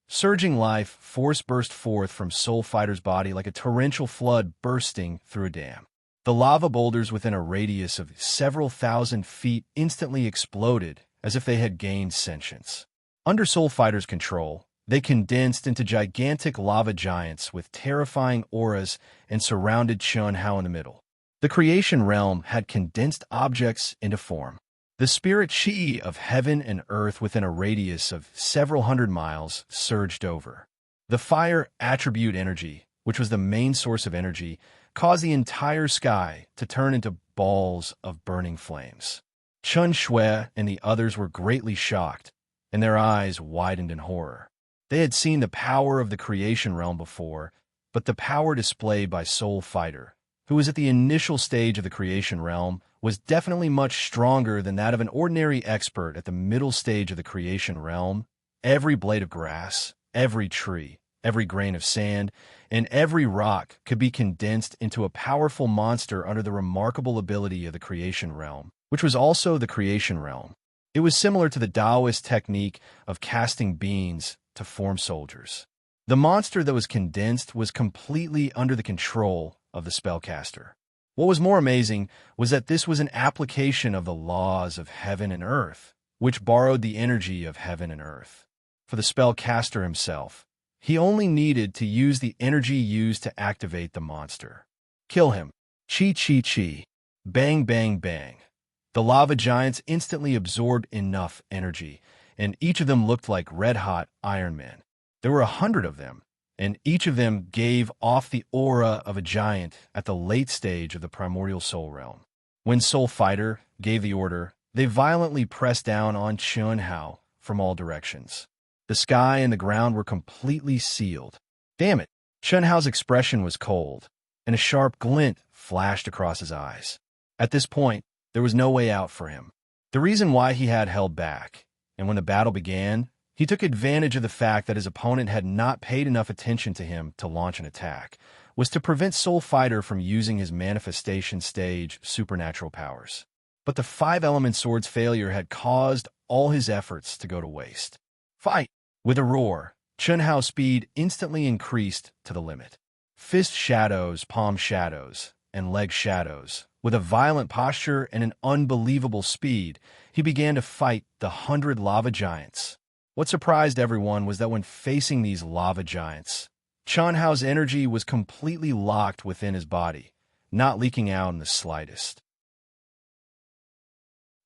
Surging life force burst forth from Soul Fighter's body like a torrential flood bursting through a dam. The lava boulders within a radius of several thousand feet instantly exploded as if they had gained sentience. Under Soul Fighter's control, they condensed into gigantic lava giants with terrifying auras and surrounded Chun-Hao in the middle. The creation realm had condensed objects into form. The spirit chi of heaven and earth within a radius of several hundred miles surged over. The fire attribute energy, which was the main source of energy, caused the entire sky to turn into balls of burning flames. Chun Shui and the others were greatly shocked, and their eyes widened in horror. They had seen the power of the creation realm before, but the power displayed by Soul Fighter, who was at the initial stage of the creation realm, was definitely much stronger than that of an ordinary expert at the middle stage of the creation realm. Every blade of grass, every tree, every grain of sand, and every rock could be condensed into a powerful monster under the remarkable ability of the creation realm, which was also the creation realm. It was similar to the Taoist technique of casting beans to form soldiers. The monster that was condensed was completely under the control of the spellcaster. What was more amazing was that this was an application of the laws of heaven and earth, which borrowed the energy of heaven and earth. For the spellcaster himself, he only needed to use the energy used to activate the monster. Kill him. Chi, chi, chi. Bang, bang, bang. The lava giants instantly absorbed enough energy, and each of them looked like red-hot Iron Men. There were 100 of them, and each of them gave off the aura of a giant at the late stage of the primordial soul realm. When Soul Fighter gave the order, they violently pressed down on Chun-Hao from all directions. The sky and the ground were completely sealed. Damn it! Chun-Hao's expression was cold, and a sharp glint flashed across his eyes. At this point, there was no way out for him. The reason why he had held back, and when the battle began, he took advantage of the fact that his opponent had not paid enough attention to him to launch an attack, was to prevent Soul Fighter from using his manifestation stage supernatural powers. But the 5-element sword's failure had caused all his efforts to go to waste. Fight! With a roar, Chun-Hao's speed instantly increased to the limit. Fist shadows, palm shadows, and leg shadows. With a violent posture and an unbelievable speed, he began to fight the 100 lava giants. What surprised everyone was that when facing these lava giants, Chun-Hao's energy was completely locked within his body, not leaking out in the slightest.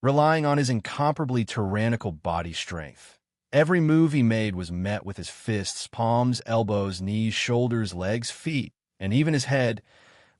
Relying on his incomparably tyrannical body strength, every move he made was met with his fists, palms, elbows, knees, shoulders, legs, feet, and even his head.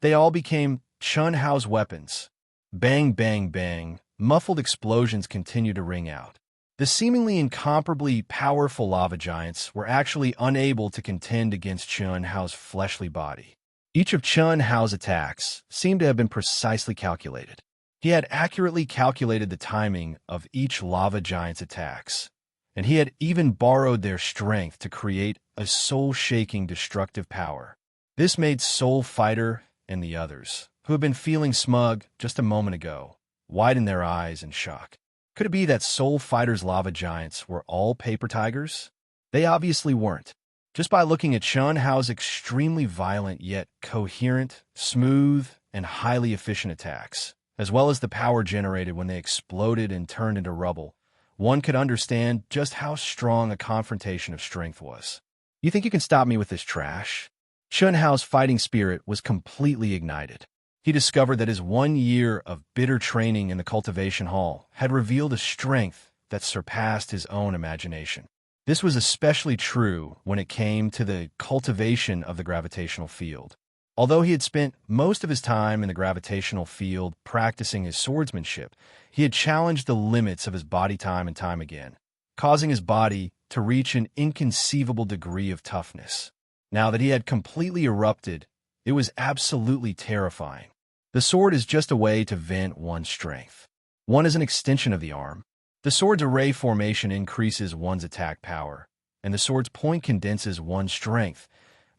They all became Chun-Hao's weapons. Bang, bang, bang, muffled explosions continued to ring out. The seemingly incomparably powerful lava giants were actually unable to contend against Chun-Hao's fleshly body. Each of Chun-Hao's attacks seemed to have been precisely calculated. He had accurately calculated the timing of each lava giant's attacks, and he had even borrowed their strength to create a soul-shaking destructive power. This made Soul Fighter and the others, who had been feeling smug just a moment ago, widen their eyes in shock. Could it be that Soul Fighter's lava giants were all paper tigers? They obviously weren't. Just by looking at Chun-Hao's extremely violent yet coherent, smooth, and highly efficient attacks, as well as the power generated when they exploded and turned into rubble, one could understand just how strong a confrontation of strength was. You think you can stop me with this trash? Chun-Hao's fighting spirit was completely ignited. He discovered that his 1 year of bitter training in the cultivation hall had revealed a strength that surpassed his own imagination. This was especially true when it came to the cultivation of the gravitational field. Although he had spent most of his time in the gravitational field practicing his swordsmanship, he had challenged the limits of his body time and time again, causing his body to reach an inconceivable degree of toughness. Now that he had completely erupted, it was absolutely terrifying. The The sword is just a way to vent one's strength. One is an extension of the arm. The sword's array formation increases one's attack power, and the sword's point condenses one's strength,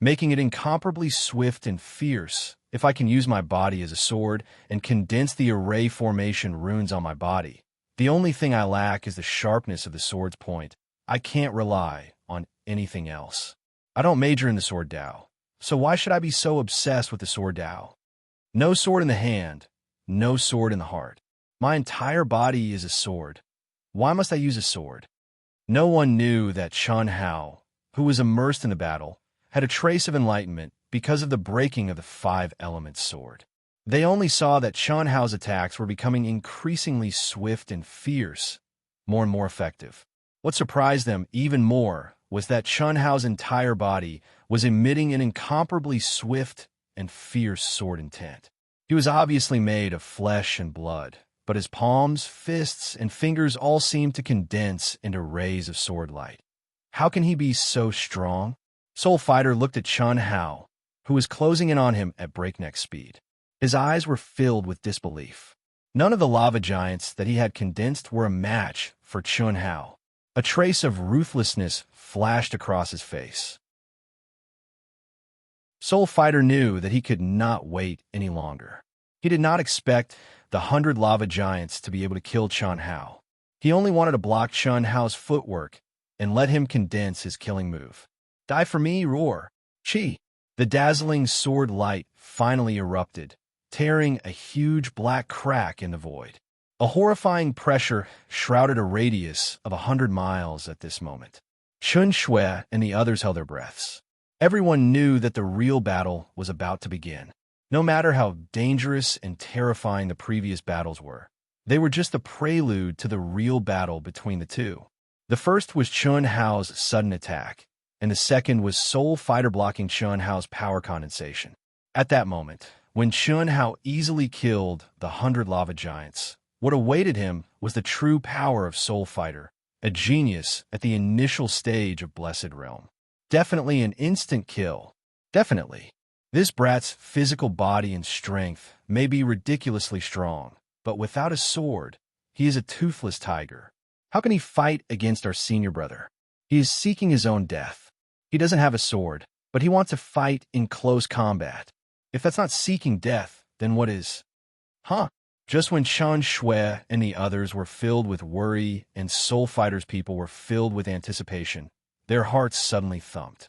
making it incomparably swift and fierce. If I can use my body as a sword and condense the array formation runes on my body, the only thing I lack is the sharpness of the sword's point. I can't rely on anything else. I don't major in the sword Tao, so why should I be so obsessed with the sword Tao? No sword in the hand, no sword in the heart. My entire body is a sword. Why must I use a sword? No one knew that Chun Hao, who was immersed in the battle, had a trace of enlightenment because of the breaking of the five elements sword. They only saw that Chun Hao's attacks were becoming increasingly swift and fierce, more and more effective. What surprised them even more was that Chun Hao's entire body was emitting an incomparably swift and fierce sword intent. He was obviously made of flesh and blood, but his palms, fists, and fingers all seemed to condense into rays of sword light. How can he be so strong? Soul Fighter looked at Chun Hao, who was closing in on him at breakneck speed. His eyes were filled with disbelief. None of the lava giants that he had condensed were a match for Chun Hao. A trace of ruthlessness flashed across his face. Soul Fighter knew that he could not wait any longer. He did not expect the 100 lava giants to be able to kill Chun Hao. He only wanted to block Chun Hao's footwork and let him condense his killing move. Die for me, roar. Chi. The dazzling sword light finally erupted, tearing a huge black crack in the void. A horrifying pressure shrouded a radius of 100 miles at this moment. Chun Shui and the others held their breaths. Everyone knew that the real battle was about to begin. No matter how dangerous and terrifying the previous battles were, they were just the prelude to the real battle between the two. The first was Chun Hao's sudden attack, and the second was Soul Fighter blocking Chun Hao's power condensation. At that moment, when Chun Hao easily killed the 100 lava giants, what awaited him was the true power of Soul Fighter, a genius at the initial stage of Blessed Realm. Definitely an instant kill. Definitely. This brat's physical body and strength may be ridiculously strong, but without a sword, he is a toothless tiger. How can he fight against our senior brother? He is seeking his own death. He doesn't have a sword, but he wants to fight in close combat. If that's not seeking death, then what is? Just when Chun Shui and the others were filled with worry and Soul Fighter's people were filled with anticipation, their hearts suddenly thumped.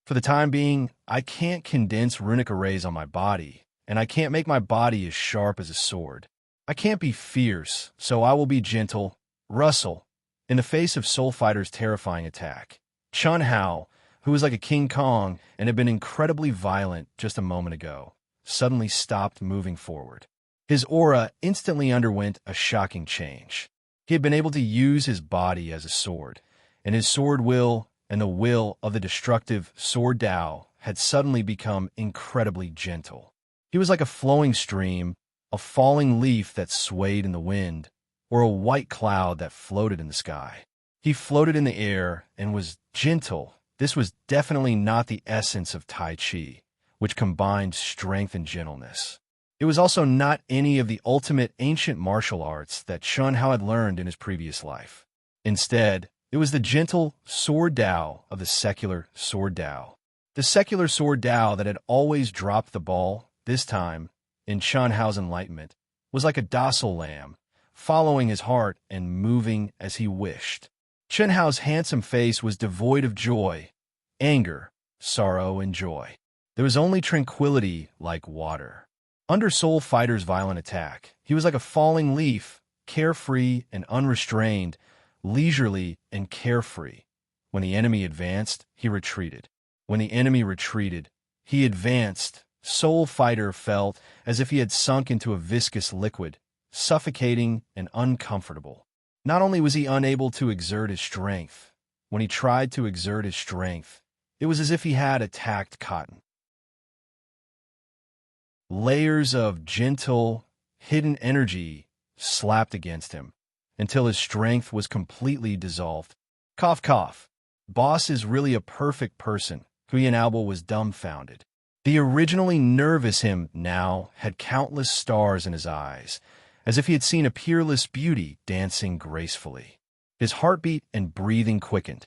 For the time being, I can't condense runic arrays on my body, and I can't make my body as sharp as a sword. I can't be fierce, so I will be gentle. Rustle. In the face of Soul Fighter's terrifying attack, Chun Hao, who was like a King Kong and had been incredibly violent just a moment ago, suddenly stopped moving forward. His aura instantly underwent a shocking change. He had been able to use his body as a sword, and his sword will and the will of the destructive Sword Tao had suddenly become incredibly gentle. He was like a flowing stream, a falling leaf that swayed in the wind, or a white cloud that floated in the sky. He floated in the air and was gentle. This was definitely not the essence of Tai Chi, which combined strength and gentleness. It was also not any of the ultimate ancient martial arts that Chun Hao had learned in his previous life. Instead, it was the gentle Sword Tao of the secular Sword Tao. The secular Sword Tao that had always dropped the ball, this time, in Chun Hao's enlightenment, was like a docile lamb, following his heart and moving as he wished. Chun Hao's handsome face was devoid of joy, anger, sorrow, and joy. There was only tranquility like water. Under Soul Fighter's violent attack, he was like a falling leaf, carefree and unrestrained, leisurely and carefree. When the enemy advanced, he retreated. When the enemy retreated, he advanced. Soul Fighter felt as if he had sunk into a viscous liquid, suffocating and uncomfortable. Not only was he unable to exert his strength, when he tried to exert his strength, it was as if he had attacked cotton. Layers of gentle, hidden energy slapped against him until his strength was completely dissolved. Cough, cough. Boss is really a perfect person. Kuyan Albal was dumbfounded. The originally nervous him now had countless stars in his eyes, as if he had seen a peerless beauty dancing gracefully. His heartbeat and breathing quickened.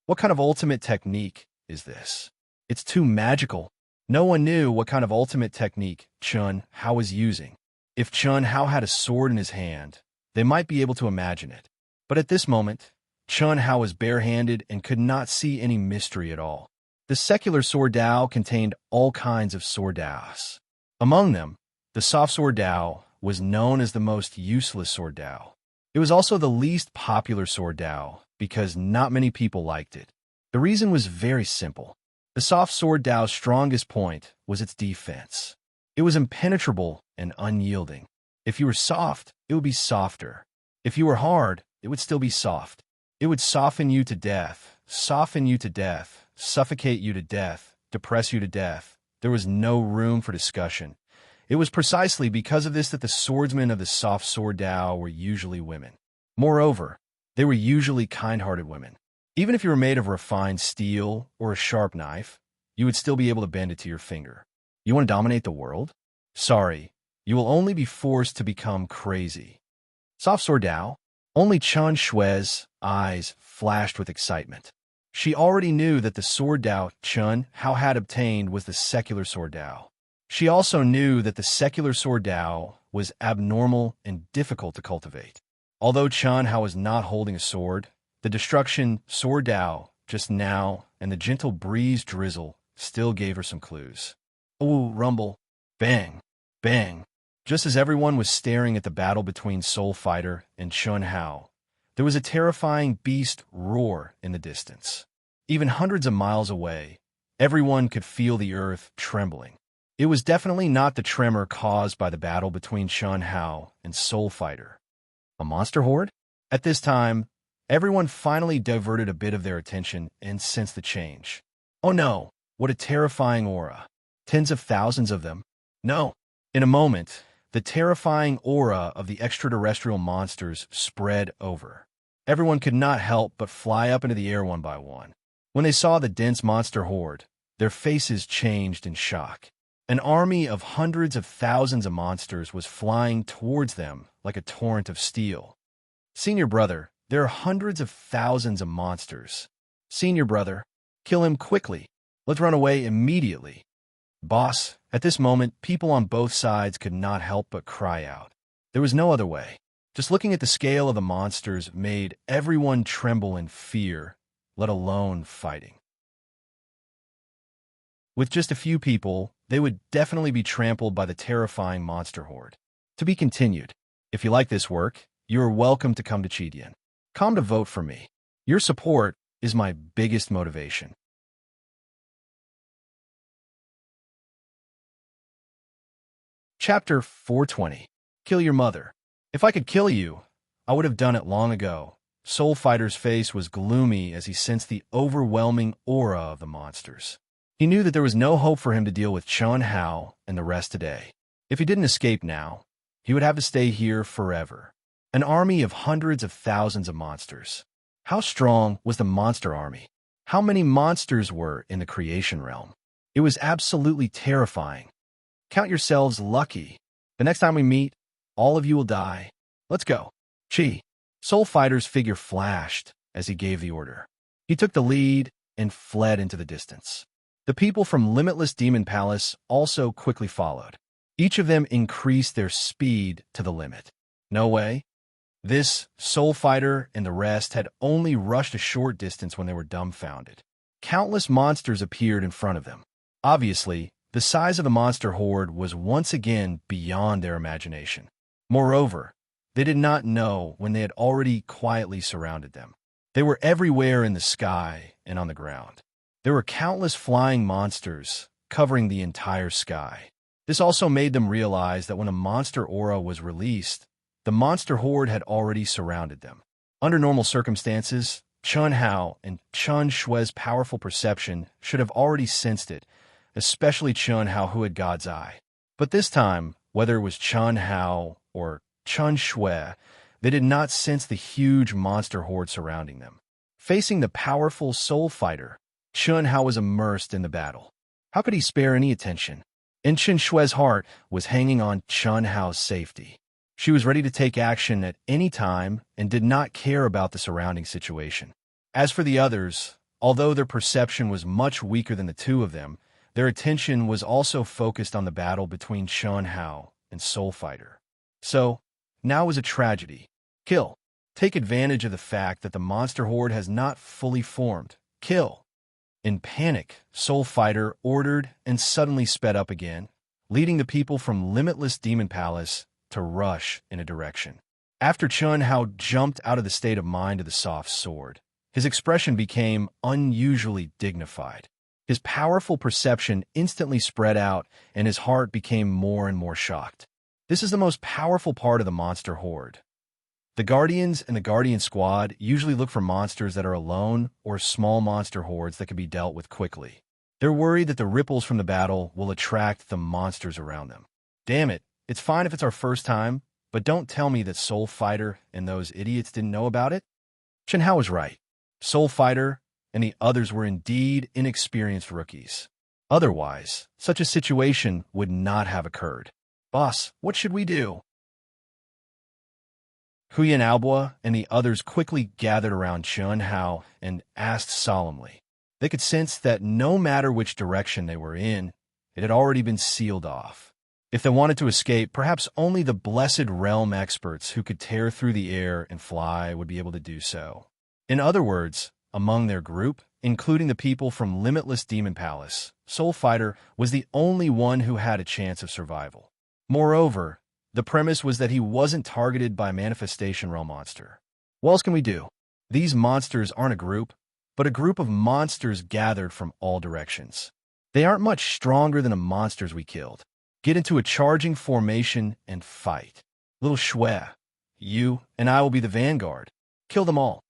What kind of ultimate technique is this? It's too magical. No one knew what kind of ultimate technique Chun Hao was using. If Chun Hao had a sword in his hand, they might be able to imagine it. But at this moment, Chun Hao was barehanded and could not see any mystery at all. The secular sword Dao contained all kinds of sword Daos. Among them, the soft sword Dao was known as the most useless sword Dao. It was also the least popular sword Dao because not many people liked it. The reason was very simple. The soft sword Dao's strongest point was its defense. It was impenetrable and unyielding. If you were soft, it would be softer. If you were hard, it would still be soft. It would soften you to death, suffocate you to death, depress you to death. There was no room for discussion. It was precisely because of this that the swordsmen of the soft sword Dao were usually women. Moreover, they were usually kind-hearted women. Even if you were made of refined steel or a sharp knife, you would still be able to bend it to your finger. You want to dominate the world? Sorry, you will only be forced to become crazy. Soft sword Dao? Only Chun Shue's eyes flashed with excitement. She already knew that the sword Dao Chun Hao had obtained was the secular sword Dao. She also knew that the secular sword Dao was abnormal and difficult to cultivate. Although Chun Hao was not holding a sword, the destruction sword Dao just now and the gentle breeze drizzle still gave her some clues. Ooh, rumble, bang, bang. Just as everyone was staring at the battle between Soul Fighter and Chun Hao, there was a terrifying beast roar in the distance. Even hundreds of miles away, everyone could feel the earth trembling. It was definitely not the tremor caused by the battle between Chun Hao and Soul Fighter. A monster horde? At this time, everyone finally diverted a bit of their attention and sensed the change. Oh no, what a terrifying aura. Tens of thousands of them. No. In a moment, the terrifying aura of the extraterrestrial monsters spread over. Everyone could not help but fly up into the air one by one. When they saw the dense monster horde, their faces changed in shock. An army of hundreds of thousands of monsters was flying towards them like a torrent of steel. Senior brother, there are hundreds of thousands of monsters. Senior brother, kill him quickly. Let's run away immediately. Boss, at this moment, people on both sides could not help but cry out. There was no other way. Just looking at the scale of the monsters made everyone tremble in fear, let alone fighting. With just a few people, they would definitely be trampled by the terrifying monster horde. To be continued. If you like this work, you are welcome to come to Chidian. Come to vote for me. Your support is my biggest motivation. Chapter 420. Kill your mother. If I could kill you, I would have done it long ago. Soul Fighter's face was gloomy as he sensed the overwhelming aura of the monsters. He knew that there was no hope for him to deal with Chun Hao and the rest today. If he didn't escape now, he would have to stay here forever. An army of hundreds of thousands of monsters. How strong was the monster army? How many monsters were in the creation realm? It was absolutely terrifying. Count yourselves lucky. The next time we meet, all of you will die. Let's go. Chi. Soul Fighter's figure flashed as he gave the order. He took the lead and fled into the distance. The people from Limitless Demon Palace also quickly followed. Each of them increased their speed to the limit. No way. This Soul Fighter and the rest had only rushed a short distance when they were dumbfounded. Countless monsters appeared in front of them. Obviously, the size of the monster horde was once again beyond their imagination. Moreover, they did not know when they had already quietly surrounded them. They were everywhere in the sky and on the ground. There were countless flying monsters covering the entire sky. This also made them realize that when a monster aura was released, the monster horde had already surrounded them. Under normal circumstances, Chun Hao and Chun Shue's powerful perception should have already sensed it, especially Chun Hao who had God's eye. But this time, whether it was Chun Hao or Chun Shue, they did not sense the huge monster horde surrounding them. Facing the powerful Soul Fighter, Chun Hao was immersed in the battle. How could he spare any attention? In Chen Shui's heart was hanging on Chen Hao's safety. She was ready to take action at any time and did not care about the surrounding situation. As for the others, although their perception was much weaker than the two of them, their attention was also focused on the battle between Chen Hao and Soul Fighter. So, now was a tragedy. Kill. Take advantage of the fact that the monster horde has not fully formed. Kill. In panic, Soul Fighter ordered and suddenly sped up again, leading the people from Limitless Demon Palace to rush in a direction. After Chen Hao jumped out of the state of mind of the soft sword, his expression became unusually dignified. His powerful perception instantly spread out, and his heart became more and more shocked. This is the most powerful part of the monster horde. The Guardians and the Guardian Squad usually look for monsters that are alone or small monster hordes that can be dealt with quickly. They're worried that the ripples from the battle will attract the monsters around them. Damn it, it's fine if it's our first time, but don't tell me that Soul Fighter and those idiots didn't know about it. Chen Hao was right. Soul Fighter and the others were indeed inexperienced rookies. Otherwise, such a situation would not have occurred. Boss, what should we do? Huyan Alboa and the others quickly gathered around Chen Hao and asked solemnly. They could sense that no matter which direction they were in, it had already been sealed off. If they wanted to escape, perhaps only the Blessed Realm experts who could tear through the air and fly would be able to do so. In other words, among their group, including the people from Limitless Demon Palace, Soul Fighter was the only one who had a chance of survival. Moreover, the premise was that he wasn't targeted by a Manifestation Realm monster. What else can we do? These monsters aren't a group, but a group of monsters gathered from all directions. They aren't much stronger than the monsters we killed. Get into a charging formation and fight. Little Shui, you and I will be the vanguard. Kill them all.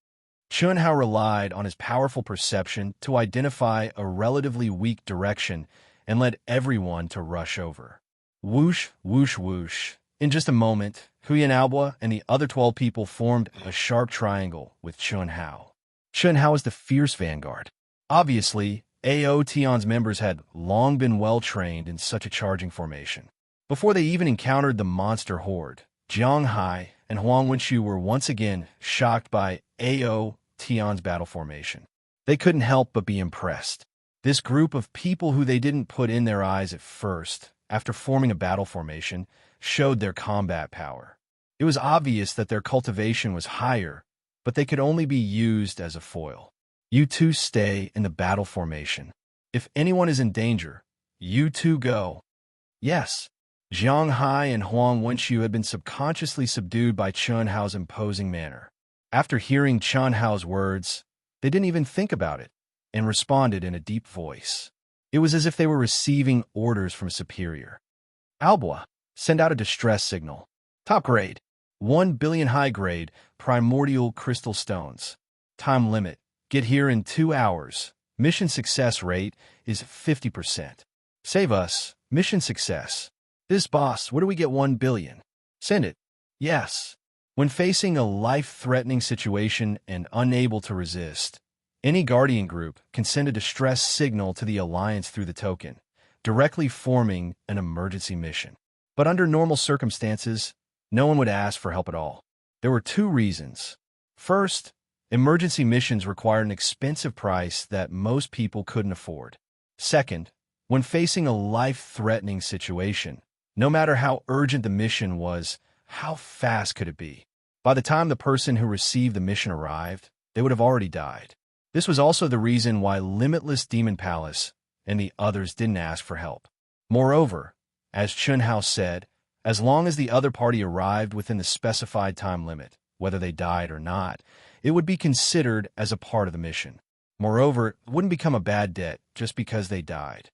Chen Hao relied on his powerful perception to identify a relatively weak direction and led everyone to rush over. Whoosh, whoosh, whoosh. In just a moment, Huyan Alboa and the other 12 people formed a sharp triangle with Chen Hao. Chen Hao is the fierce vanguard. Obviously, AO Tion's members had long been well-trained in such a charging formation. Before they even encountered the monster horde, Jiang Hai and Huang Wenshu were once again shocked by AO Tion's battle formation. They couldn't help but be impressed. This group of people who they didn't put in their eyes at first, after forming a battle formation, showed their combat power. It was obvious that their cultivation was higher, but they could only be used as a foil. You two stay in the battle formation. If anyone is in danger, you two go. Yes, Jiang Hai and Huang Wenshu had been subconsciously subdued by Chen Hao's imposing manner. After hearing Chen Hao's words, they didn't even think about it and responded in a deep voice. It was as if they were receiving orders from a superior. Alboa, send out a distress signal. Top grade. 1 billion high grade primordial crystal stones. Time limit. Get here in 2 hours. Mission success rate is 50%. Save us. Mission success. This boss, where do we get 1 billion? Send it. Yes. When facing a life-threatening situation and unable to resist, any Guardian group can send a distress signal to the Alliance through the token, directly forming an emergency mission. But under normal circumstances, no one would ask for help at all. There were 2 reasons. First, emergency missions required an expensive price that most people couldn't afford. Second, when facing a life-threatening situation, no matter how urgent the mission was, how fast could it be? By the time the person who received the mission arrived, they would have already died. This was also the reason why Limitless Demon Palace and the others didn't ask for help. Moreover, as Chen Hao said, as long as the other party arrived within the specified time limit, whether they died or not, it would be considered as a part of the mission. Moreover, it wouldn't become a bad debt just because they died.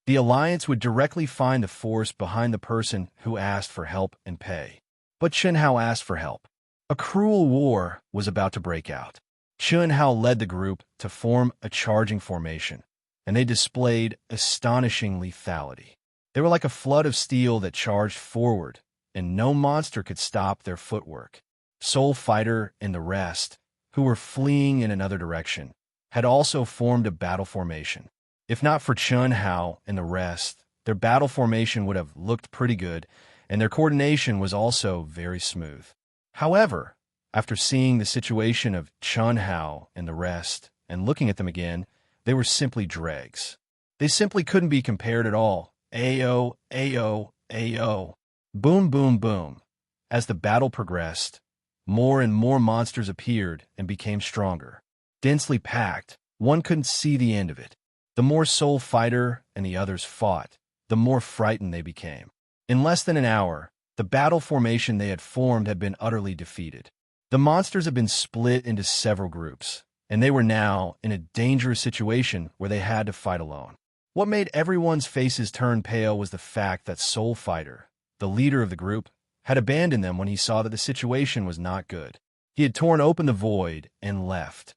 The Alliance would directly find the force behind the person who asked for help and pay. But Chen Hao asked for help. A cruel war was about to break out. Chen Hao led the group to form a charging formation, and they displayed astonishing lethality. They were like a flood of steel that charged forward, and no monster could stop their footwork. Soul Fighter and the rest, who were fleeing in another direction, had also formed a battle formation. If not for Chun Hao and the rest, their battle formation would have looked pretty good, and their coordination was also very smooth. However, after seeing the situation of Chun Hao and the rest, and looking at them again, they were simply dregs. They simply couldn't be compared at all. Ayo, ayo, ayo. Boom, boom, boom. As the battle progressed, more and more monsters appeared and became stronger. Densely packed, one couldn't see the end of it. The more Soul Fighter and the others fought, the more frightened they became. In less than an hour, the battle formation they had formed had been utterly defeated. The monsters had been split into several groups, and they were now in a dangerous situation where they had to fight alone. What made everyone's faces turn pale was the fact that Soul Fighter, the leader of the group, had abandoned them when he saw that the situation was not good. He had torn open the void and left.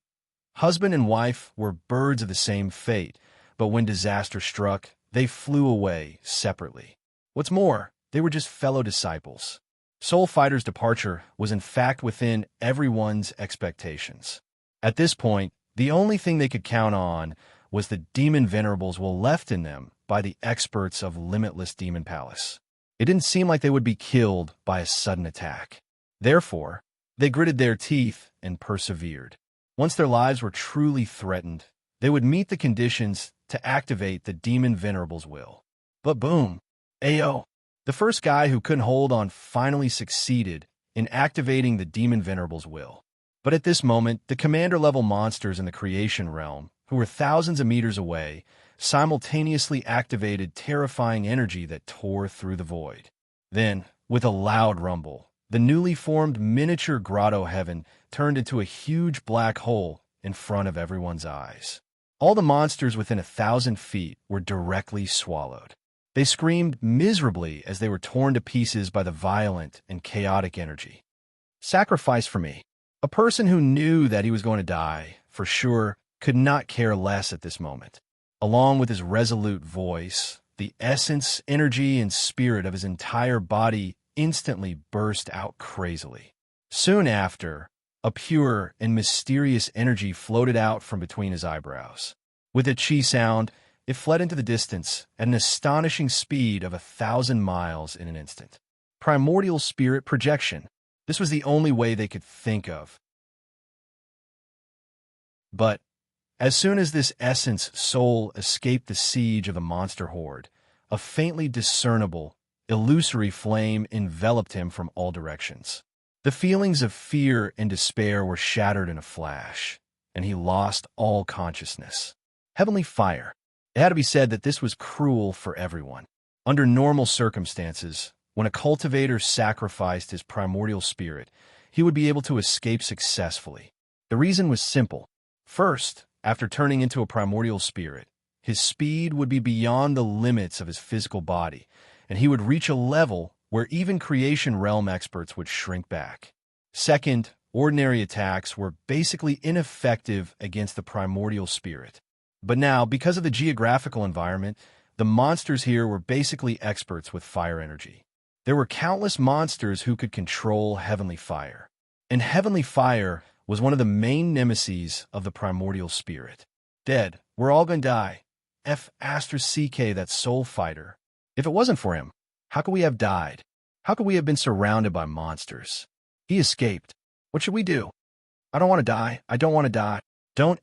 Husband and wife were birds of the same fate, but when disaster struck, they flew away separately. What's more, they were just fellow disciples. Soul Fighter's departure was in fact within everyone's expectations. At this point, the only thing they could count on was the demon venerables left in them by the experts of Limitless Demon Palace. It didn't seem like they would be killed by a sudden attack. Therefore, they gritted their teeth and persevered. Once their lives were truly threatened, they would meet the conditions to activate the demon venerable's will. But boom, ayo. The first guy who couldn't hold on finally succeeded in activating the demon venerable's will. But at this moment, the commander-level monsters in the creation realm, who were thousands of meters away, simultaneously activated terrifying energy that tore through the void. Then, with a loud rumble, the newly formed miniature grotto heaven turned into a huge black hole in front of everyone's eyes. All the monsters within 1,000 feet were directly swallowed. They screamed miserably as they were torn to pieces by the violent and chaotic energy. Sacrifice for me. A person who knew that he was going to die, for sure, could not care less at this moment. Along with his resolute voice, the essence, energy, and spirit of his entire body instantly burst out crazily. Soon after, a pure and mysterious energy floated out from between his eyebrows. With a chi sound, it fled into the distance at an astonishing speed of 1,000 miles in an instant. Primordial spirit projection. This was the only way they could think of. But as soon as this essence soul escaped the siege of the monster horde, a faintly discernible, illusory flame enveloped him from all directions. The feelings of fear and despair were shattered in a flash, and he lost all consciousness. Heavenly fire. It had to be said that this was cruel for everyone. Under normal circumstances, when a cultivator sacrificed his primordial spirit, he would be able to escape successfully. The reason was simple. First, after turning into a primordial spirit, his speed would be beyond the limits of his physical body, and he would reach a level where even creation realm experts would shrink back. Second, ordinary attacks were basically ineffective against the primordial spirit. But now, because of the geographical environment, the monsters here were basically experts with fire energy. There were countless monsters who could control heavenly fire. And heavenly fire was one of the main nemeses of the primordial spirit. Dead. We're all gonna die. F***CK, that soul fighter. If it wasn't for him, how could we have died? How could we have been surrounded by monsters? He escaped. What should we do? I don't want to die. I don't want to die. Don't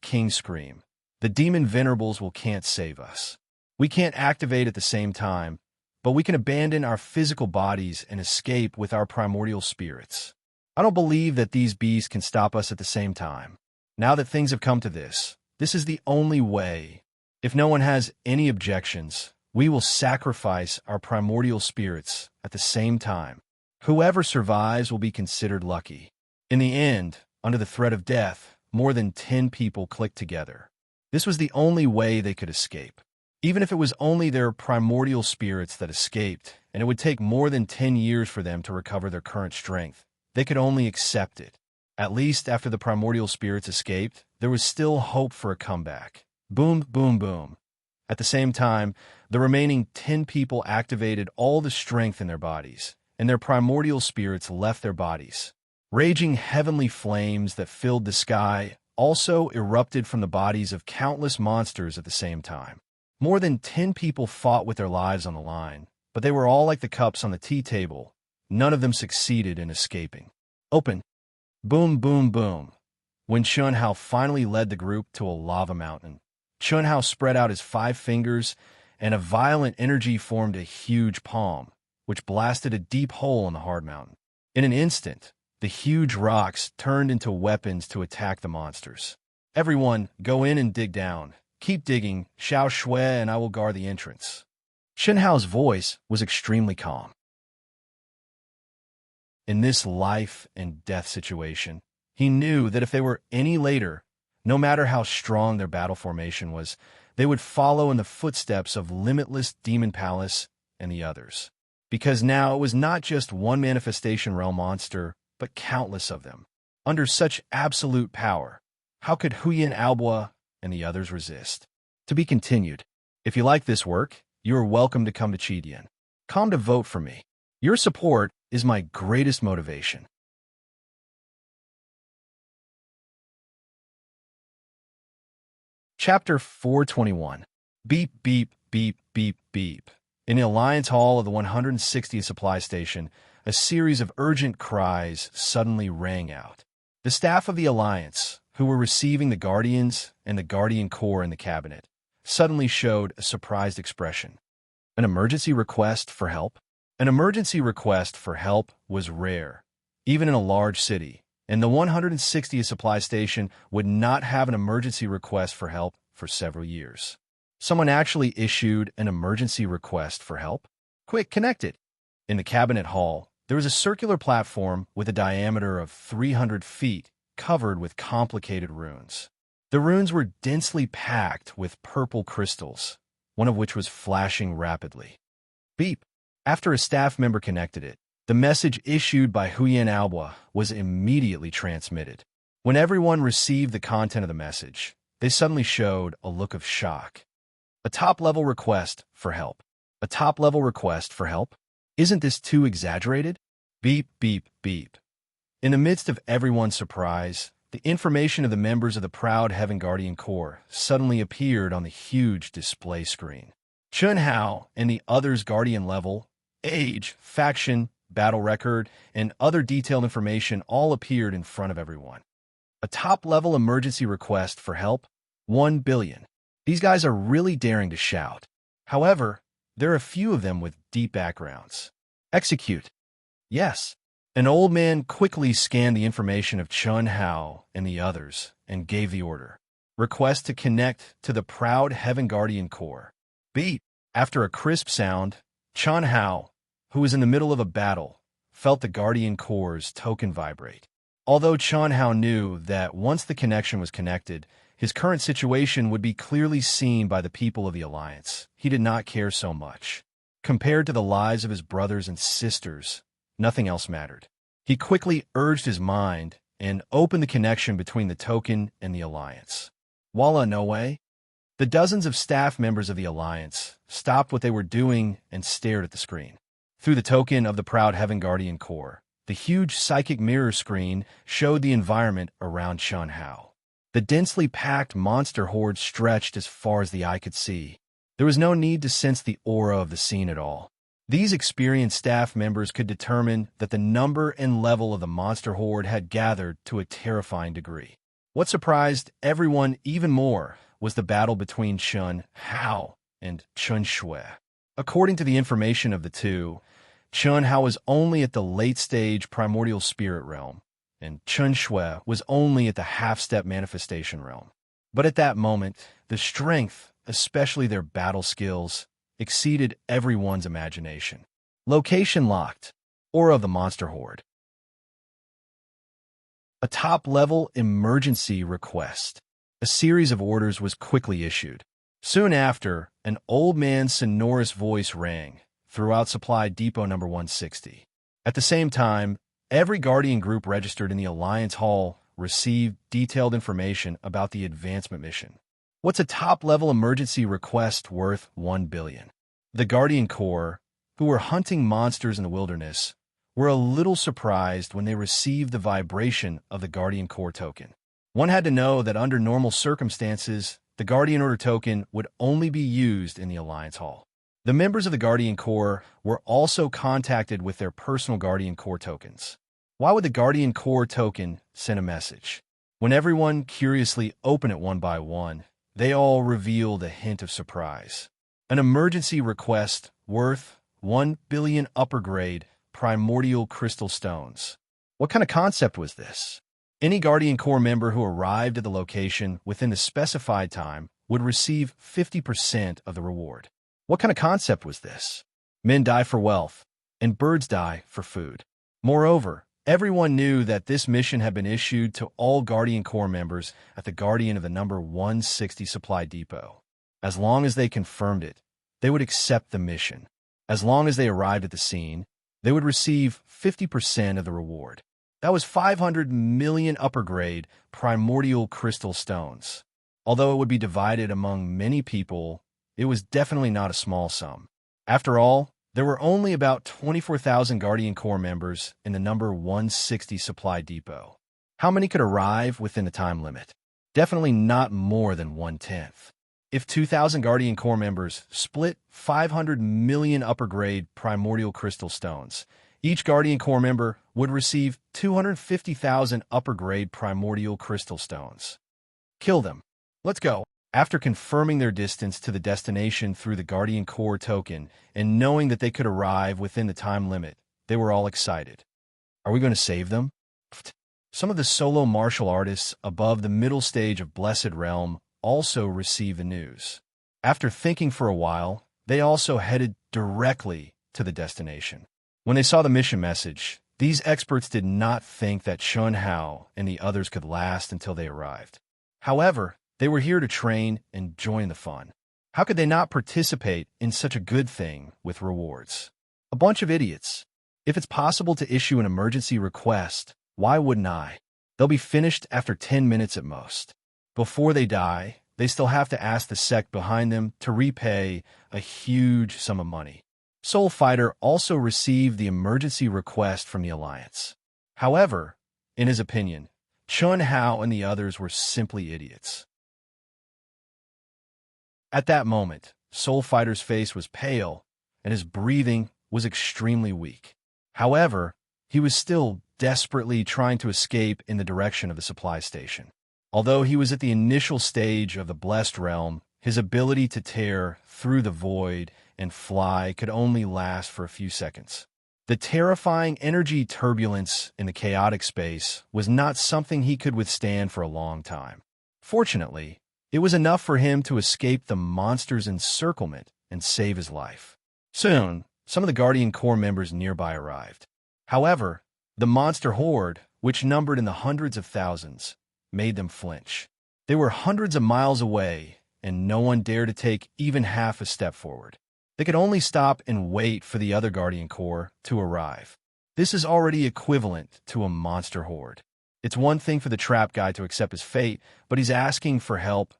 King scream. The demon venerables can't save us. We can't activate at the same time, but we can abandon our physical bodies and escape with our primordial spirits. I don't believe that these beasts can stop us at the same time. Now that things have come to this is the only way. If no one has any objections, we will sacrifice our primordial spirits at the same time. Whoever survives will be considered lucky. In the end, under the threat of death, more than 10 people clicked together. This was the only way they could escape. Even if it was only their primordial spirits that escaped, and it would take more than 10 years for them to recover their current strength, they could only accept it. At least after the primordial spirits escaped, there was still hope for a comeback. Boom, boom, boom. At the same time, the remaining 10 people activated all the strength in their bodies, and their primordial spirits left their bodies. Raging heavenly flames that filled the sky also erupted from the bodies of countless monsters at the same time. More than 10 people fought with their lives on the line, but they were all like the cups on the tea table. None of them succeeded in escaping. Open. Boom, boom, boom. When Chun Hao finally led the group to a lava mountain, Chun Hao spread out his 5 fingers, and a violent energy formed a huge palm, which blasted a deep hole in the hard mountain. In an instant, the huge rocks turned into weapons to attack the monsters. Everyone, go in and dig down. Keep digging, Xiao Shui, and I will guard the entrance. Chun Hao's voice was extremely calm. In this life and death situation, he knew that if they were any later, no matter how strong their battle formation was, they would follow in the footsteps of Limitless Demon Palace and the others. Because now it was not just one manifestation realm monster, but countless of them. Under such absolute power, how could Huyan Albois and the others resist? To be continued. If you like this work, you are welcome to come to Chidian. Come to vote for me. Your support is my greatest motivation. Chapter 421. Beep, beep, beep, beep, beep. In the Alliance Hall of the 160th Supply Station, a series of urgent cries suddenly rang out. The staff of the Alliance, who were receiving the Guardians and the Guardian Corps in the cabinet, suddenly showed a surprised expression. An emergency request for help? An emergency request for help was rare, even in a large city, and the 160th Supply Station would not have an emergency request for help for several years. Someone actually issued an emergency request for help? Quick, connect it. In the cabinet hall, there was a circular platform with a diameter of 300 feet covered with complicated runes. The runes were densely packed with purple crystals, one of which was flashing rapidly. Beep. After a staff member connected it, the message issued by Huyan Albois was immediately transmitted. When everyone received the content of the message, they suddenly showed a look of shock. A top-level request for help. A top-level request for help? Isn't this too exaggerated? Beep, beep, beep. In the midst of everyone's surprise, the information of the members of the proud Heaven Guardian Corps suddenly appeared on the huge display screen. Chun Hao and the others' Guardian level, age, faction, battle record, and other detailed information all appeared in front of everyone. A top-level emergency request for help? 1 billion. These guys are really daring to shout. However, there are a few of them with deep backgrounds. Execute. Yes. An old man quickly scanned the information of Chun Hao and the others and gave the order. Request to connect to the proud Heaven Guardian Corps. Beep. After a crisp sound, Chun Hao, who was in the middle of a battle, felt the Guardian Corps' token vibrate. Although Chun Hao knew that once the connection was connected, his current situation would be clearly seen by the people of the Alliance, he did not care so much. Compared to the lives of his brothers and sisters, nothing else mattered. He quickly urged his mind and opened the connection between the token and the Alliance. Voila, no way. The dozens of staff members of the Alliance stopped what they were doing and stared at the screen. Through the token of the proud Heaven Guardian Corps, the huge psychic mirror screen showed the environment around Chun Hao. The densely packed monster horde stretched as far as the eye could see. There was no need to sense the aura of the scene at all. These experienced staff members could determine that the number and level of the monster horde had gathered to a terrifying degree. What surprised everyone even more was the battle between Chun Hao and Chun Shui. According to the information of the two, Chun Hao was only at the late-stage primordial spirit realm, and Chun Shui was only at the half-step manifestation realm. But at that moment, the strength, especially their battle skills, exceeded everyone's imagination. Location locked. Aura of the monster horde. A top-level emergency request. A series of orders was quickly issued. Soon after, an old man's sonorous voice rang throughout Supply Depot number 160. At the same time, every Guardian group registered in the Alliance Hall received detailed information about the advancement mission. What's a top-level emergency request worth 1 billion? The Guardian Corps, who were hunting monsters in the wilderness, were a little surprised when they received the vibration of the Guardian Corps token. One had to know that under normal circumstances, the Guardian Order token would only be used in the Alliance Hall. The members of the Guardian Corps were also contacted with their personal Guardian Corps tokens. Why would the Guardian Corps token send a message? When everyone curiously opened it one by one, they all revealed a hint of surprise. An emergency request worth 1 billion upper grade primordial crystal stones. What kind of concept was this? Any Guardian Corps member who arrived at the location within the specified time would receive 50% of the reward. What kind of concept was this? Men die for wealth, and birds die for food. Moreover, everyone knew that this mission had been issued to all Guardian Corps members at the Guardian of the number 160 supply depot. As long as they confirmed it, they would accept the mission. As long as they arrived at the scene, they would receive 50% of the reward. That was 500 million upper grade primordial crystal stones. Although it would be divided among many people, it was definitely not a small sum. After all, there were only about 24,000 Guardian Corps members in the number 160 supply depot. How many could arrive within the time limit? Definitely not more than 1/10. If 2,000 Guardian Corps members split 500 million upper grade primordial crystal stones, each Guardian Corps member would receive 250,000 upper grade primordial crystal stones. Kill them. Let's go. After confirming their distance to the destination through the Guardian Corps token and knowing that they could arrive within the time limit, they were all excited. Are we going to save them? Some of the solo martial artists above the middle stage of Blessed Realm also received the news. After thinking for a while, they also headed directly to the destination. When they saw the mission message, these experts did not think that Chun Hao and the others could last until they arrived. However, they were here to train and join the fun. How could they not participate in such a good thing with rewards? A bunch of idiots. If it's possible to issue an emergency request, why wouldn't I? They'll be finished after 10 minutes at most. Before they die, they still have to ask the sect behind them to repay a huge sum of money. Soul Fighter also received the emergency request from the Alliance. However, in his opinion, Chun Hao and the others were simply idiots. At that moment, Soul Fighter's face was pale, and his breathing was extremely weak. However, he was still desperately trying to escape in the direction of the supply station. Although he was at the initial stage of the Blessed Realm, his ability to tear through the void and fly could only last for a few seconds. The terrifying energy turbulence in the chaotic space was not something he could withstand for a long time. Fortunately, it was enough for him to escape the monster's encirclement and save his life. Soon, some of the Guardian Corps members nearby arrived. However, the monster horde, which numbered in the hundreds of thousands, made them flinch. They were hundreds of miles away, and no one dared to take even half a step forward. They could only stop and wait for the other Guardian Corps to arrive. This is already equivalent to a monster horde. It's one thing for the trap guy to accept his fate, but he's asking for help.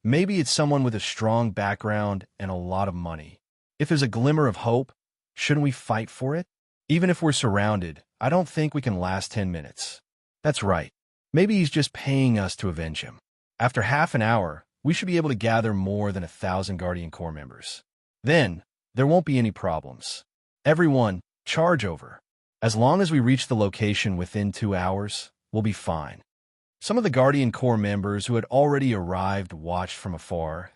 Maybe it's someone with a strong background and a lot of money. If there's a glimmer of hope, shouldn't we fight for it? Even if we're surrounded, I don't think we can last 10 minutes. That's right. Maybe he's just paying us to avenge him. After half an hour, we should be able to gather more than 1,000 Guardian Corps members. Then, there won't be any problems. Everyone, charge over. As long as we reach the location within 2 hours, we'll be fine. Some of the Guardian Corps members who had already arrived watched from afar,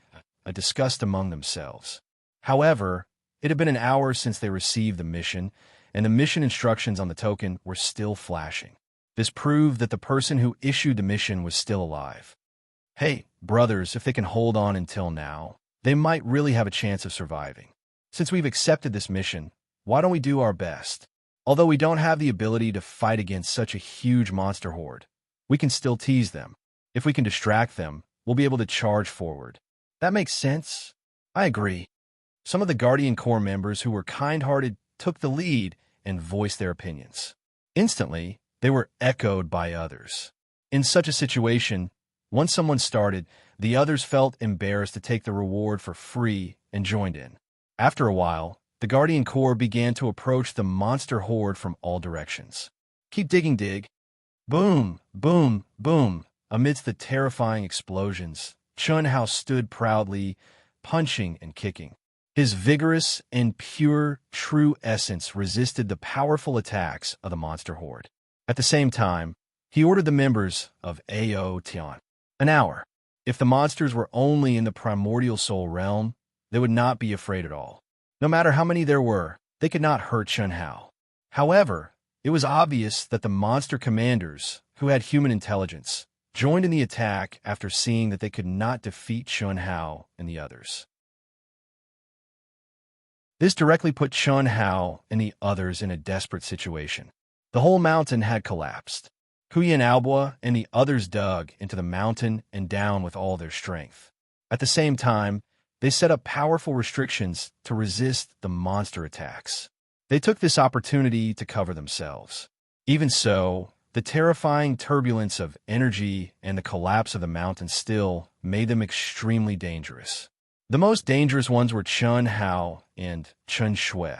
discussed among themselves. However, it had been an hour since they received the mission, and the mission instructions on the token were still flashing. This proved that the person who issued the mission was still alive. Hey, brothers, if they can hold on until now, they might really have a chance of surviving. Since we've accepted this mission, why don't we do our best? Although we don't have the ability to fight against such a huge monster horde, we can still tease them. If we can distract them, we'll be able to charge forward. That makes sense? I agree. Some of the Guardian Corps members who were kind-hearted took the lead and voiced their opinions. Instantly, they were echoed by others. In such a situation, once someone started, the others felt embarrassed to take the reward for free and joined in. After a while, the Guardian Corps began to approach the monster horde from all directions. Keep digging, dig. Boom, boom, boom. Amidst the terrifying explosions, Chun Hao stood proudly, punching and kicking. His vigorous and pure, true essence resisted the powerful attacks of the monster horde. At the same time, he ordered the members of Ao Tian an hour. If the monsters were only in the primordial soul realm, they would not be afraid at all. No matter how many there were, they could not hurt Chun Hao. However, it was obvious that the monster commanders, who had human intelligence, joined in the attack after seeing that they could not defeat Chun Hao and the others. This directly put Chun Hao and the others in a desperate situation. The whole mountain had collapsed. Huyan Albua and the others dug into the mountain and down with all their strength. At the same time, they set up powerful restrictions to resist the monster attacks. They took this opportunity to cover themselves. Even so, the terrifying turbulence of energy and the collapse of the mountain still made them extremely dangerous. The most dangerous ones were Chun Hao and Chun Shui,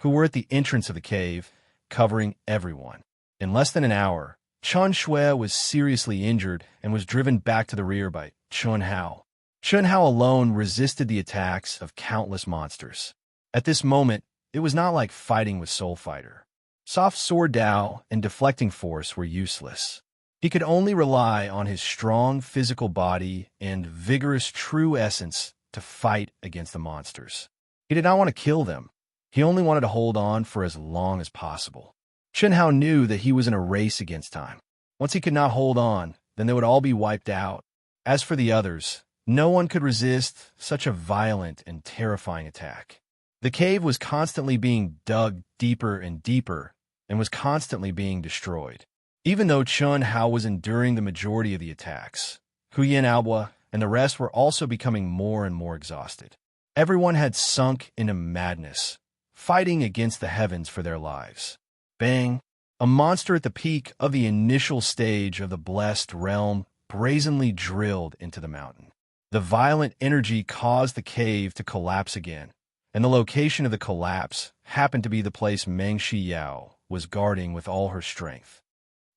who were at the entrance of the cave, covering everyone. In less than an hour, Chun Shui was seriously injured and was driven back to the rear by Chun Hao. Chun Hao alone resisted the attacks of countless monsters. At this moment, it was not like fighting with Soul Fighter. Soft Sword Dao and Deflecting Force were useless. He could only rely on his strong physical body and vigorous true essence to fight against the monsters. He did not want to kill them. He only wanted to hold on for as long as possible. Chun Hao knew that he was in a race against time. Once he could not hold on, then they would all be wiped out. As for the others, no one could resist such a violent and terrifying attack. The cave was constantly being dug deeper and deeper and was constantly being destroyed. Even though Chun Hao was enduring the majority of the attacks, Huyan Albua and the rest were also becoming more and more exhausted. Everyone had sunk into madness, fighting against the heavens for their lives. Bang! A monster at the peak of the initial stage of the blessed realm brazenly drilled into the mountain. The violent energy caused the cave to collapse again, and the location of the collapse happened to be the place Meng Shiyao was guarding with all her strength.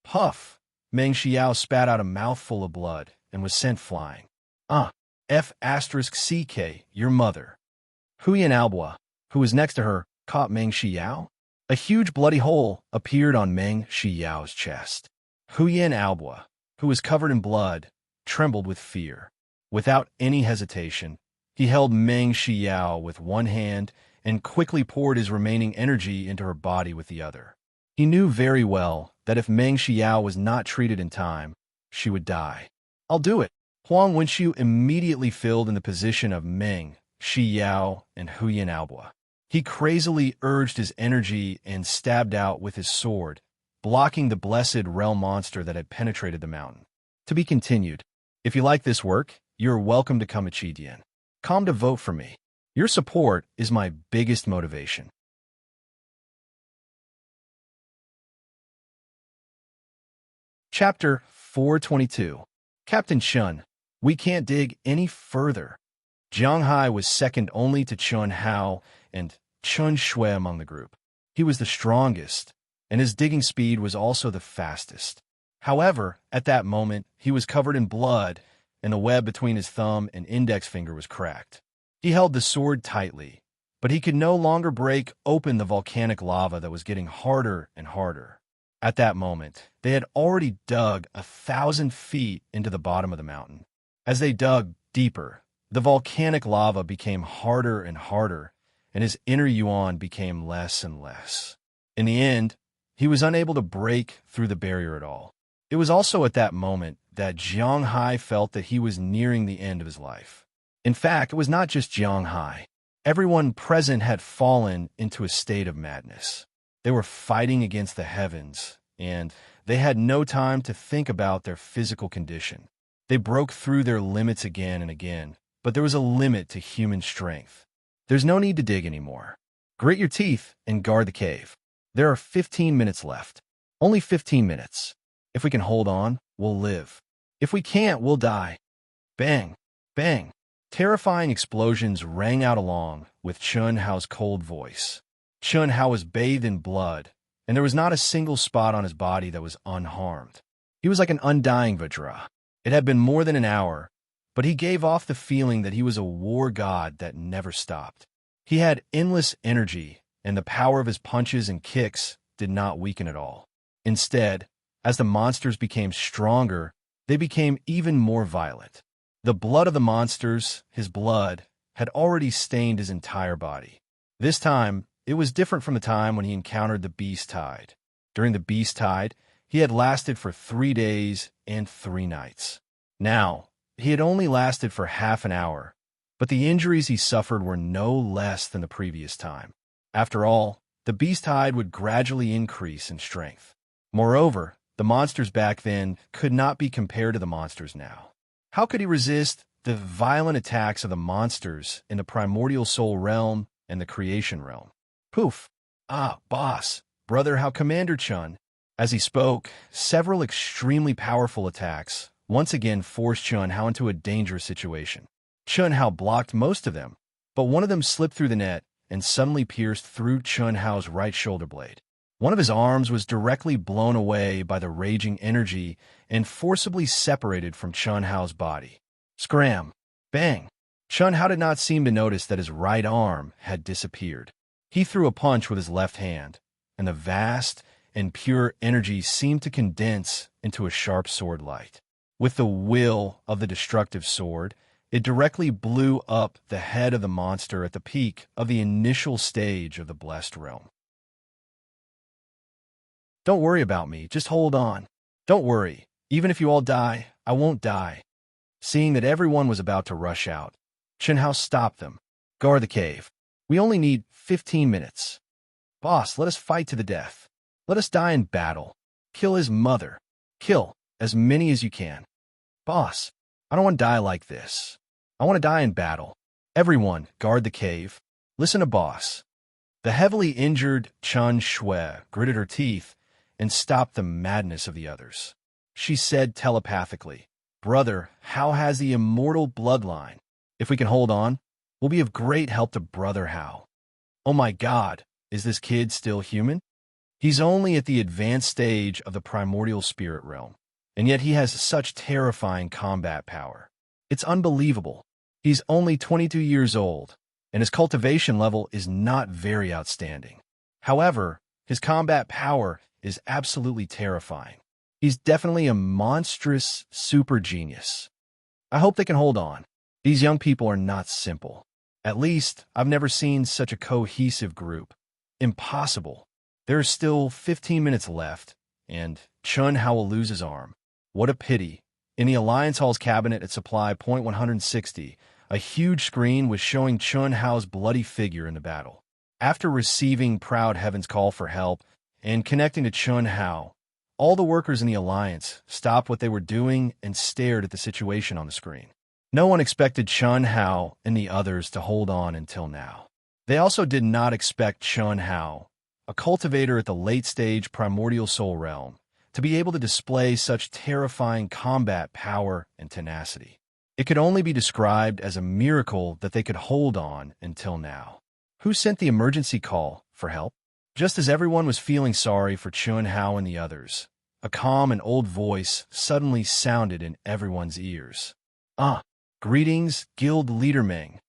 Puff! Meng Shiyao spat out a mouthful of blood and was sent flying. F***CK, your mother. Huyan Albua, who was next to her, caught Meng Shiyao. A huge bloody hole appeared on Meng Shiyao's chest. Huyan Albua, who was covered in blood, trembled with fear. Without any hesitation, he held Meng Shiyao with one hand and quickly poured his remaining energy into her body with the other. He knew very well that if Meng Shiyao was not treated in time, she would die. I'll do it. Huang Wenxiu immediately filled in the position of Meng Shiyao and Huyan Albua. He crazily urged his energy and stabbed out with his sword, blocking the blessed realm monster that had penetrated the mountain. To be continued. If you like this work, you're welcome to come to Chidian. Come to vote for me. Your support is my biggest motivation. Chapter 422. Captain Chun, we can't dig any further. Jiang Hai was second only to Chun Hao and Chun Shui among the group. He was the strongest, and his digging speed was also the fastest. However, at that moment, he was covered in blood, and the web between his thumb and index finger was cracked. He held the sword tightly, but he could no longer break open the volcanic lava that was getting harder and harder. At that moment, they had already dug 1,000 feet into the bottom of the mountain. As they dug deeper, the volcanic lava became harder and harder, and his inner yuan became less and less. In the end, he was unable to break through the barrier at all. It was also at that moment that Jiang Hai felt that he was nearing the end of his life. In fact, it was not just Jiang Hai. Everyone present had fallen into a state of madness. They were fighting against the heavens, and they had no time to think about their physical condition. They broke through their limits again and again, but there was a limit to human strength. There's no need to dig anymore. Grit your teeth and guard the cave. There are 15 minutes left. Only 15 minutes. If we can hold on, we'll live. If we can't, we'll die. Bang! Bang! Terrifying explosions rang out along with Chun Hao's cold voice. Chun Hao was bathed in blood, and there was not a single spot on his body that was unharmed. He was like an undying Vajra. It had been more than an hour, but he gave off the feeling that he was a war god that never stopped. He had endless energy, and the power of his punches and kicks did not weaken at all. Instead, as the monsters became stronger, they became even more violent. The blood of the monsters, his blood, had already stained his entire body. This time, it was different from the time when he encountered the beast tide. During the beast tide, he had lasted for 3 days and 3 nights. Now, he had only lasted for half an hour, but the injuries he suffered were no less than the previous time. After all, the beast tide would gradually increase in strength. Moreover, the monsters back then could not be compared to the monsters now. How could he resist the violent attacks of the monsters in the primordial soul realm and the creation realm? Poof! Ah, boss, brother, how Commander Chun. As he spoke, several extremely powerful attacks once again forced Chun Hao into a dangerous situation. Chun Hao blocked most of them, but one of them slipped through the net and suddenly pierced through Chun Hao's right shoulder blade. One of his arms was directly blown away by the raging energy and forcibly separated from Chun Hao's body. Scram! Bang! Chun Hao did not seem to notice that his right arm had disappeared. He threw a punch with his left hand, and the vast and pure energy seemed to condense into a sharp sword light. With the will of the destructive sword, it directly blew up the head of the monster at the peak of the initial stage of the blessed realm. Don't worry about me, just hold on. Don't worry, even if you all die, I won't die. Seeing that everyone was about to rush out, Chun Hao stopped them. Guard the cave. We only need 15 minutes. Boss, let us fight to the death. Let us die in battle. Kill his mother. Kill as many as you can. Boss, I don't want to die like this. I want to die in battle. Everyone, guard the cave. Listen to boss. The heavily injured Chun Shui gritted her teeth and stopped the madness of the others. She said telepathically, Brother, Hao has the immortal bloodline. If we can hold on, we'll be of great help to Brother Hao. Oh my God, is this kid still human? He's only at the advanced stage of the primordial spirit realm, and yet he has such terrifying combat power. It's unbelievable. He's only 22 years old, and his cultivation level is not very outstanding. However, his combat power is absolutely terrifying. He's definitely a monstrous super genius. I hope they can hold on. These young people are not simple. At least, I've never seen such a cohesive group. Impossible. There are still 15 minutes left, and Chun Hao will lose his arm. What a pity. In the Alliance Hall's cabinet at supply point 160, a huge screen was showing Chun Hao's bloody figure in the battle. After receiving Proud Heaven's call for help and connecting to Chun Hao, all the workers in the Alliance stopped what they were doing and stared at the situation on the screen. No one expected Chun Hao and the others to hold on until now. They also did not expect Chun Hao, a cultivator at the late-stage primordial soul realm, to be able to display such terrifying combat power and tenacity. It could only be described as a miracle that they could hold on until now. Who sent the emergency call for help? Just as everyone was feeling sorry for Chun Hao and the others, a calm and old voice suddenly sounded in everyone's ears. Greetings, Guild Leader Meng.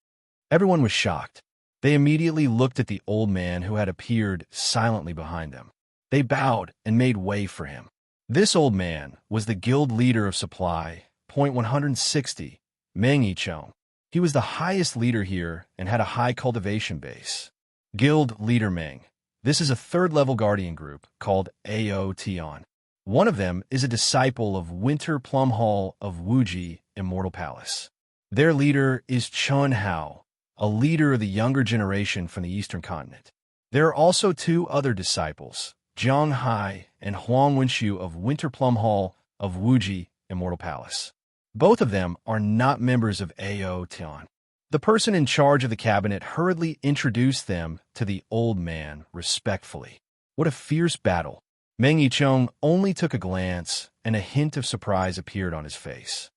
Everyone was shocked. They immediately looked at the old man who had appeared silently behind them. They bowed and made way for him. This old man was the guild leader of supply, point 160, Meng Yichong. He was the highest leader here and had a high cultivation base. Guild Leader Meng. This is a third-level guardian group called Ao Tian. One of them is a disciple of Winter Plum Hall of Wuji Immortal Palace. Their leader is Chun Hao, a leader of the younger generation from the Eastern Continent. There are also 2 other disciples, Zhang Hai and Huang Wenxiu of Winter Plum Hall of Wuji Immortal Palace. Both of them are not members of Ao Tian. The person in charge of the cabinet hurriedly introduced them to the old man respectfully. What a fierce battle. Meng Yichong only took a glance, and a hint of surprise appeared on his face.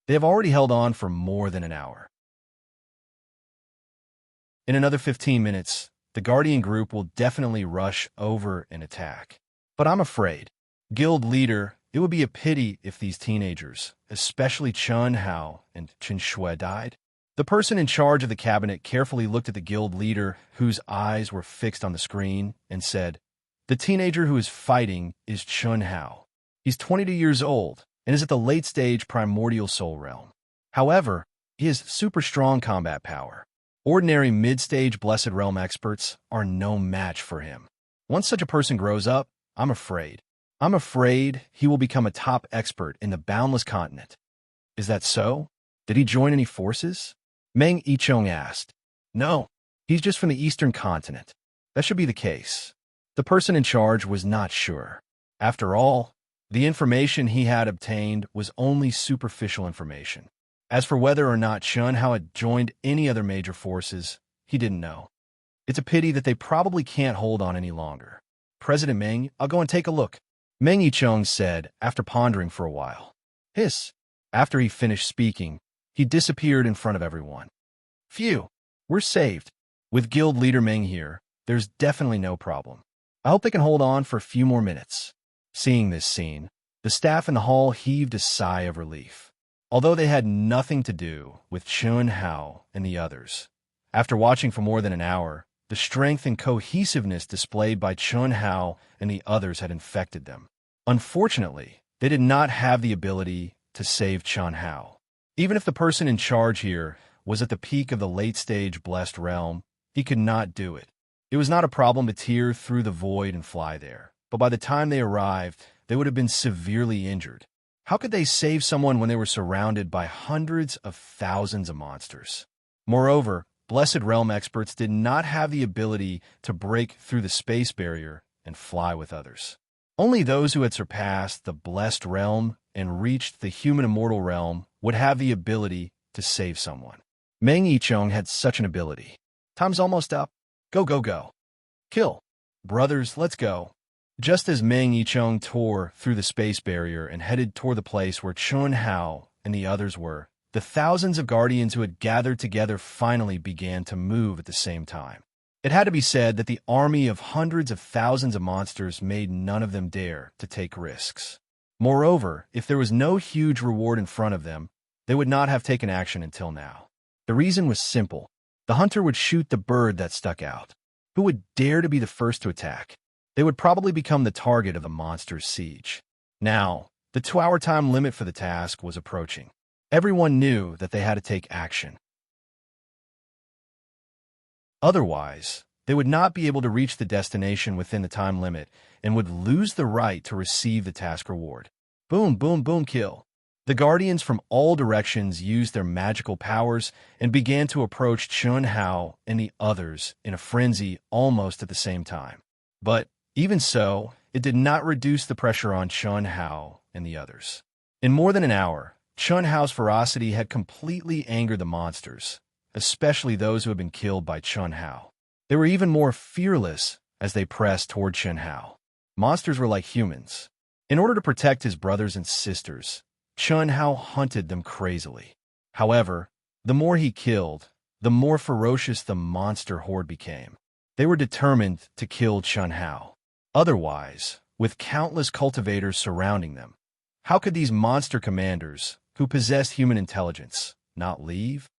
They have already held on for more than an hour. In another 15 minutes, the Guardian group will definitely rush over and attack. But I'm afraid. Guild leader It would be a pity if these teenagers, especially Chun Hao and Chen Shui, died. The person in charge of the cabinet carefully looked at the guild leader, whose eyes were fixed on the screen, and said, "The teenager who is fighting is Chun Hao. He's 22 years old and is at the late-stage primordial soul realm. However, he has super strong combat power. Ordinary mid-stage blessed realm experts are no match for him. Once such a person grows up, I'm afraid he will become a top expert in the boundless continent." "Is that so? Did he join any forces?" Meng Yichong asked. "No, he's just from the eastern continent. That should be the case." The person in charge was not sure. After all, the information he had obtained was only superficial information. As for whether or not Chun Hao had joined any other major forces, he didn't know. It's a pity that they probably can't hold on any longer. "President Meng, I'll go and take a look," Meng Yichong said after pondering for a while. Hiss. After he finished speaking, he disappeared in front of everyone. Phew, we're saved. With guild leader Meng here, there's definitely no problem. I hope they can hold on for a few more minutes. Seeing this scene, the staff in the hall heaved a sigh of relief. Although they had nothing to do with Chun Hao and the others, after watching for more than an hour, the strength and cohesiveness displayed by Chun Hao and the others had infected them. Unfortunately, they did not have the ability to save Chun Hao. Even if the person in charge here was at the peak of the late-stage blessed realm, he could not do it. It was not a problem to tear through the void and fly there, but by the time they arrived, they would have been severely injured. How could they save someone when they were surrounded by hundreds of thousands of monsters? Moreover, Blessed Realm experts did not have the ability to break through the space barrier and fly with others. Only those who had surpassed the Blessed Realm and reached the human immortal realm would have the ability to save someone. Meng Yichong had such an ability. Time's almost up. Go, go, go. Kill. Brothers, let's go. Just as Meng Yichong tore through the space barrier and headed toward the place where Chun Hao and the others were, the thousands of guardians who had gathered together finally began to move at the same time. It had to be said that the army of hundreds of thousands of monsters made none of them dare to take risks. Moreover, if there was no huge reward in front of them, they would not have taken action until now. The reason was simple. The hunter would shoot the bird that stuck out. Who would dare to be the first to attack? They would probably become the target of the monster's siege. Now, the 2-hour time limit for the task was approaching. Everyone knew that they had to take action. Otherwise, they would not be able to reach the destination within the time limit and would lose the right to receive the task reward. Boom, boom, boom, kill. The guardians from all directions used their magical powers and began to approach Chun Hao and the others in a frenzy almost at the same time. But even so, it did not reduce the pressure on Chun Hao and the others. In more than an hour, Chun Hao's ferocity had completely angered the monsters, especially those who had been killed by Chun Hao. They were even more fearless as they pressed toward Chun Hao. Monsters were like humans. In order to protect his brothers and sisters, Chun Hao hunted them crazily. However, the more he killed, the more ferocious the monster horde became. They were determined to kill Chun Hao. Otherwise, with countless cultivators surrounding them, how could these monster commanders, who possessed human intelligence, not leave?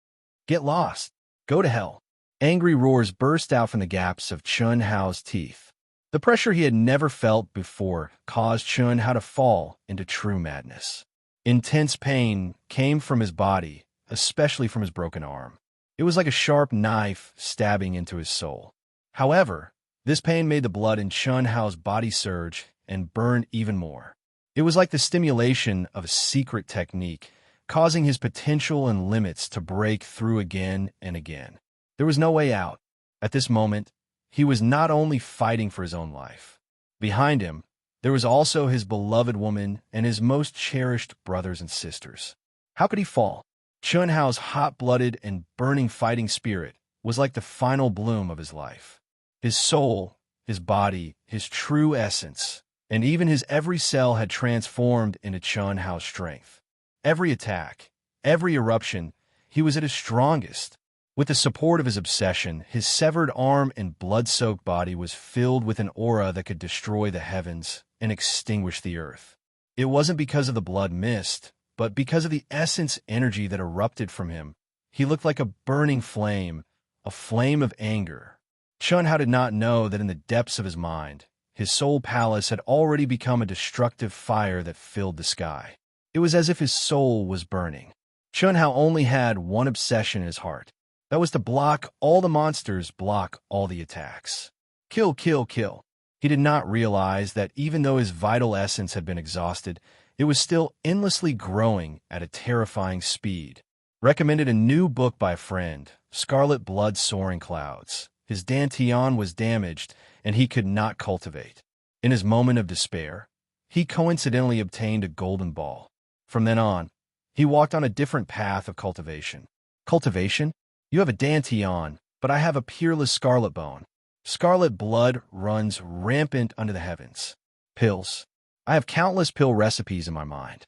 Get lost. Go to hell. Angry roars burst out from the gaps of Chun Hao's teeth. The pressure he had never felt before caused Chun Hao to fall into true madness. Intense pain came from his body, especially from his broken arm. It was like a sharp knife stabbing into his soul. However, this pain made the blood in Chun Hao's body surge and burn even more. It was like the stimulation of a secret technique, causing his potential and limits to break through again and again. There was no way out. At this moment, he was not only fighting for his own life. Behind him, there was also his beloved woman and his most cherished brothers and sisters. How could he fall? Chun Hao's hot-blooded and burning fighting spirit was like the final bloom of his life. His soul, his body, his true essence, and even his every cell had transformed into Chun Hao's strength. Every attack, every eruption, he was at his strongest. With the support of his obsession, his severed arm and blood-soaked body was filled with an aura that could destroy the heavens and extinguish the earth. It wasn't because of the blood mist, but because of the essence energy that erupted from him. He looked like a burning flame, a flame of anger. Chun-Hao did not know that in the depths of his mind, his soul palace had already become a destructive fire that filled the sky. It was as if his soul was burning. Chun-Hao only had one obsession in his heart. That was to block all the monsters, block all the attacks. Kill, kill, kill. He did not realize that even though his vital essence had been exhausted, it was still endlessly growing at a terrifying speed. Recommended a new book by a friend, Scarlet Blood Soaring Clouds. His dantian was damaged, and he could not cultivate. In his moment of despair, he coincidentally obtained a golden ball. From then on, he walked on a different path of cultivation. Cultivation? You have a dantian, but I have a peerless scarlet bone. Scarlet blood runs rampant under the heavens. Pills. I have countless pill recipes in my mind.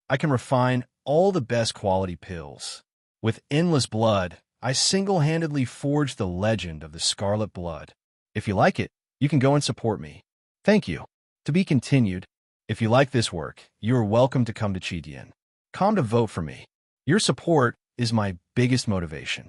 I can refine all the best quality pills. With endless blood, I single-handedly forged the legend of the scarlet blood. If you like it, you can go and support me. Thank you. To be continued. If you like this work, you are welcome to come to Chidian. Come to vote for me. Your support is my biggest motivation.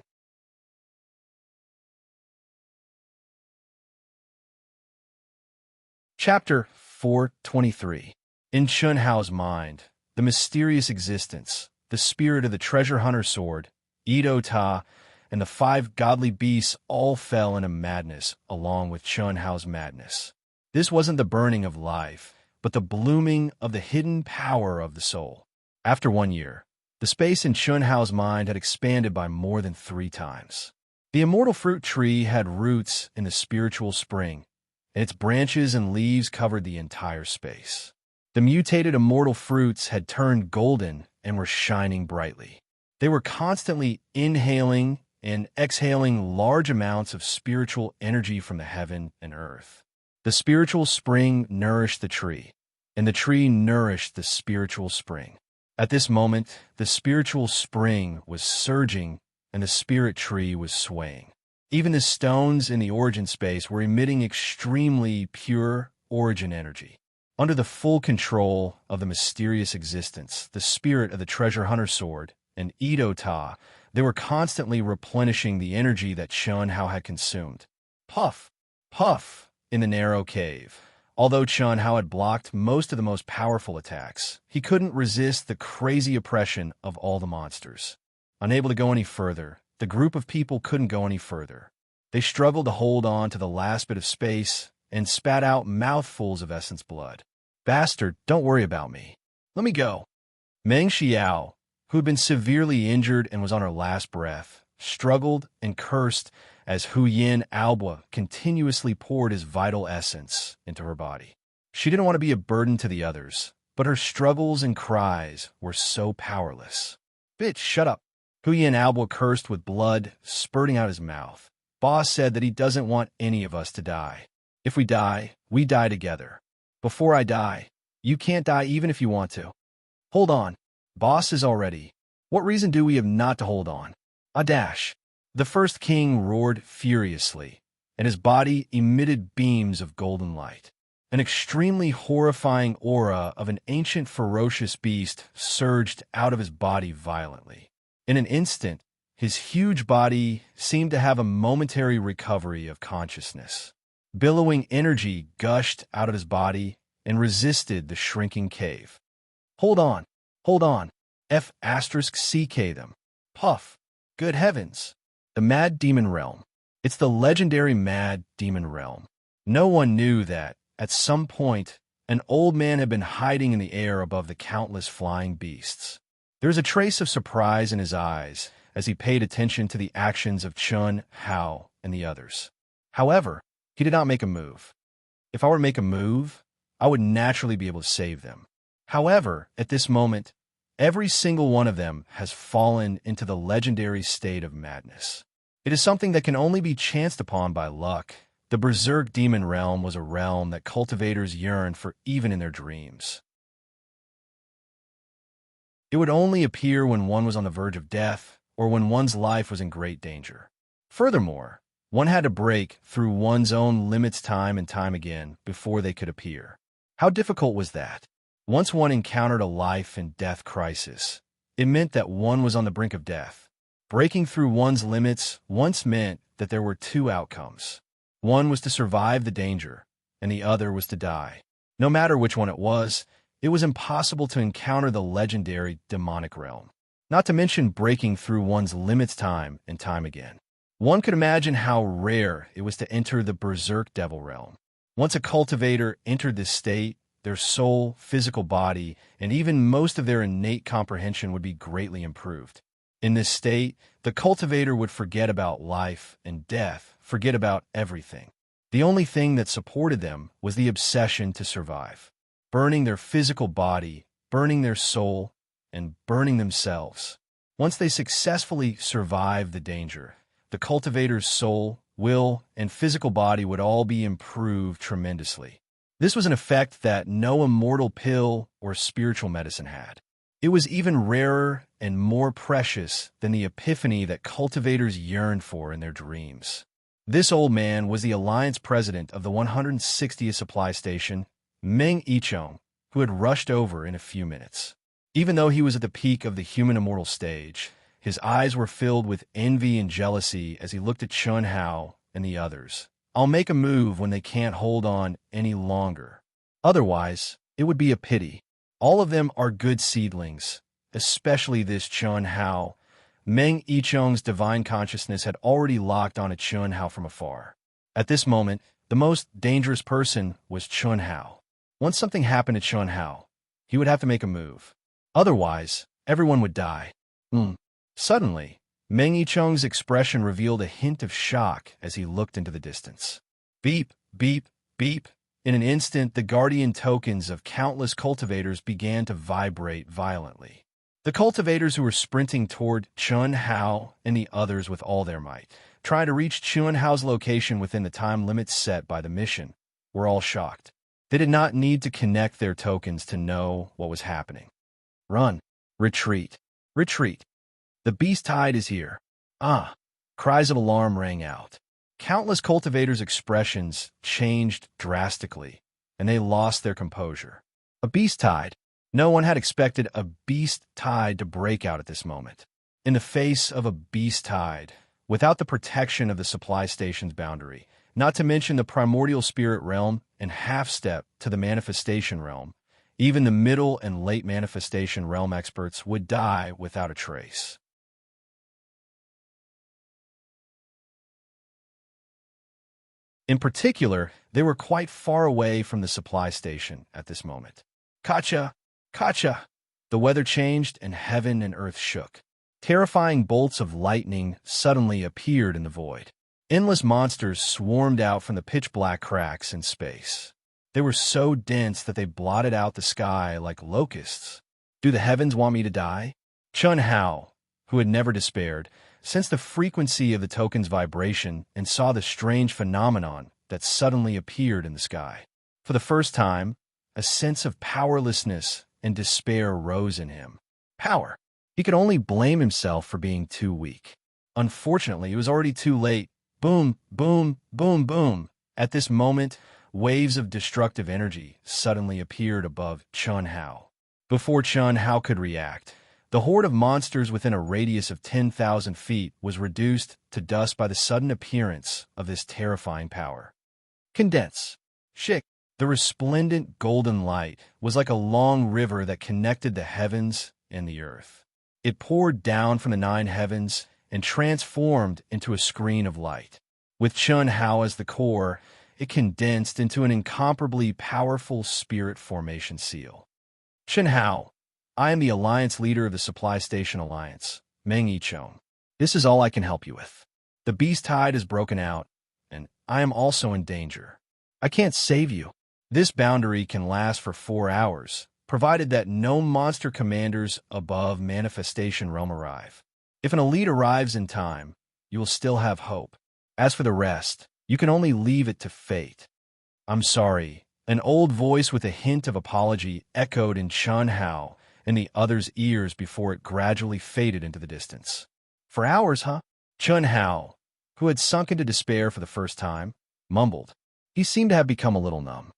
Chapter 423. In Chun-Hao's mind, the mysterious existence, the spirit of the treasure hunter sword, Edo Ta, and the 5 godly beasts all fell into madness along with Chun-Hao's madness. This wasn't the burning of life, but the blooming of the hidden power of the soul. After 1 year, the space in Chun-Hao's mind had expanded by more than 3 times. The immortal fruit tree had roots in the spiritual spring, and its branches and leaves covered the entire space. The mutated immortal fruits had turned golden and were shining brightly. They were constantly inhaling and exhaling large amounts of spiritual energy from the heaven and earth. The spiritual spring nourished the tree, and the tree nourished the spiritual spring. At this moment, the spiritual spring was surging, and the spirit tree was swaying. Even the stones in the origin space were emitting extremely pure origin energy. Under the full control of the mysterious existence, the spirit of the treasure hunter sword, and Edo Ta, they were constantly replenishing the energy that Chun-Hao had consumed. Puff, puff, in the narrow cave. Although Chun-Hao had blocked most of the most powerful attacks, he couldn't resist the crazy oppression of all the monsters. Unable to go any further, the group of people couldn't go any further. They struggled to hold on to the last bit of space and spat out mouthfuls of essence blood. Bastard, don't worry about me. Let me go. Meng Xiao, who had been severely injured and was on her last breath, struggled and cursed as Hu Yin Alba continuously poured his vital essence into her body. She didn't want to be a burden to the others, but her struggles and cries were so powerless. Bitch, shut up. Hu Yin Alba cursed with blood spurting out his mouth. Boss said that he doesn't want any of us to die. If we die, we die together. Before I die, you can't die even if you want to. Hold on. Boss is already. What reason do we have not to hold on? A dash. The first king roared furiously, and his body emitted beams of golden light. An extremely horrifying aura of an ancient ferocious beast surged out of his body violently. In an instant, his huge body seemed to have a momentary recovery of consciousness. Billowing energy gushed out of his body and resisted the shrinking cave. Hold on. Hold on. F***CK them. Puff. Good heavens. The Mad Demon Realm. It's the legendary Mad Demon Realm. No one knew that, at some point, an old man had been hiding in the air above the countless flying beasts. There was a trace of surprise in his eyes as he paid attention to the actions of Chun-Hao and the others. However, he did not make a move. If I were to make a move, I would naturally be able to save them. However, at this moment, every single one of them has fallen into the legendary state of madness. It is something that can only be chanced upon by luck. The Berserk Demon Realm was a realm that cultivators yearned for even in their dreams. It would only appear when one was on the verge of death or when one's life was in great danger. Furthermore, one had to break through one's own limits time and time again before they could appear. How difficult was that? Once one encountered a life and death crisis, it meant that one was on the brink of death. Breaking through one's limits once meant that there were two outcomes. One was to survive the danger, and the other was to die. No matter which one it was impossible to encounter the legendary demonic realm. Not to mention breaking through one's limits time and time again. One could imagine how rare it was to enter the berserk devil realm. Once a cultivator entered this state, their soul, physical body, and even most of their innate comprehension would be greatly improved. In this state, the cultivator would forget about life and death, forget about everything. The only thing that supported them was the obsession to survive, burning their physical body, burning their soul, and burning themselves. Once they successfully survived the danger, the cultivator's soul, will, and physical body would all be improved tremendously. This was an effect that no immortal pill or spiritual medicine had. It was even rarer and more precious than the epiphany that cultivators yearned for in their dreams. This old man was the Alliance president of the 160th supply station, Meng Yichong, who had rushed over in a few minutes. Even though he was at the peak of the human immortal stage, his eyes were filled with envy and jealousy as he looked at Chun Hao and the others. I'll make a move when they can't hold on any longer. Otherwise, it would be a pity. All of them are good seedlings, especially this Chun Hao. Meng Yichong's divine consciousness had already locked on a Chun Hao from afar. At this moment, the most dangerous person was Chun Hao. Once something happened to Chun Hao, he would have to make a move. Otherwise, everyone would die. Suddenly, Meng Yichong's expression revealed a hint of shock as he looked into the distance. Beep, beep, beep. In an instant, the guardian tokens of countless cultivators began to vibrate violently. The cultivators who were sprinting toward Chun Hao and the others with all their might, trying to reach Chun Hao's location within the time limits set by the mission, were all shocked. They did not need to connect their tokens to know what was happening. Run. Retreat. Retreat. The beast tide is here. Ah! Cries of alarm rang out. Countless cultivators' expressions changed drastically, and they lost their composure. A beast tide. No one had expected a beast tide to break out at this moment. In the face of a beast tide, without the protection of the supply station's boundary, not to mention the primordial spirit realm and half-step to the manifestation realm, even the middle and late manifestation realm experts would die without a trace. In particular, they were quite far away from the supply station at this moment. Kacha! Kacha! The weather changed and heaven and earth shook. Terrifying bolts of lightning suddenly appeared in the void. Endless monsters swarmed out from the pitch-black cracks in space. They were so dense that they blotted out the sky like locusts. Do the heavens want me to die? Chun Hao, who had never despaired, sensed the frequency of the token's vibration and saw the strange phenomenon that suddenly appeared in the sky. For the first time, a sense of powerlessness and despair rose in him. Power. He could only blame himself for being too weak. Unfortunately, it was already too late. Boom, boom, boom, boom. At this moment, waves of destructive energy suddenly appeared above Chun Hao. Before Chun Hao could react, the horde of monsters within a radius of 10,000 feet was reduced to dust by the sudden appearance of this terrifying power. Condense. Shik. The resplendent golden light was like a long river that connected the heavens and the earth. It poured down from the 9 heavens and transformed into a screen of light. With Chun Hao as the core, it condensed into an incomparably powerful spirit formation seal. Chun Hao, I am the Alliance leader of the Supply Station Alliance, Meng Yichong. This is all I can help you with. The beast tide has broken out, and I am also in danger. I can't save you. This boundary can last for 4 hours, provided that no monster commanders above Manifestation Realm arrive. If an elite arrives in time, you will still have hope. As for the rest, you can only leave it to fate. I'm sorry. An old voice with a hint of apology echoed in Chun Hao and the others' ears before it gradually faded into the distance. For hours, huh? Chun Hao, who had sunk into despair for the first time, mumbled. He seemed to have become a little numb.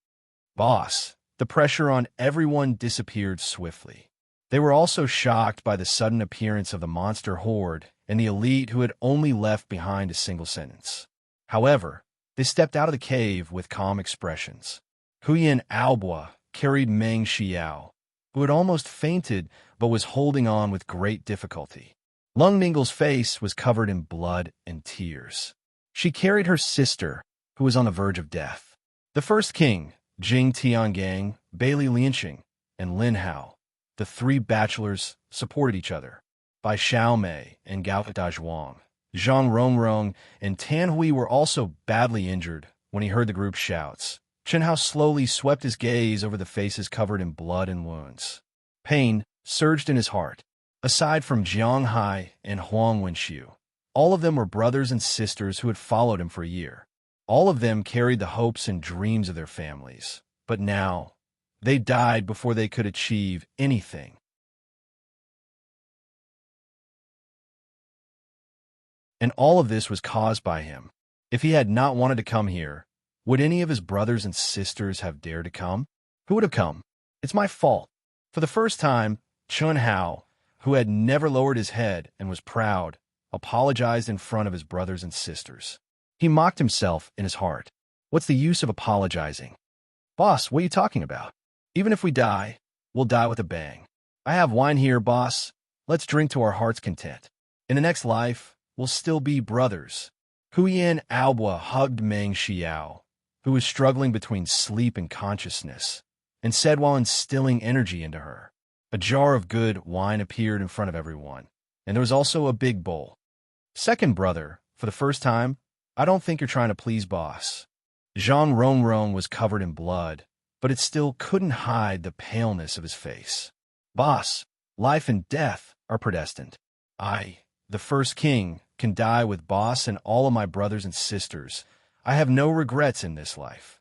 Boss, the The pressure on everyone disappeared swiftly. They were also shocked by the sudden appearance of the monster horde and the elite who had only left behind a single sentence. However, they stepped out of the cave with calm expressions. Huyin Aobo carried Meng Xiao, who had almost fainted but was holding on with great difficulty. Lung Ningle's face was covered in blood and tears. She carried her sister, who was on the verge of death. The first king, Jing Tiangang, Bailey Lianqing, and Lin Hao, the three bachelors, supported each other. Bai Xiaomei and Gao Dazhuang, Zhang Rongrong, and Tan Hui were also badly injured when he heard the group's shouts. Chen Hao slowly swept his gaze over the faces covered in blood and wounds. Pain surged in his heart. Aside from Jiang Hai and Huang Wenxiu, all of them were brothers and sisters who had followed him for a year. All of them carried the hopes and dreams of their families. But now, they died before they could achieve anything. And all of this was caused by him. If he had not wanted to come here, would any of his brothers and sisters have dared to come? Who would have come? It's my fault. For the first time, Chun Hao, who had never lowered his head and was proud, apologized in front of his brothers and sisters. He mocked himself in his heart. What's the use of apologizing? Boss, what are you talking about? Even if we die, we'll die with a bang. I have wine here, boss. Let's drink to our heart's content. In the next life, we'll still be brothers. Huyin Aobo hugged Meng Xiao, who was struggling between sleep and consciousness, and said while instilling energy into her. A jar of good wine appeared in front of everyone, and there was also a big bowl. Second brother, for the first time, I don't think you're trying to please boss. Zhang Rongrong was covered in blood, but it still couldn't hide the paleness of his face. Boss, life and death are predestined. I, the first king, can die with boss and all of my brothers and sisters. I have no regrets in this life.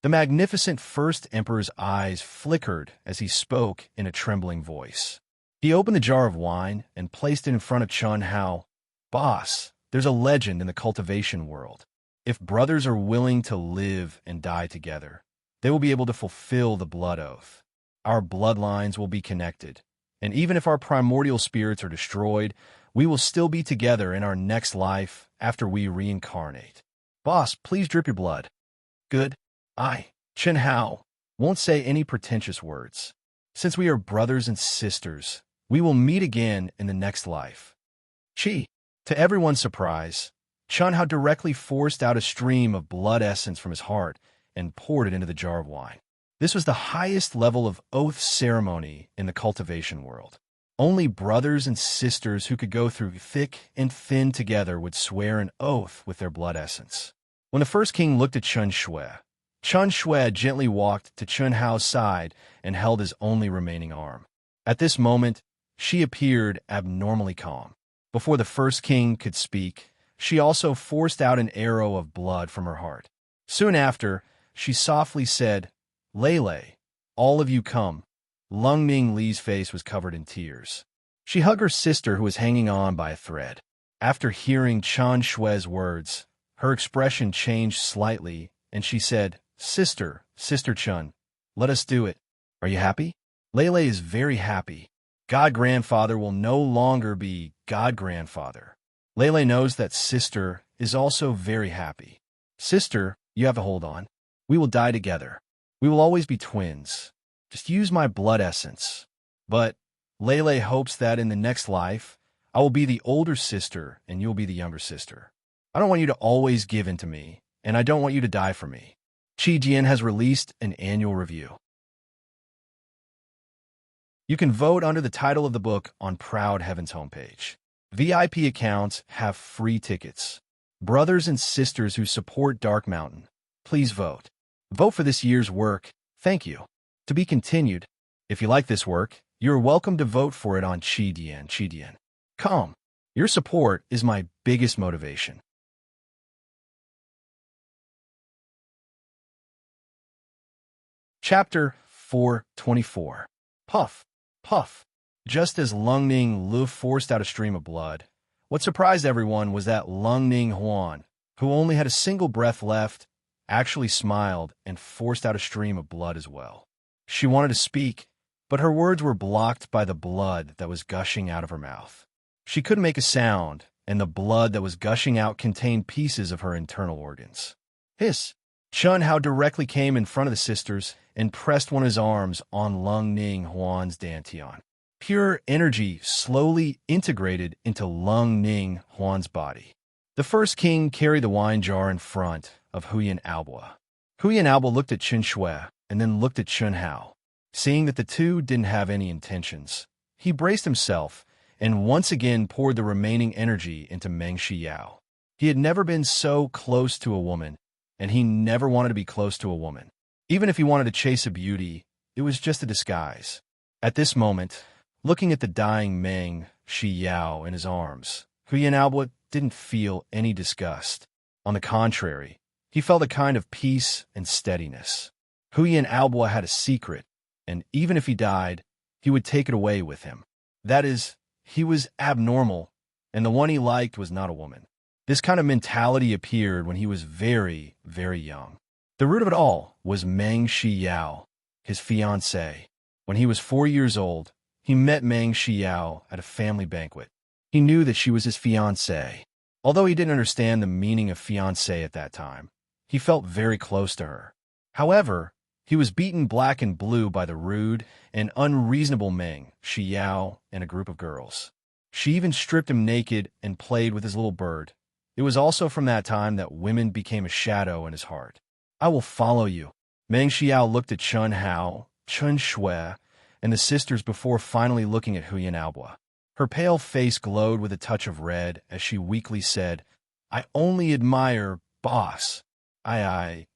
The magnificent first emperor's eyes flickered as he spoke in a trembling voice. He opened the jar of wine and placed it in front of Chun Hao. Boss, there's a legend in the cultivation world. If brothers are willing to live and die together, they will be able to fulfill the blood oath. Our bloodlines will be connected, and even if our primordial spirits are destroyed, we will still be together in our next life after we reincarnate. Boss, please drip your blood. Good. I, Chen Hao, won't say any pretentious words. Since we are brothers and sisters, we will meet again in the next life. Chi. To everyone's surprise, Chun Hao directly forced out a stream of blood essence from his heart and poured it into the jar of wine. This was the highest level of oath ceremony in the cultivation world. Only brothers and sisters who could go through thick and thin together would swear an oath with their blood essence. When the first king looked at Chun Shui gently walked to Chun Hao's side and held his only remaining arm. At this moment, she appeared abnormally calm. Before the first king could speak, she also forced out an arrow of blood from her heart. Soon after, she softly said, Lele, all of you come. Lung Ning Li's face was covered in tears. She hugged her sister who was hanging on by a thread. After hearing Chun Shui's words, her expression changed slightly, and she said, Sister Chun, let us do it. Are you happy? Lele is very happy. God Grandfather will no longer be God Grandfather. Lele knows that Sister is also very happy. Sister, you have to hold on. We will die together. We will always be twins. Just use my blood essence. But Lele hopes that in the next life, I will be the older sister and you'll be the younger sister. I don't want you to always give in to me, and I don't want you to die for me. Qi Jian has released an annual review. You can vote under the title of the book on Proud Heaven's homepage. VIP accounts have free tickets. Brothers and sisters who support Dark Mountain, please vote. Vote for this year's work. Thank you. To be continued. If you like this work, you're welcome to vote for it on Qi Dian. Come. Your support is my biggest motivation. Chapter 424. Puff. Puff. Just as Lung Ning Lu forced out a stream of blood, what surprised everyone was that Lung Ning Huan, who only had a single breath left, actually smiled and forced out a stream of blood as well. She wanted to speak, but her words were blocked by the blood that was gushing out of her mouth. She couldn't make a sound, and the blood that was gushing out contained pieces of her internal organs. Hiss! Chun Hao directly came in front of the sisters and pressed one of his arms on Lung Ning Huan's dantian. Pure energy slowly integrated into Lung Ning Huan's body. The first king carried the wine jar in front of Huyan Alba. Huyan Alba looked at Chun Shui and then looked at Chun Hao. Seeing that the two didn't have any intentions, he braced himself and once again poured the remaining energy into Meng Shiyao. He had never been so close to a woman, and he never wanted to be close to a woman. Even if he wanted to chase a beauty, it was just a disguise. At this moment, looking at the dying Meng Shiyao in his arms, Huyan Alba didn't feel any disgust. On the contrary, he felt a kind of peace and steadiness. Huyan Alba had a secret, and even if he died, he would take it away with him. That is, he was abnormal, and the one he liked was not a woman. This kind of mentality appeared when he was very, very young. The root of it all was Meng Shiyao, his fiancée. When he was 4 years old, he met Meng Shiyao at a family banquet. He knew that she was his fiancée. Although he didn't understand the meaning of fiancée at that time, he felt very close to her. However, he was beaten black and blue by the rude and unreasonable Meng Shiyao and a group of girls. She even stripped him naked and played with his little bird. It was also from that time that women became a shadow in his heart. I will follow you. Meng Xiao looked at Chun Hao, Chun Shui, and the sisters before finally looking at Huyan Alba. Her pale face glowed with a touch of red as she weakly said, I only admire boss. I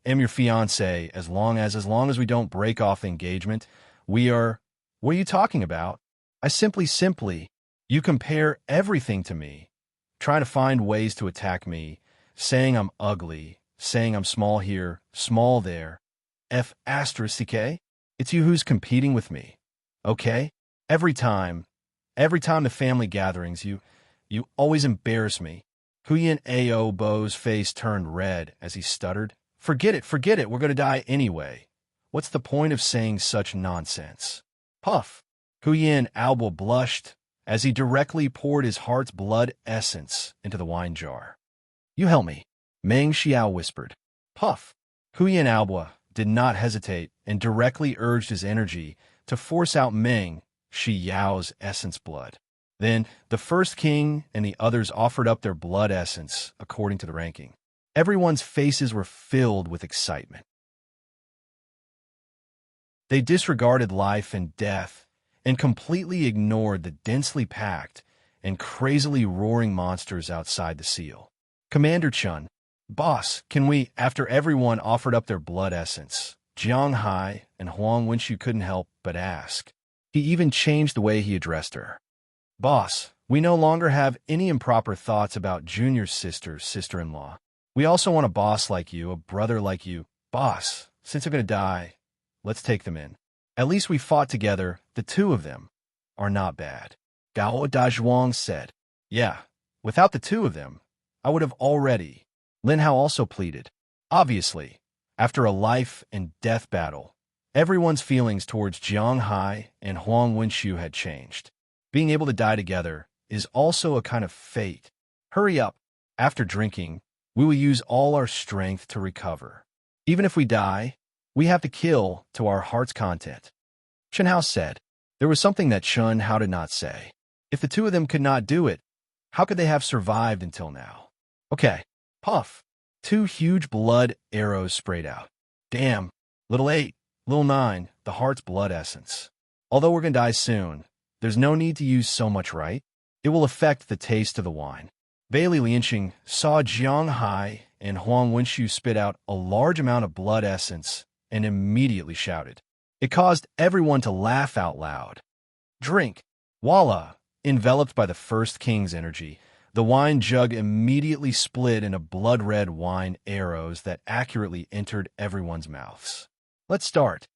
am your fiancé as long as we don't break off the engagement. We are... What are you talking about? I simply, you compare everything to me, trying to find ways to attack me, saying I'm ugly, saying I'm small here, small there. F***, it's you who's competing with me, okay? Every time the family gatherings, you always embarrass me. Huyan Ao Bo's face turned red as he stuttered. Forget it, we're gonna die anyway. What's the point of saying such nonsense? Puff. Huyan Alba blushed as he directly poured his heart's blood essence into the wine jar. You help me, Meng Xiao whispered. Puff. Huyan Alba did not hesitate and directly urged his energy to force out Meng Xiao's essence blood. Then the first king and the others offered up their blood essence according to the ranking. Everyone's faces were filled with excitement. They disregarded life and death and completely ignored the densely packed and crazily roaring monsters outside the seal. Commander Chun, boss, can we, after everyone offered up their blood essence, Jiang Hai and Huang Wenxu couldn't help but ask. He even changed the way he addressed her. Boss, we no longer have any improper thoughts about Junior's sister-in-law. We also want a boss like you, a brother like you. Boss, since they're going to die, let's take them in. At least we fought together. The two of them are not bad. Gao Dazhuang said. Yeah, without the two of them, I would have already. Lin Hao also pleaded. Obviously, after a life and death battle, everyone's feelings towards Jiang Hai and Huang Wenxu had changed. Being able to die together is also a kind of fate. Hurry up. After drinking, we will use all our strength to recover. Even if we die, we have to kill to our heart's content. Chun Hao said. There was something that Chun Hao did not say. If the two of them could not do it, how could they have survived until now? Okay. Puff. 2 huge blood arrows sprayed out. Damn. Little 8, little 9, the heart's blood essence. Although we're gonna die soon, there's no need to use so much, right? It will affect the taste of the wine. Bailey Lianqing saw Jiang Hai and Huang Wenxu spit out a large amount of blood essence and immediately shouted. It caused everyone to laugh out loud. Drink. Voila! Enveloped by the first king's energy, the wine jug immediately split into blood-red wine arrows that accurately entered everyone's mouths. Let's start.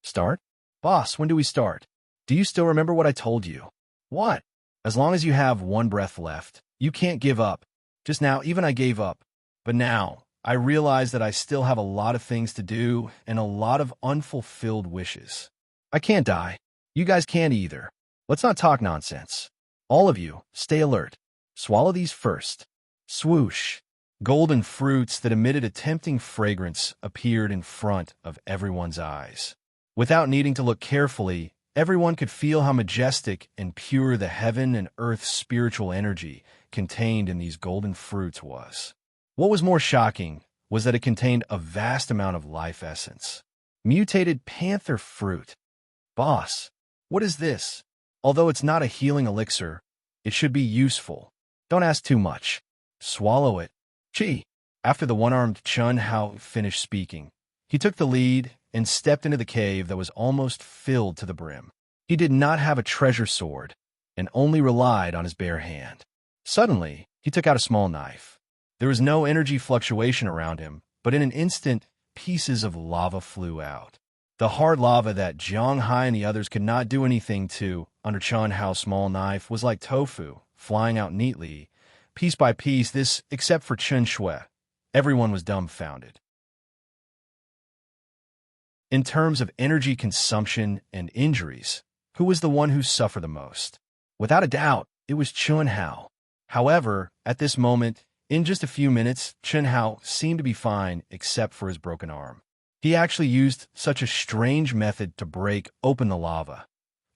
Start? Boss, when do we start? Do you still remember what I told you? What? As long as you have 1 breath left, you can't give up. Just now, even I gave up. But now, I realize that I still have a lot of things to do and a lot of unfulfilled wishes. I can't die. You guys can't either. Let's not talk nonsense. All of you, stay alert. Swallow these first. Swoosh. Golden fruits that emitted a tempting fragrance appeared in front of everyone's eyes. Without needing to look carefully, everyone could feel how majestic and pure the heaven and earth spiritual energy contained in these golden fruits was. What was more shocking was that it contained a vast amount of life essence. Mutated panther fruit. Boss, what is this? Although it's not a healing elixir, it should be useful. Don't ask too much. Swallow it. Chi. After the one-armed Chun Hao finished speaking, he took the lead and stepped into the cave that was almost filled to the brim. He did not have a treasure sword and only relied on his bare hand. Suddenly, he took out a small knife. There was no energy fluctuation around him, but in an instant, pieces of lava flew out. The hard lava that Jiang Hai and the others could not do anything to under Chun Hao's small knife was like tofu, flying out neatly, piece by piece, this except for Chen Shui. Everyone was dumbfounded. In terms of energy consumption and injuries, who was the one who suffered the most? Without a doubt, it was Chun Hao. However, at this moment, in just a few minutes, Chun Hao seemed to be fine except for his broken arm. He actually used such a strange method to break open the lava.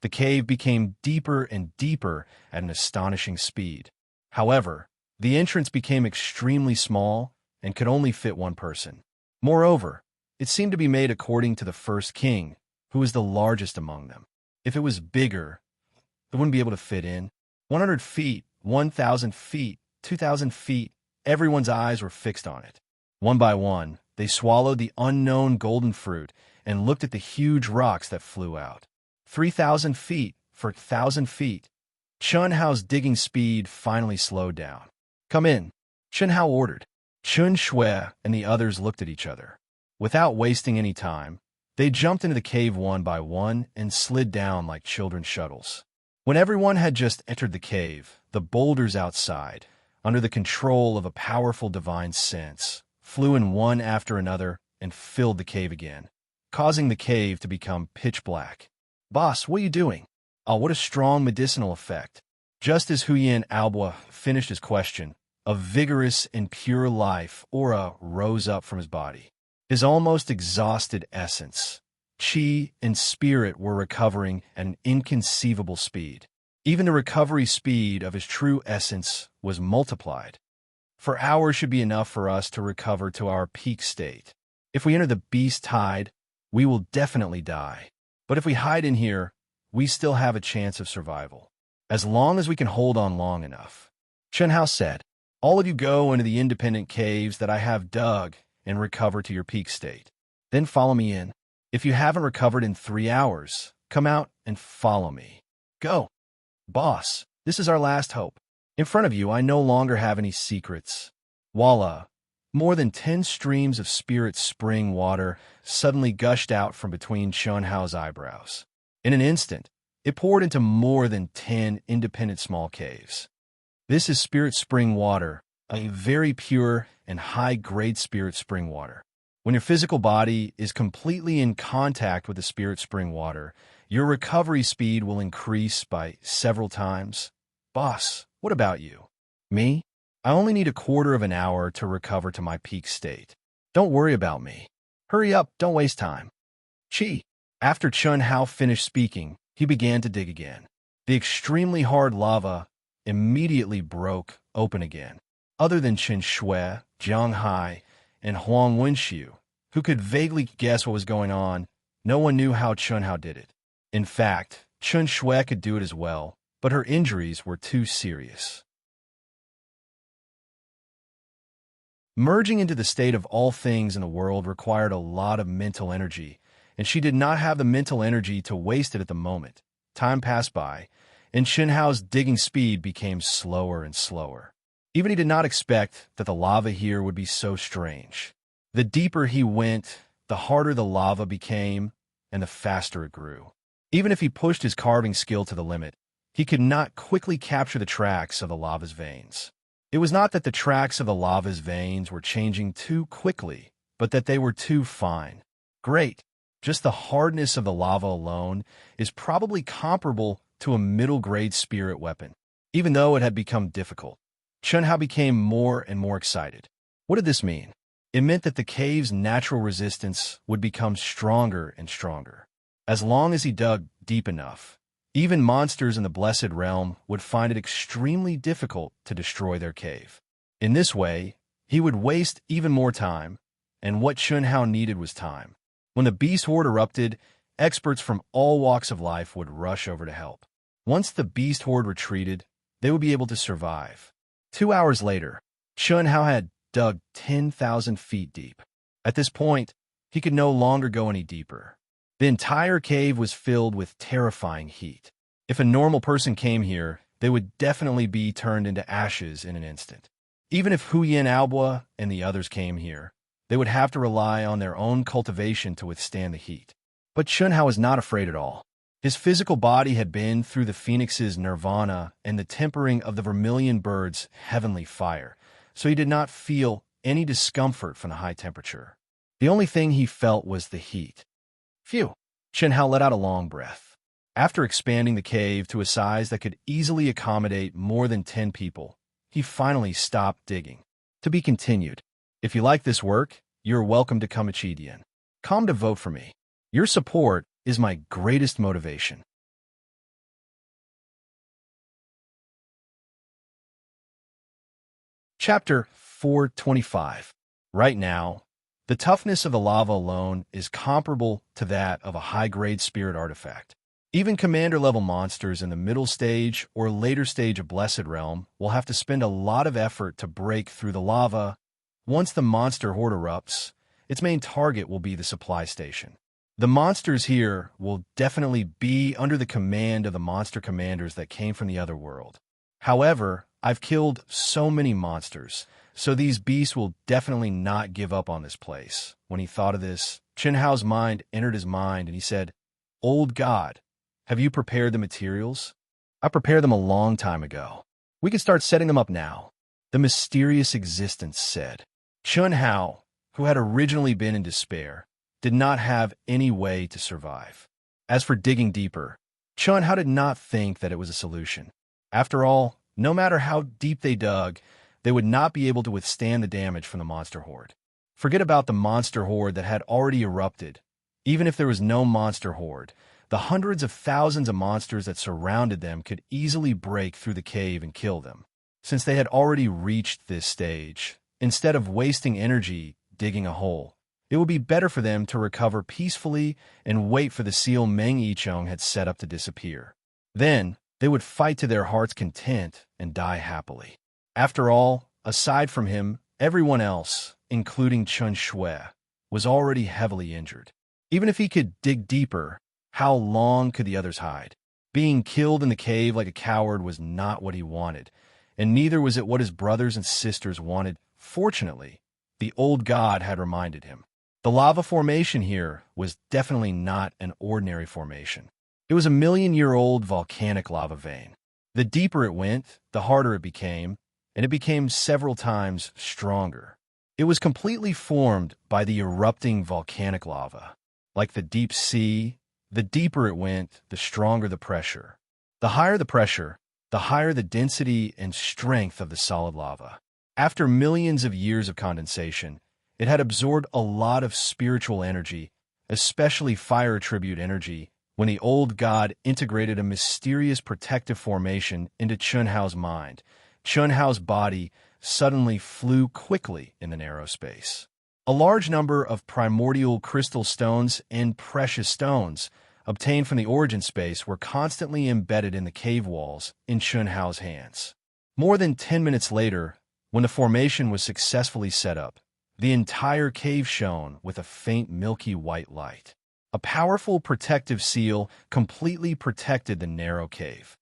The cave became deeper and deeper at an astonishing speed. However, the entrance became extremely small and could only fit one person. Moreover, it seemed to be made according to the first king, who was the largest among them. If it was bigger, it wouldn't be able to fit in. 100 feet, 1,000 feet, 2,000 feet, everyone's eyes were fixed on it. One by one, they swallowed the unknown golden fruit and looked at the huge rocks that flew out. 3,000 feet for 1,000 feet. Chun Hao's digging speed finally slowed down. Come in, Chun Hao ordered. Chun Shui and the others looked at each other. Without wasting any time, they jumped into the cave one by one and slid down like children's shuttles. When everyone had just entered the cave, the boulders outside, under the control of a powerful divine sense, flew in one after another and filled the cave again, causing the cave to become pitch black. Boss, what are you doing? Oh, what a strong medicinal effect. Just as Huyen Albois finished his question, a vigorous and pure life aura rose up from his body. His almost exhausted essence, chi, and spirit were recovering at an inconceivable speed. Even the recovery speed of his true essence was multiplied. 4 hours should be enough for us to recover to our peak state. If we enter the beast tide, we will definitely die. But if we hide in here, we still have a chance of survival, as long as we can hold on long enough. Chun Hao said, all of you go into the independent caves that I have dug and recover to your peak state. Then follow me in. If you haven't recovered in 3 hours, come out and follow me. Go. Boss, this is our last hope. In front of you, I no longer have any secrets. Voila! More than 10 streams of spirit spring water suddenly gushed out from between Chun Hao's eyebrows. In an instant, it poured into more than 10 independent small caves. This is spirit spring water, a very pure and high-grade spirit spring water. When your physical body is completely in contact with the spirit spring water, your recovery speed will increase by several times. Boss, what about you? Me? I only need 1/4 of an hour to recover to my peak state. Don't worry about me. Hurry up, don't waste time. Chi. After Chun Hao finished speaking, he began to dig again. The extremely hard lava immediately broke open again. Other than Chen Shui, Jiang Hai, and Huang Wenxiu, who could vaguely guess what was going on, no one knew how Chun Hao did it. In fact, Chen Shui could do it as well, but her injuries were too serious. Merging into the state of all things in the world required a lot of mental energy, and she did not have the mental energy to waste it at the moment. Time passed by, and Chun Hao's digging speed became slower and slower. Even he did not expect that the lava here would be so strange. The deeper he went, the harder the lava became, and the faster it grew. Even if he pushed his carving skill to the limit, he could not quickly capture the tracks of the lava's veins. It was not that the tracks of the lava's veins were changing too quickly, but that they were too fine. Great. Just the hardness of the lava alone is probably comparable to a middle-grade spirit weapon. Even though it had become difficult, Chunhao became more and more excited. What did this mean? It meant that the cave's natural resistance would become stronger and stronger. As long as he dug deep enough, even monsters in the Blessed Realm would find it extremely difficult to destroy their cave. In this way, he would waste even more time, and what Chunhao needed was time. When the beast horde erupted, experts from all walks of life would rush over to help. Once the beast horde retreated, they would be able to survive. 2 hours later, Chunhao had dug 10,000 feet deep. At this point, he could no longer go any deeper. The entire cave was filled with terrifying heat. If a normal person came here, they would definitely be turned into ashes in an instant. Even if Huyen Aobo and the others came here, they would have to rely on their own cultivation to withstand the heat. But Chunhao was not afraid at all. His physical body had been through the phoenix's nirvana and the tempering of the vermilion bird's heavenly fire, so he did not feel any discomfort from the high temperature. The only thing he felt was the heat. Phew! Chunhao let out a long breath. After expanding the cave to a size that could easily accommodate more than 10 people, he finally stopped digging. To be continued. If you like this work, you're welcome to Conceited. Come to vote for me. Your support is my greatest motivation. Chapter 425. Right now, the toughness of the lava alone is comparable to that of a high-grade spirit artifact. Even commander-level monsters in the middle stage or later stage of Blessed Realm will have to spend a lot of effort to break through the lava. Once the monster horde erupts, its main target will be the supply station. The monsters here will definitely be under the command of the monster commanders that came from the other world. However, I've killed so many monsters, so these beasts will definitely not give up on this place. When he thought of this, Chunhao's mind entered his mind and he said, "Old God, have you prepared the materials?" "I prepared them a long time ago. We can start setting them up now," the mysterious existence said. Chunhao, who had originally been in despair, did not have any way to survive. As for digging deeper, Chunhao did not think that it was a solution. After all, no matter how deep they dug, they would not be able to withstand the damage from the monster horde. Forget about the monster horde that had already erupted. Even if there was no monster horde, the hundreds of thousands of monsters that surrounded them could easily break through the cave and kill them. Since they had already reached this stage, instead of wasting energy digging a hole, it would be better for them to recover peacefully and wait for the seal Meng Yicheng had set up to disappear. Then, they would fight to their heart's content and die happily. After all, aside from him, everyone else, including Chun Shui, was already heavily injured. Even if he could dig deeper, how long could the others hide? Being killed in the cave like a coward was not what he wanted, and neither was it what his brothers and sisters wanted. Fortunately, the old god had reminded him. The lava formation here was definitely not an ordinary formation. It was a million-year-old volcanic lava vein. The deeper it went, the harder it became, and it became several times stronger. It was completely formed by the erupting volcanic lava. Like the deep sea, the deeper it went, the stronger the pressure. The higher the pressure, the higher the density and strength of the solid lava. After millions of years of condensation, it had absorbed a lot of spiritual energy, especially fire attribute energy, when the old god integrated a mysterious protective formation into Chunhao's mind. Chunhao's body suddenly flew quickly in the narrow space. A large number of primordial crystal stones and precious stones obtained from the origin space were constantly embedded in the cave walls in Chunhao's hands. More than 10 minutes later, when the formation was successfully set up, the entire cave shone with a faint milky white light. A powerful protective seal completely protected the narrow cave.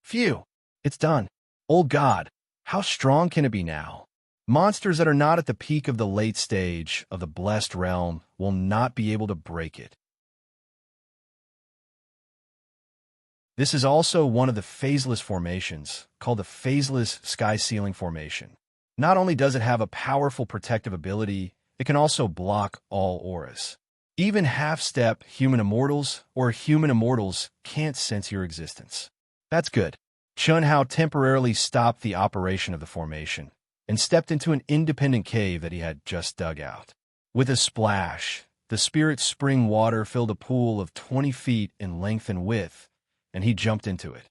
Phew! It's done. Old God, how strong can it be now? Monsters that are not at the peak of the late stage of the blessed realm will not be able to break it. This is also one of the phaseless formations, called the phaseless sky ceiling formation. Not only does it have a powerful protective ability, it can also block all auras. Even half-step human immortals or human immortals can't sense your existence. That's good. Chun-Hao temporarily stopped the operation of the formation and stepped into an independent cave that he had just dug out. With a splash, the spirit spring water filled a pool of 20 feet in length and width, and he jumped into it.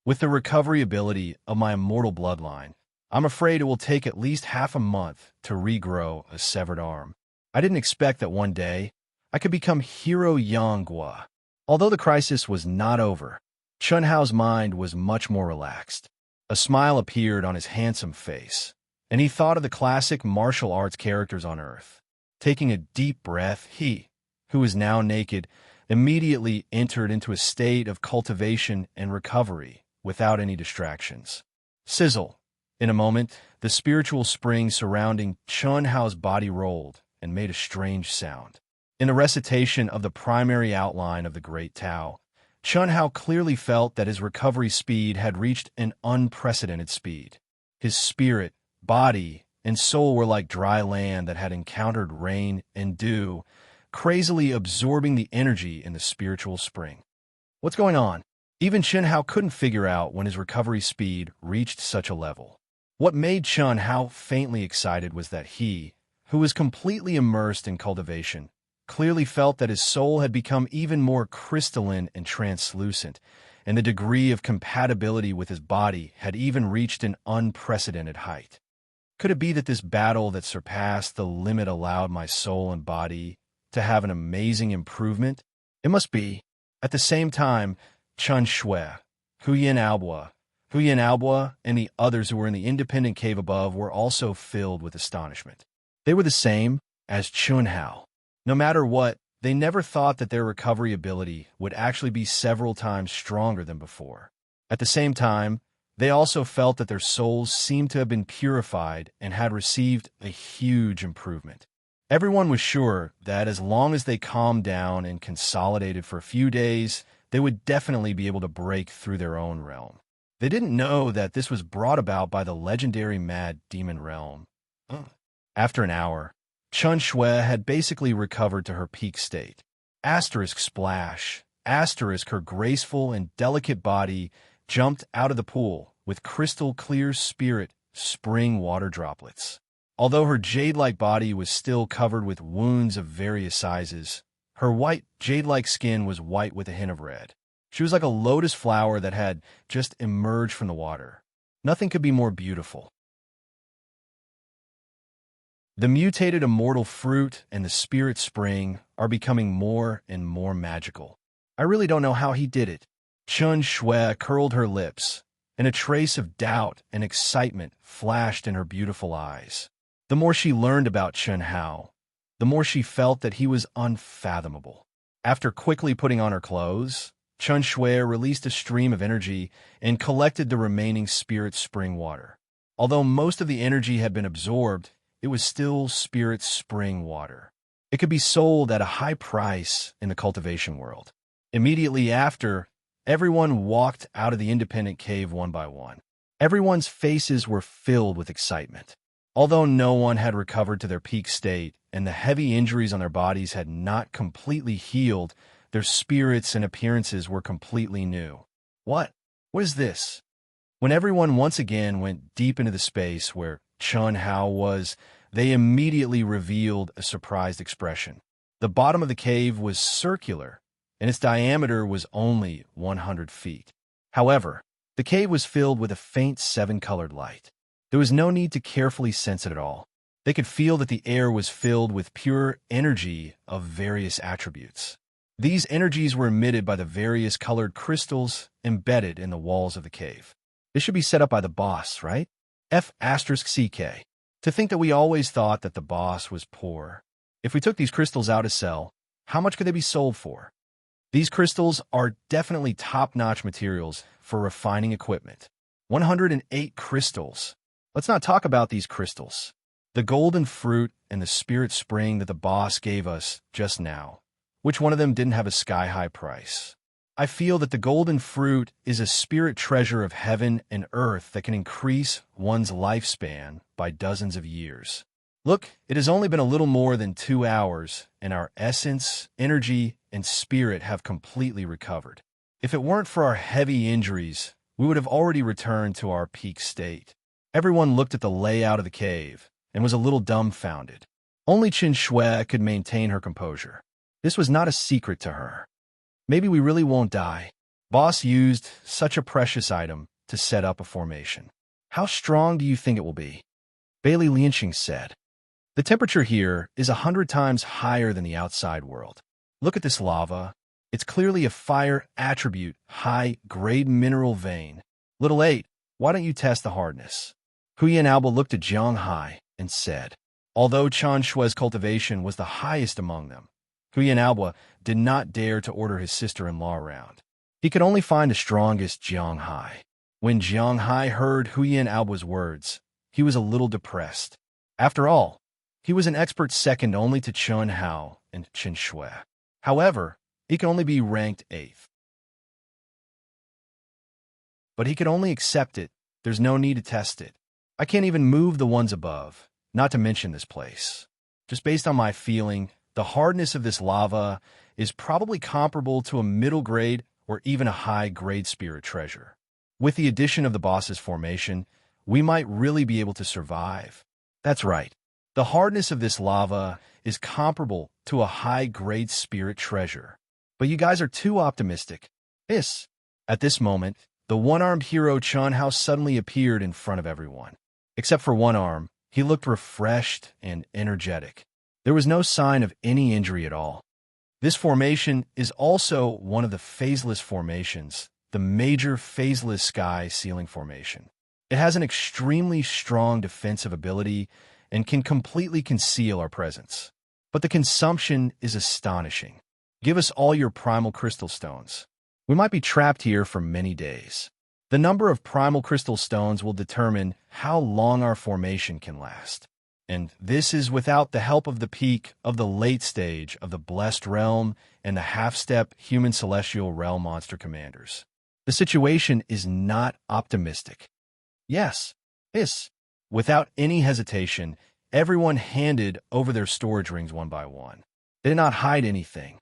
With the recovery ability of my immortal bloodline, I'm afraid it will take at least half a month to regrow a severed arm. I didn't expect that one day I could become Hero Yanghua. Although the crisis was not over, Chun-Hao's mind was much more relaxed. A smile appeared on his handsome face, and he thought of the classic martial arts characters on Earth. Taking a deep breath, he, who was now naked, immediately entered into a state of cultivation and recovery without any distractions. Sizzle! In a moment, the spiritual spring surrounding Chun-Hao's body rolled and made a strange sound. In the recitation of the primary outline of the Great Tao, Chun-Hao clearly felt that his recovery speed had reached an unprecedented speed. His spirit, body, and soul were like dry land that had encountered rain and dew, crazily absorbing the energy in the spiritual spring. What's going on? Even Chun-Hao couldn't figure out when his recovery speed reached such a level. What made Chun-Hao faintly excited was that he, who was completely immersed in cultivation, clearly felt that his soul had become even more crystalline and translucent, and the degree of compatibility with his body had even reached an unprecedented height. Could it be that this battle that surpassed the limit allowed my soul and body to have an amazing improvement? It must be. At the same time, Chun Shui, Huyin Alboa, and the others who were in the independent cave above were also filled with astonishment. They were the same as Chun-Hao. No matter what, they never thought that their recovery ability would actually be several times stronger than before. At the same time, they also felt that their souls seemed to have been purified and had received a huge improvement. Everyone was sure that as long as they calmed down and consolidated for a few days, they would definitely be able to break through their own realm. They didn't know that this was brought about by the legendary Mad Demon Realm. After an hour, Chun Shui had basically recovered to her peak state. Asterisk splash, asterisk her graceful and delicate body jumped out of the pool with crystal clear spirit spring water droplets. Although her jade-like body was still covered with wounds of various sizes, her white jade-like skin was white with a hint of red. She was like a lotus flower that had just emerged from the water. Nothing could be more beautiful. The mutated immortal fruit and the spirit spring are becoming more and more magical. I really don't know how he did it. Chun Shui curled her lips, and a trace of doubt and excitement flashed in her beautiful eyes. The more she learned about Chun-Hao, the more she felt that he was unfathomable. After quickly putting on her clothes, Chun Shui released a stream of energy and collected the remaining spirit spring water. Although most of the energy had been absorbed, it was still spirit spring water. It could be sold at a high price in the cultivation world. Immediately after, everyone walked out of the independent cave one by one. Everyone's faces were filled with excitement. Although no one had recovered to their peak state and the heavy injuries on their bodies had not completely healed, their spirits and appearances were completely new. What? What is this? When everyone once again went deep into the space where Chun-Hao was, they immediately revealed a surprised expression. The bottom of the cave was circular, and its diameter was only 100 feet. However, the cave was filled with a faint seven-colored light. There was no need to carefully sense it at all. They could feel that the air was filled with pure energy of various attributes. These energies were emitted by the various colored crystals embedded in the walls of the cave. This should be set up by the boss, right? F***CK. To think that we always thought that the boss was poor. If we took these crystals out to sell, how much could they be sold for? These crystals are definitely top-notch materials for refining equipment. 108 crystals. Let's not talk about these crystals. The golden fruit and the spirit spring that the boss gave us just now. Which one of them didn't have a sky-high price? I feel that the golden fruit is a spirit treasure of heaven and earth that can increase one's lifespan by dozens of years. Look, it has only been a little more than 2 hours, and our essence, energy, and spirit have completely recovered. If it weren't for our heavy injuries, we would have already returned to our peak state. Everyone looked at the layout of the cave and was a little dumbfounded. Only Qin Shui could maintain her composure. This was not a secret to her. Maybe we really won't die. Boss used such a precious item to set up a formation. How strong do you think it will be? Bailey Lianxing said. The temperature here is 100 times higher than the outside world. Look at this lava. It's clearly a fire attribute, high-grade mineral vein. Little 8, why don't you test the hardness? Huyan Alba looked at Jiang Hai and said, although Chan Shui's cultivation was the highest among them, Huyan Alba did not dare to order his sister-in-law around. He could only find the strongest Jiang Hai. When Jiang Hai heard Huyan Alba's words, he was a little depressed. After all, he was an expert second only to Chun Hao and Qin Shui. However, he could only be ranked 8th. But he could only accept it. There's no need to test it. I can't even move the ones above, not to mention this place. Just based on my feeling, the hardness of this lava is probably comparable to a middle grade or even a high grade spirit treasure. With the addition of the boss's formation, we might really be able to survive. That's right. The hardness of this lava is comparable to a high grade spirit treasure. But you guys are too optimistic. At this moment, the one-armed hero Chun Hao suddenly appeared in front of everyone. Except for one arm, he looked refreshed and energetic. There was no sign of any injury at all. This formation is also one of the phaseless formations, the major phaseless sky ceiling formation. It has an extremely strong defensive ability and can completely conceal our presence. But the consumption is astonishing. Give us all your primal crystal stones. We might be trapped here for many days. The number of primal crystal stones will determine how long our formation can last. And this is without the help of the peak of the late stage of the Blessed Realm and the half-step human celestial realm monster commanders. The situation is not optimistic. Yes. Without any hesitation, everyone handed over their storage rings one by one. They did not hide anything.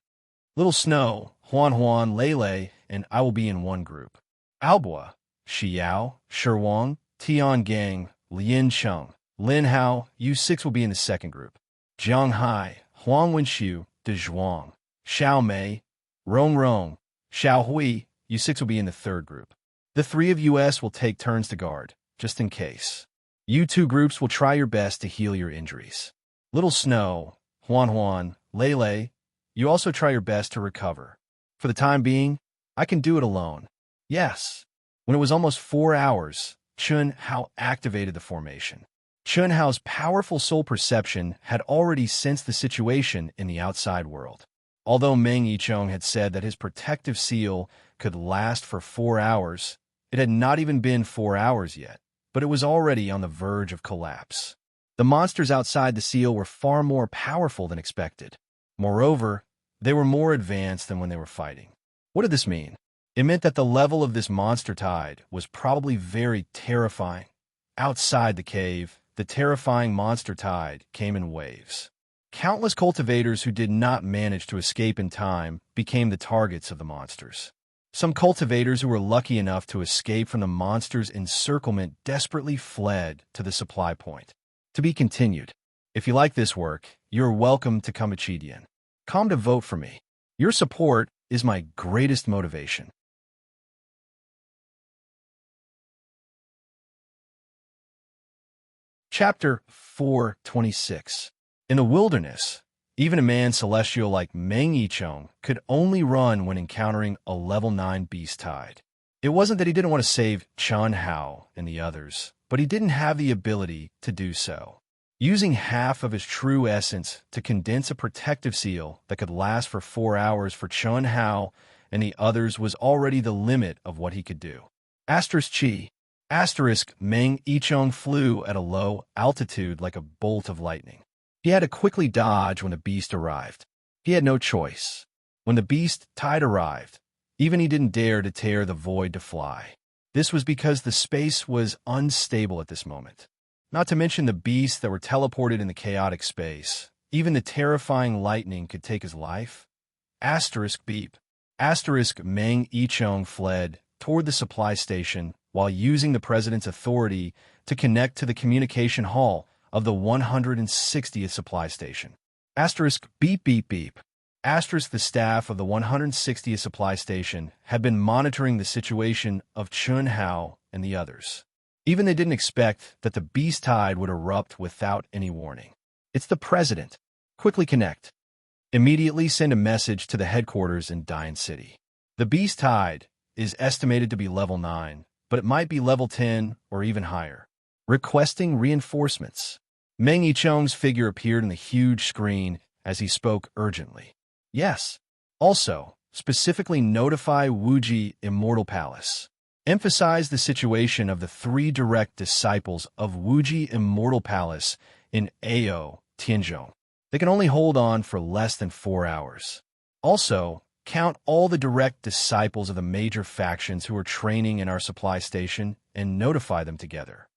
Little Snow, Huan, Lei, and I will be in one group. Alboa, Xiao, Sherwang, Tian Gang, Lin Cheng, Lin Hao, you 6 will be in the second group. Jiang Hai, Huang Wenxiu, De Zhuang, Xiao Mei, Rong, Xiao Hui, you 6 will be in the third group. The 3 of us will take turns to guard, just in case. You 2 groups will try your best to heal your injuries. Little Snow, Huan, Lei, you also try your best to recover. For the time being, I can do it alone. Yes. When it was almost 4 hours, Chun Hao activated the formation. Chun Hao's powerful soul perception had already sensed the situation in the outside world. Although Meng Yichong had said that his protective seal could last for 4 hours, it had not even been 4 hours yet, but it was already on the verge of collapse. The monsters outside the seal were far more powerful than expected. Moreover, they were more advanced than when they were fighting. What did this mean? It meant that the level of this monster tide was probably very terrifying. Outside the cave, the terrifying monster tide came in waves. Countless cultivators who did not manage to escape in time became the targets of the monsters. Some cultivators who were lucky enough to escape from the monster's encirclement desperately fled to the supply point. To be continued. If you like this work, you're welcome to come to Chidian. Come to vote for me. Your support is my greatest motivation. Chapter 426. In the wilderness, even a man celestial like Meng Yichong could only run when encountering a level 9 beast tide. It wasn't that he didn't want to save Chun Hao and the others, but he didn't have the ability to do so. Using half of his true essence to condense a protective seal that could last for 4 hours for Chun Hao and the others was already the limit of what he could do. Meng Yichong flew at a low altitude like a bolt of lightning. He had to quickly dodge when the beast arrived. He had no choice. When the beast tide arrived, Even he didn't dare to tear the void to fly. This was because the space was unstable at this moment. Not to mention the beasts that were teleported in the chaotic space. Even the terrifying lightning could take his life. Asterisk beep. Asterisk Meng Yicheng fled toward the supply station while using the president's authority to connect to the communication hall of the 160th supply station. Asterisk beep beep beep. Asterisk the staff of the 160th supply station had been monitoring the situation of Chun Hao and the others. Even they didn't expect that the beast tide would erupt without any warning. It's the president. Quickly connect. Immediately send a message to the headquarters in Dian City. The beast tide is estimated to be level 9, but it might be level 10 or even higher. Requesting reinforcements. Meng Yicheng's figure appeared on the huge screen as he spoke urgently. Yes. Also, specifically notify Wuji Immortal Palace. Emphasize the situation of the 3 direct disciples of Wuji Immortal Palace in Ao, Tianzhong. They can only hold on for less than 4 hours. Also, count all the direct disciples of the major factions who are training in our supply station and notify them together.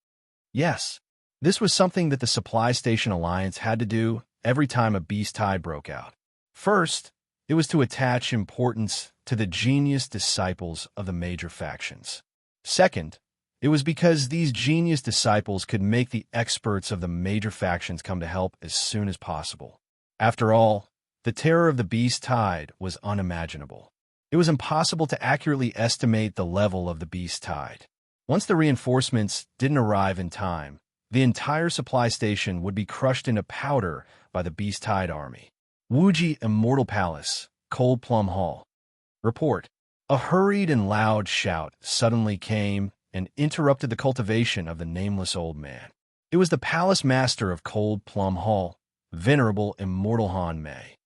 Yes, this was something that the Supply Station Alliance had to do every time a beast tide broke out. First, it was to attach importance to the genius disciples of the major factions. Second, it was because these genius disciples could make the experts of the major factions come to help as soon as possible. After all, the terror of the beast tide was unimaginable. It was impossible to accurately estimate the level of the beast tide. Once the reinforcements didn't arrive in time, the entire supply station would be crushed into powder by the beast tide army. Wuji Immortal Palace, Cold Plum Hall. Report. A hurried and loud shout suddenly came and interrupted the cultivation of the nameless old man. It was the palace master of Cold Plum Hall, Venerable Immortal Han Mei.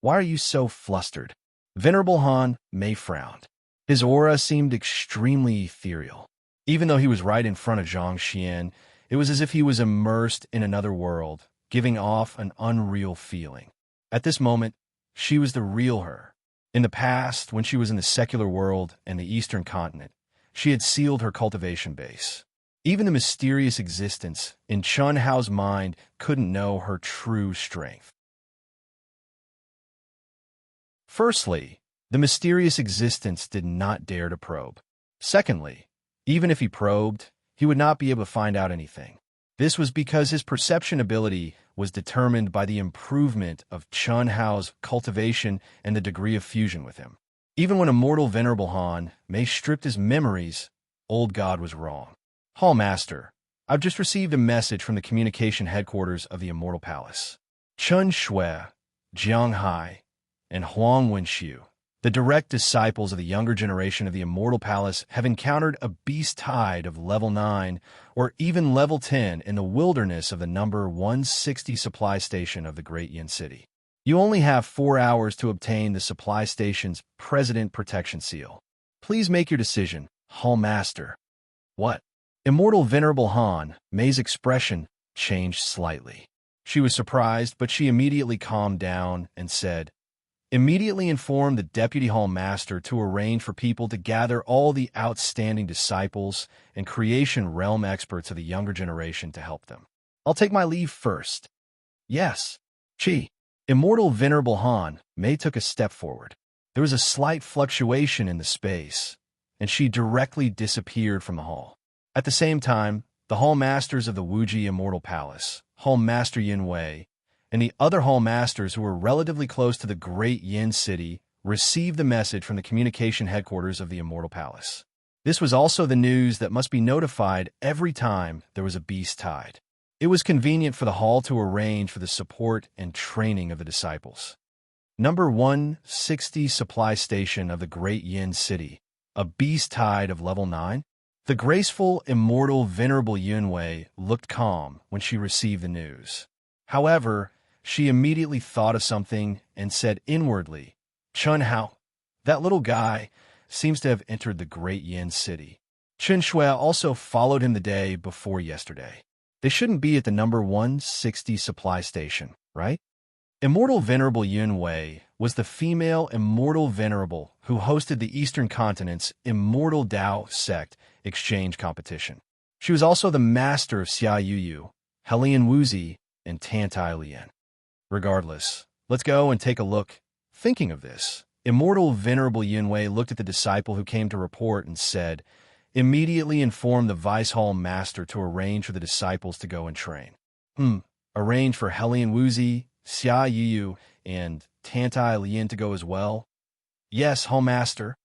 Why are you so flustered? Venerable Han Mei frowned. His aura seemed extremely ethereal. Even though he was right in front of Zhang Xian, it was as if he was immersed in another world, giving off an unreal feeling. At this moment, she was the real her. In the past, when she was in the secular world and the Eastern continent, she had sealed her cultivation base. Even the mysterious existence in Chun Hao's mind couldn't know her true strength. Firstly, the mysterious existence did not dare to probe. Secondly, even if he probed, he would not be able to find out anything. This was because his perception ability was determined by the improvement of Chun Hao's cultivation and the degree of fusion with him. Even when Immortal Venerable Han Mei stripped his memories, Old God was wrong. Hall Master, I've just received a message from the communication headquarters of the Immortal Palace. Chun Shui, Jiang Hai, and Huang Wenxiu, the direct disciples of the younger generation of the Immortal Palace, have encountered a beast tide of level 9 or even level 10 in the wilderness of the number 160 supply station of the Great Yin City. You only have 4 hours to obtain the supply station's President Protection Seal. Please make your decision, Hall Master. What? Immortal Venerable Han Mei's expression changed slightly. She was surprised, but she immediately calmed down and said, immediately inform the Deputy Hall Master to arrange for people to gather all the outstanding disciples and creation realm experts of the younger generation to help them. I'll take my leave first. Yes. Chi. Immortal Venerable Han Mei took a step forward. There was a slight fluctuation in the space, and she directly disappeared from the hall. At the same time, the Hall Masters of the Wuji Immortal Palace, Hall Master Yin Wei, and the other Hall Masters who were relatively close to the Great Yin City received the message from the communication headquarters of the Immortal Palace. This was also the news that must be notified every time there was a beast tide. It was convenient for the hall to arrange for the support and training of the disciples. Number 160 Supply Station of the Great Yin City, a beast tide of level 9? The graceful, immortal, venerable Yunwei looked calm when she received the news. However, she immediately thought of something and said inwardly, Chun Hao, that little guy, seems to have entered the Great Yin City. Chen Shui also followed him the day before yesterday. They shouldn't be at the number 160 supply station, right? Immortal Venerable Yun Wei was the female Immortal Venerable who hosted the Eastern Continent's Immortal Dao Sect exchange competition. She was also the master of Xia Yuyu, Helian Wuzi, and Tantai Lian. Regardless, let's go and take a look. Thinking of this, Immortal Venerable Yun Wei looked at the disciple who came to report and said, "Immediately inform the Vice Hall Master to arrange for the disciples to go and train." Arrange for Helian Wuzi, Xia Yuyu, and Tantai Lian to go as well? Yes, Hall Master.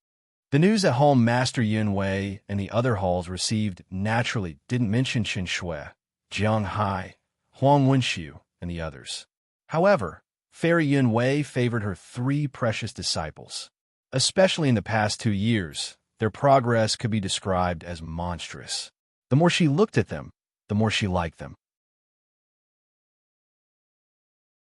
The news that Hall Master Yun Wei and the other halls received naturally didn't mention Qin Shui, Jiang Hai, Huang Wenxiu, and the others. However, Fairy Yun Wei favored her three precious disciples. Especially in the past 2 years, their progress could be described as monstrous. The more she looked at them, the more she liked them.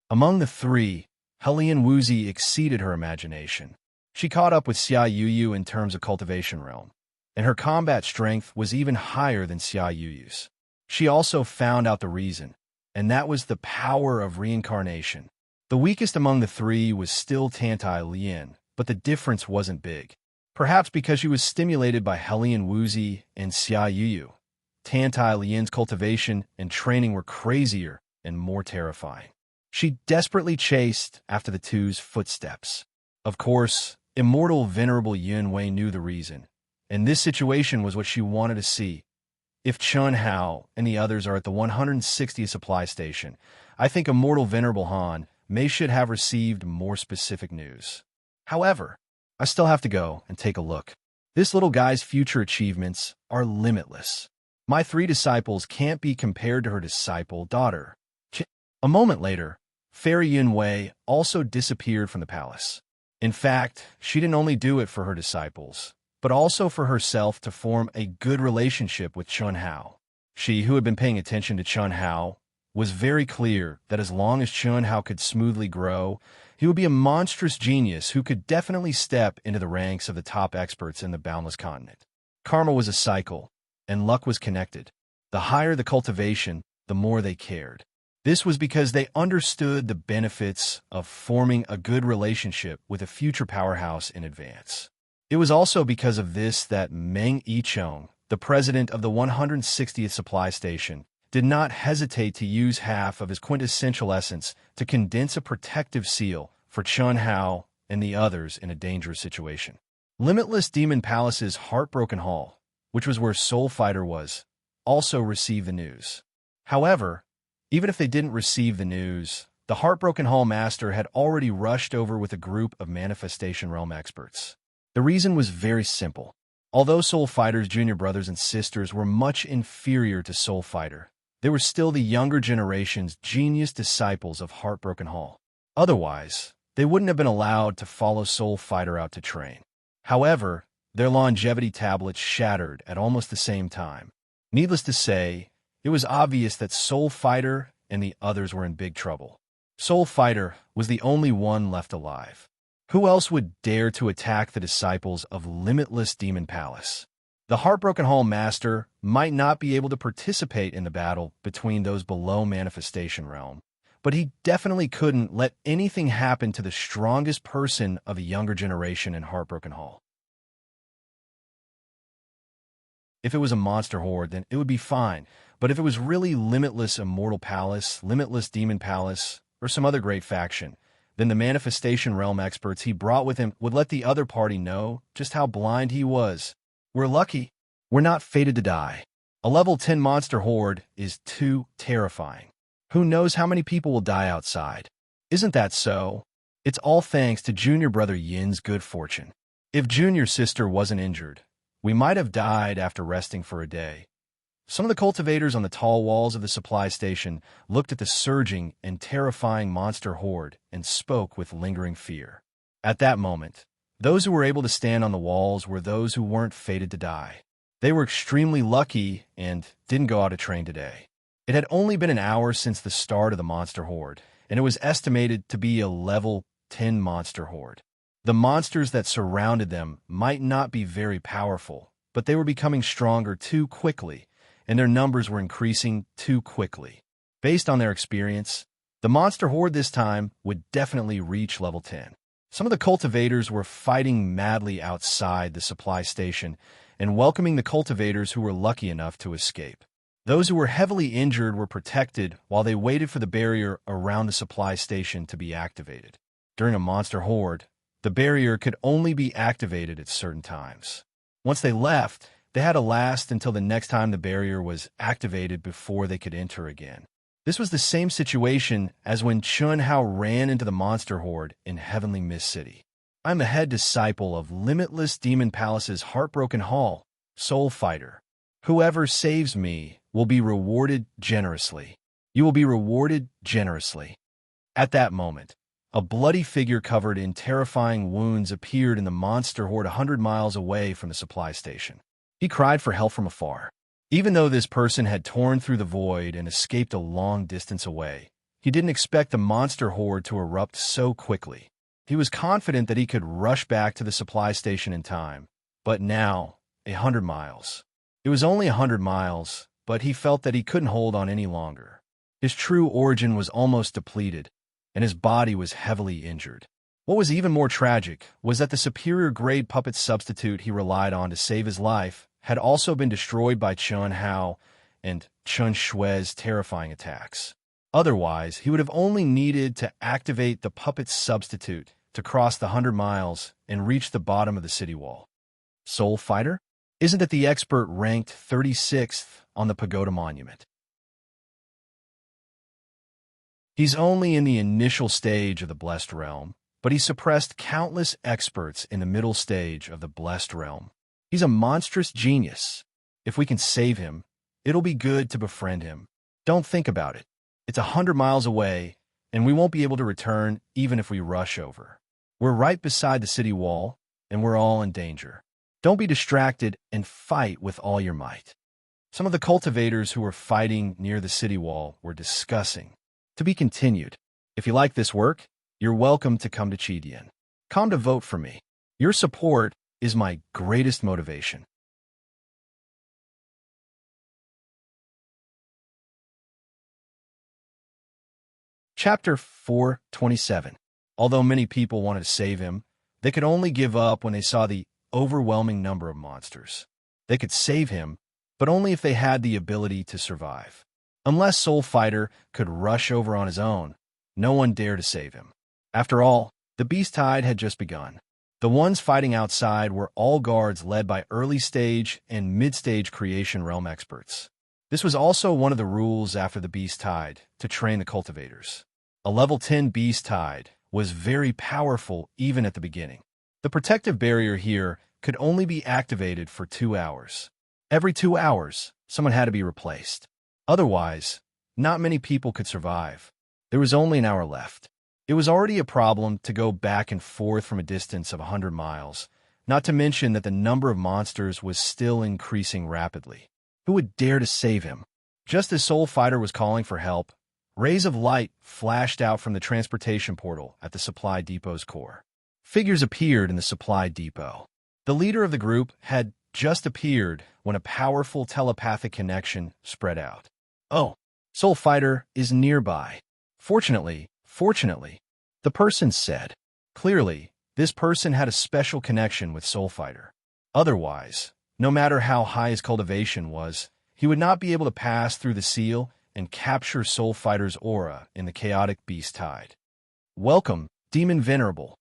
Among the three, Helian Wuzi exceeded her imagination. She caught up with Xia Yuyu in terms of cultivation realm, and her combat strength was even higher than Xia Yuyu's. She also found out the reason, and that was the power of reincarnation. The weakest among the three was still Tantai Lian, but the difference wasn't big. Perhaps because she was stimulated by Helian Wuzi and Xia Yuyu. Tantai Lian's cultivation and training were crazier and more terrifying. She desperately chased after the two's footsteps. Of course, Immortal Venerable Yun Wei knew the reason, and this situation was what she wanted to see. If Chun Hao and the others are at the 160th supply station, I think Immortal Venerable Han may should have received more specific news. However, I still have to go and take a look. This little guy's future achievements are limitless. My three disciples can't be compared to her disciple daughter. A moment later, Fairy Yun Wei also disappeared from the palace. In fact, she didn't only do it for her disciples, but also for herself to form a good relationship with Chun Hao. She, who had been paying attention to Chun Hao, was very clear that as long as Chun Hao could smoothly grow, he would be a monstrous genius who could definitely step into the ranks of the top experts in the boundless continent. Karma was a cycle, and luck was connected. The higher the cultivation, the more they cared. This was because they understood the benefits of forming a good relationship with a future powerhouse in advance. It was also because of this that Meng Yichong, the president of the 160th supply station, did not hesitate to use half of his quintessential essence to condense a protective seal for Chun Hao and the others in a dangerous situation. Limitless Demon Palace's Heartbroken Hall, which was where Soul Fighter was, also received the news. However, even if they didn't receive the news, the Heartbroken Hall Master had already rushed over with a group of Manifestation Realm experts. The reason was very simple. Although Soul Fighter's junior brothers and sisters were much inferior to Soul Fighter, they were still the younger generation's genius disciples of Heartbroken Hall. Otherwise, they wouldn't have been allowed to follow Soul Fighter out to train. However, their longevity tablets shattered at almost the same time. Needless to say, it was obvious that Soul Fighter and the others were in big trouble. Soul Fighter was the only one left alive. Who else would dare to attack the disciples of Limitless Demon Palace? The Heartbroken Hall Master might not be able to participate in the battle between those below Manifestation Realm, but he definitely couldn't let anything happen to the strongest person of the younger generation in Heartbroken Hall. If it was a monster horde, then it would be fine. But if it was really Limitless Immortal Palace, Limitless Demon Palace, or some other great faction, then the Manifestation Realm experts he brought with him would let the other party know just how blind he was. We're lucky. We're not fated to die. A level 10 monster horde is too terrifying. Who knows how many people will die outside? Isn't that so? It's all thanks to Junior Brother Yin's good fortune. If Junior Sister wasn't injured, we might have died after resting for a day. Some of the cultivators on the tall walls of the supply station looked at the surging and terrifying monster horde and spoke with lingering fear. At that moment, those who were able to stand on the walls were those who weren't fated to die. They were extremely lucky and didn't go out to train today. It had only been an hour since the start of the monster horde, and it was estimated to be a level 10 monster horde. The monsters that surrounded them might not be very powerful, but they were becoming stronger too quickly, and their numbers were increasing too quickly. Based on their experience, The monster horde this time would definitely reach level 10. Some of the cultivators were fighting madly outside the supply station and welcoming the cultivators who were lucky enough to escape. Those who were heavily injured were protected while they waited for the barrier around the supply station to be activated. During a monster horde, the barrier could only be activated at certain times. Once they left, they had to last until the next time the barrier was activated before they could enter again. This was the same situation as when Chun Hao ran into the monster horde in Heavenly Mist City. I'm the head disciple of Limitless Demon Palace's Heartbroken Hall, Soul Fighter. Whoever saves me will be rewarded generously. You will be rewarded generously. At that moment, a bloody figure covered in terrifying wounds appeared in the monster horde 100 miles away from the supply station. He cried for help from afar. Even though this person had torn through the void and escaped a long distance away, he didn't expect the monster horde to erupt so quickly. He was confident that he could rush back to the supply station in time, but now, 100 miles. It was only 100 miles, but he felt that he couldn't hold on any longer. His true origin was almost depleted, and his body was heavily injured. What was even more tragic was that the superior-grade puppet substitute he relied on to save his life had also been destroyed by Chun Hao and Chun Shui's terrifying attacks. Otherwise, he would have only needed to activate the puppet substitute to cross the 100 miles and reach the bottom of the city wall. Soul Fighter? Isn't it the expert ranked 36th on the Pagoda Monument? He's only in the initial stage of the Blessed Realm, but he suppressed countless experts in the middle stage of the Blessed Realm. He's a monstrous genius. If we can save him, it'll be good to befriend him. Don't think about it. It's 100 miles away, and we won't be able to return even if we rush over. We're right beside the city wall, and we're all in danger. Don't be distracted and fight with all your might. Some of the cultivators who were fighting near the city wall were discussing. To be continued. If you like this work, you're welcome to come to Chidian. Come to vote for me. Your support is my greatest motivation. Chapter 427. Although many people wanted to save him, they could only give up when they saw the overwhelming number of monsters. They could save him, but only if they had the ability to survive. Unless Soul Fighter could rush over on his own, no one dared to save him. After all, the beast tide had just begun. The ones fighting outside were all guards led by early-stage and mid-stage creation realm experts. This was also one of the rules after the beast tide, to train the cultivators. A level 10 beast tide was very powerful even at the beginning. The protective barrier here could only be activated for 2 hours. Every 2 hours, someone had to be replaced. Otherwise, not many people could survive. There was only an hour left. It was already a problem to go back and forth from a distance of 100 miles, not to mention that the number of monsters was still increasing rapidly. Who would dare to save him? Just as Soul Fighter was calling for help, rays of light flashed out from the transportation portal at the supply depot's core. Figures appeared in the supply depot. The leader of the group had just appeared when a powerful telepathic connection spread out. Oh, Soul Fighter is nearby. Fortunately, the person said. Clearly, this person had a special connection with Soul Fighter. Otherwise, no matter how high his cultivation was, he would not be able to pass through the seal and capture Soul Fighter's aura in the chaotic beast tide. Welcome, Demon Venerable.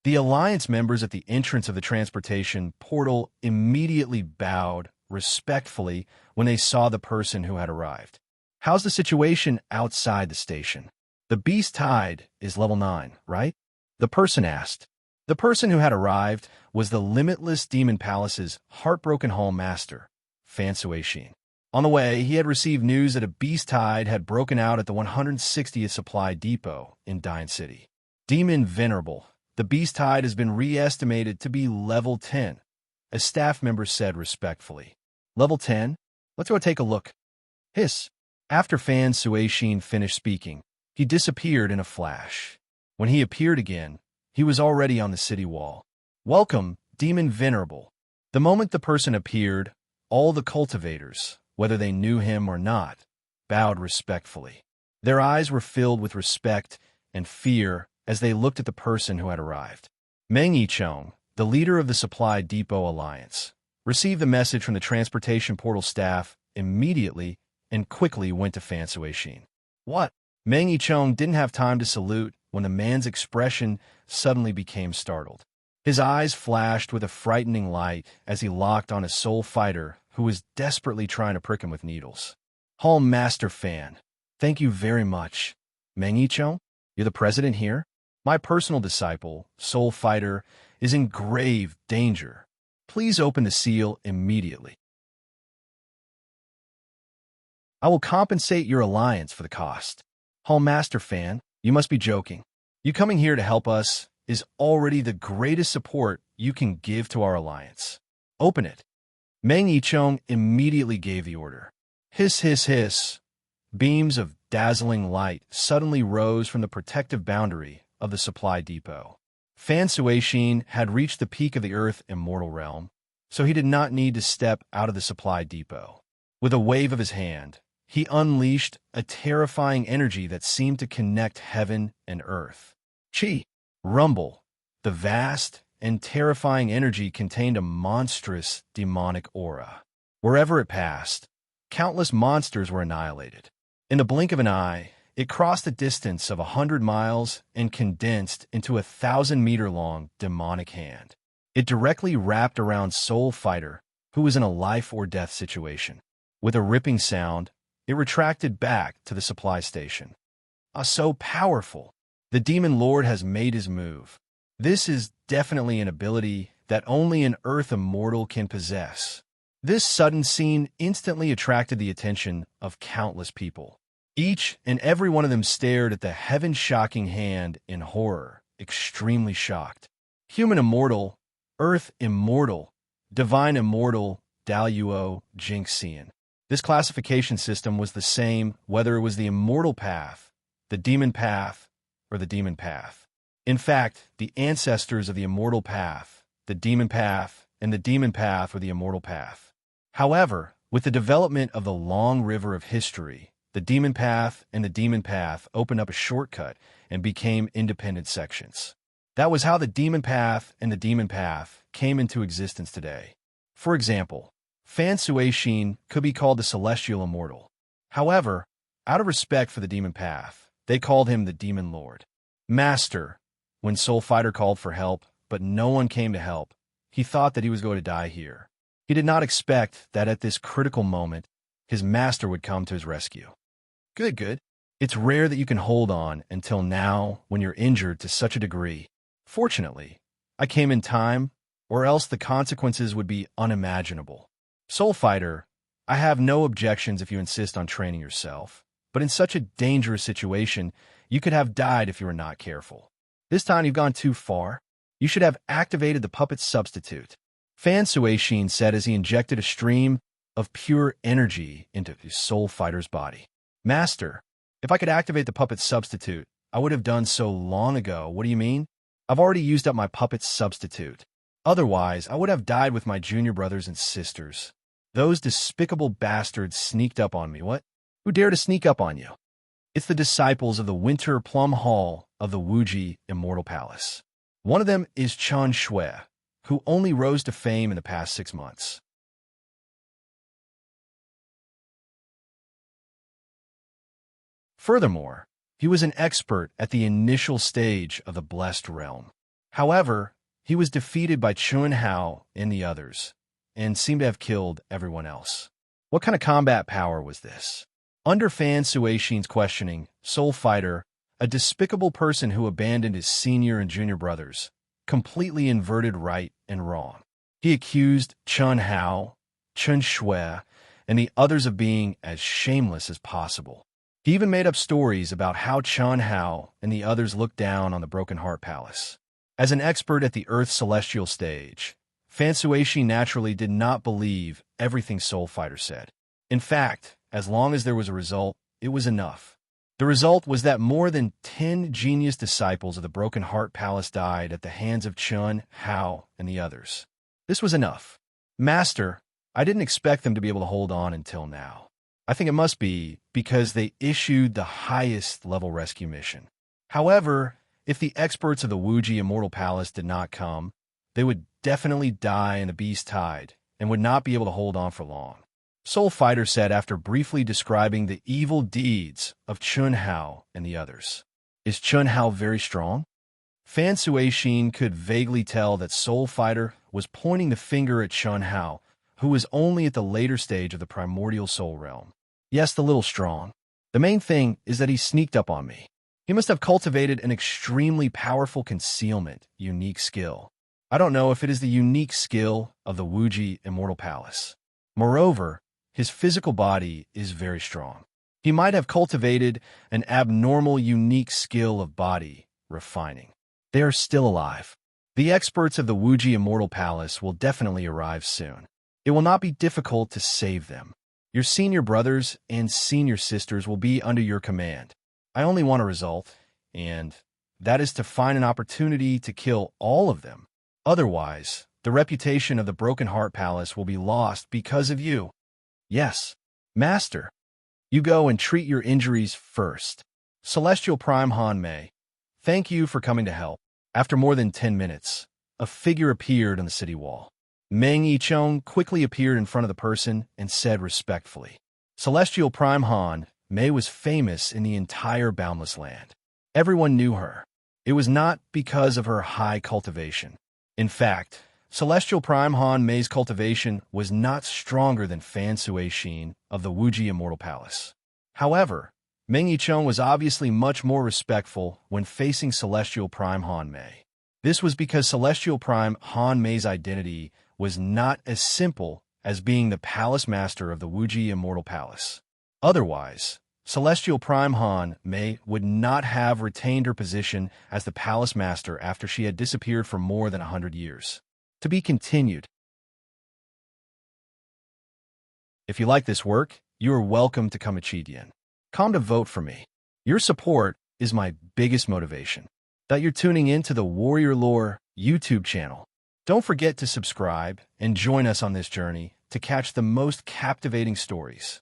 The Alliance members at the entrance of the transportation portal immediately bowed respectfully when they saw the person who had arrived. How's the situation outside the station? The beast tide is level 9, right? The person asked. The person who had arrived was the Limitless Demon Palace's Heartbroken Hall Master, Fan Suishin. On the way, he had received news that a beast tide had broken out at the 160th Supply Depot in Dine City. Demon Venerable, the beast tide has been re-estimated to be level 10, a staff member said respectfully. Level 10? Let's go take a look. Hiss. After Fan Suishin finished speaking, he disappeared in a flash. When he appeared again, he was already on the city wall. Welcome, Demon Venerable. The moment the person appeared, all the cultivators, whether they knew him or not, bowed respectfully. Their eyes were filled with respect and fear as they looked at the person who had arrived. Meng Yicheng, the leader of the Supply Depot Alliance, received the message from the transportation portal staff immediately and quickly went to Fan Suixin. What? Meng Yicheng didn't have time to salute when the man's expression suddenly became startled. His eyes flashed with a frightening light as he locked on a soul fighter who was desperately trying to prick him with needles. Hall Master Fan, thank you very much. Meng Yicheng, you're the president here? My personal disciple, Soul Fighter, is in grave danger. Please open the seal immediately. I will compensate your alliance for the cost. Hall Master Fan, you must be joking. You coming here to help us is already the greatest support you can give to our alliance. Open it. Meng Yicheng immediately gave the order. Hiss, hiss, hiss. Beams of dazzling light suddenly rose from the protective boundary of the supply depot. Fan Suixin had reached the peak of the Earth immortal realm, so he did not need to step out of the supply depot. With a wave of his hand, he unleashed a terrifying energy that seemed to connect heaven and earth. Chi, rumble, the vast and terrifying energy contained a monstrous demonic aura. Wherever it passed, countless monsters were annihilated. In the blink of an eye, it crossed a distance of 100 miles and condensed into a 1,000-meter-long demonic hand. It directly wrapped around Soul Fighter, who was in a life-or-death situation. With a ripping sound, it retracted back to the supply station. So powerful! The Demon Lord has made his move. This is definitely an ability that only an Earth Immortal can possess. This sudden scene instantly attracted the attention of countless people. Each and every one of them stared at the heaven-shocking hand in horror, extremely shocked. Human Immortal, Earth Immortal, Divine Immortal, Daluo, Jinxian. This classification system was the same whether it was the Immortal Path, the Demon Path, or the Demon Path. In fact, the ancestors of the Immortal Path, the Demon Path, and the Demon Path were the Immortal Path. However, with the development of the long river of history, the Demon Path and the Demon Path opened up a shortcut and became independent sections. That was how the Demon Path and the Demon Path came into existence today. For example, Fan Suixin could be called the Celestial Immortal. However, out of respect for the Demon Path, they called him the Demon Lord. Master, when Soul Fighter called for help, but no one came to help, he thought that he was going to die here. He did not expect that at this critical moment, his master would come to his rescue. Good, good. It's rare that you can hold on until now when you're injured to such a degree. Fortunately, I came in time, or else the consequences would be unimaginable. Soul Fighter, I have no objections if you insist on training yourself, but in such a dangerous situation, you could have died if you were not careful. This time you've gone too far. You should have activated the puppet substitute. Fan Suixin said as he injected a stream of pure energy into his Soul Fighter's body. Master, if I could activate the puppet substitute, I would have done so long ago. What do you mean? I've already used up my puppet substitute. Otherwise, I would have died with my junior brothers and sisters. Those despicable bastards sneaked up on me. What? Who dared to sneak up on you? It's the disciples of the Winter Plum Hall of the Wuji Immortal Palace. One of them is Chen Shui, who only rose to fame in the past 6 months. Furthermore, he was an expert at the initial stage of the Blessed Realm. However, he was defeated by Chun Hao and the others, and seemed to have killed everyone else. What kind of combat power was this? Under Fan Suixin's questioning, Soul Fighter, a despicable person who abandoned his senior and junior brothers, completely inverted right and wrong. He accused Chun Hao, Chen Shui, and the others of being as shameless as possible. He even made up stories about how Chun Hao and the others looked down on the Broken Heart Palace. As an expert at the Earth's celestial stage, Fan Suixin naturally did not believe everything Soul Fighter said. In fact, as long as there was a result, it was enough. The result was that more than 10 genius disciples of the Broken Heart Palace died at the hands of Chun, Hao, and the others. This was enough. Master, I didn't expect them to be able to hold on until now. I think it must be because they issued the highest level rescue mission. However, if the experts of the Wuji Immortal Palace did not come, they would definitely die in the beast tide and would not be able to hold on for long. Soul Fighter said after briefly describing the evil deeds of Chun Hao and the others. Is Chun Hao very strong? Fan Suixin could vaguely tell that Soul Fighter was pointing the finger at Chun Hao, who was only at the later stage of the primordial soul realm. Yes, the little strong. The main thing is that he sneaked up on me. He must have cultivated an extremely powerful concealment, unique skill. I don't know if it is the unique skill of the Wuji Immortal Palace. Moreover, his physical body is very strong. He might have cultivated an abnormal unique skill of body refining. They are still alive. The experts of the Wuji Immortal Palace will definitely arrive soon. It will not be difficult to save them. Your senior brothers and senior sisters will be under your command. I only want a result, and that is to find an opportunity to kill all of them. Otherwise, the reputation of the Broken Heart Palace will be lost because of you. Yes, Master. You go and treat your injuries first. Celestial Prime Han Mei, thank you for coming to help. After more than 10 minutes, a figure appeared on the city wall. Meng Yichong quickly appeared in front of the person and said respectfully, Celestial Prime Han Mei was famous in the entire Boundless Land. Everyone knew her. It was not because of her high cultivation. In fact, Celestial Prime Han Mei's cultivation was not stronger than Fan Suixin of the Wuji Immortal Palace. However, Meng Yichong was obviously much more respectful when facing Celestial Prime Han Mei. This was because Celestial Prime Han Mei's identity was not as simple as being the Palace Master of the Wuji Immortal Palace. Otherwise, Celestial Prime Han Mei would not have retained her position as the Palace Master after she had disappeared for more than 100 years. To be continued. If you like this work, you are welcome to come Chidian. Come to vote for me. Your support is my biggest motivation. That you're tuning in to the Warrior Lore YouTube channel. Don't forget to subscribe and join us on this journey to catch the most captivating stories.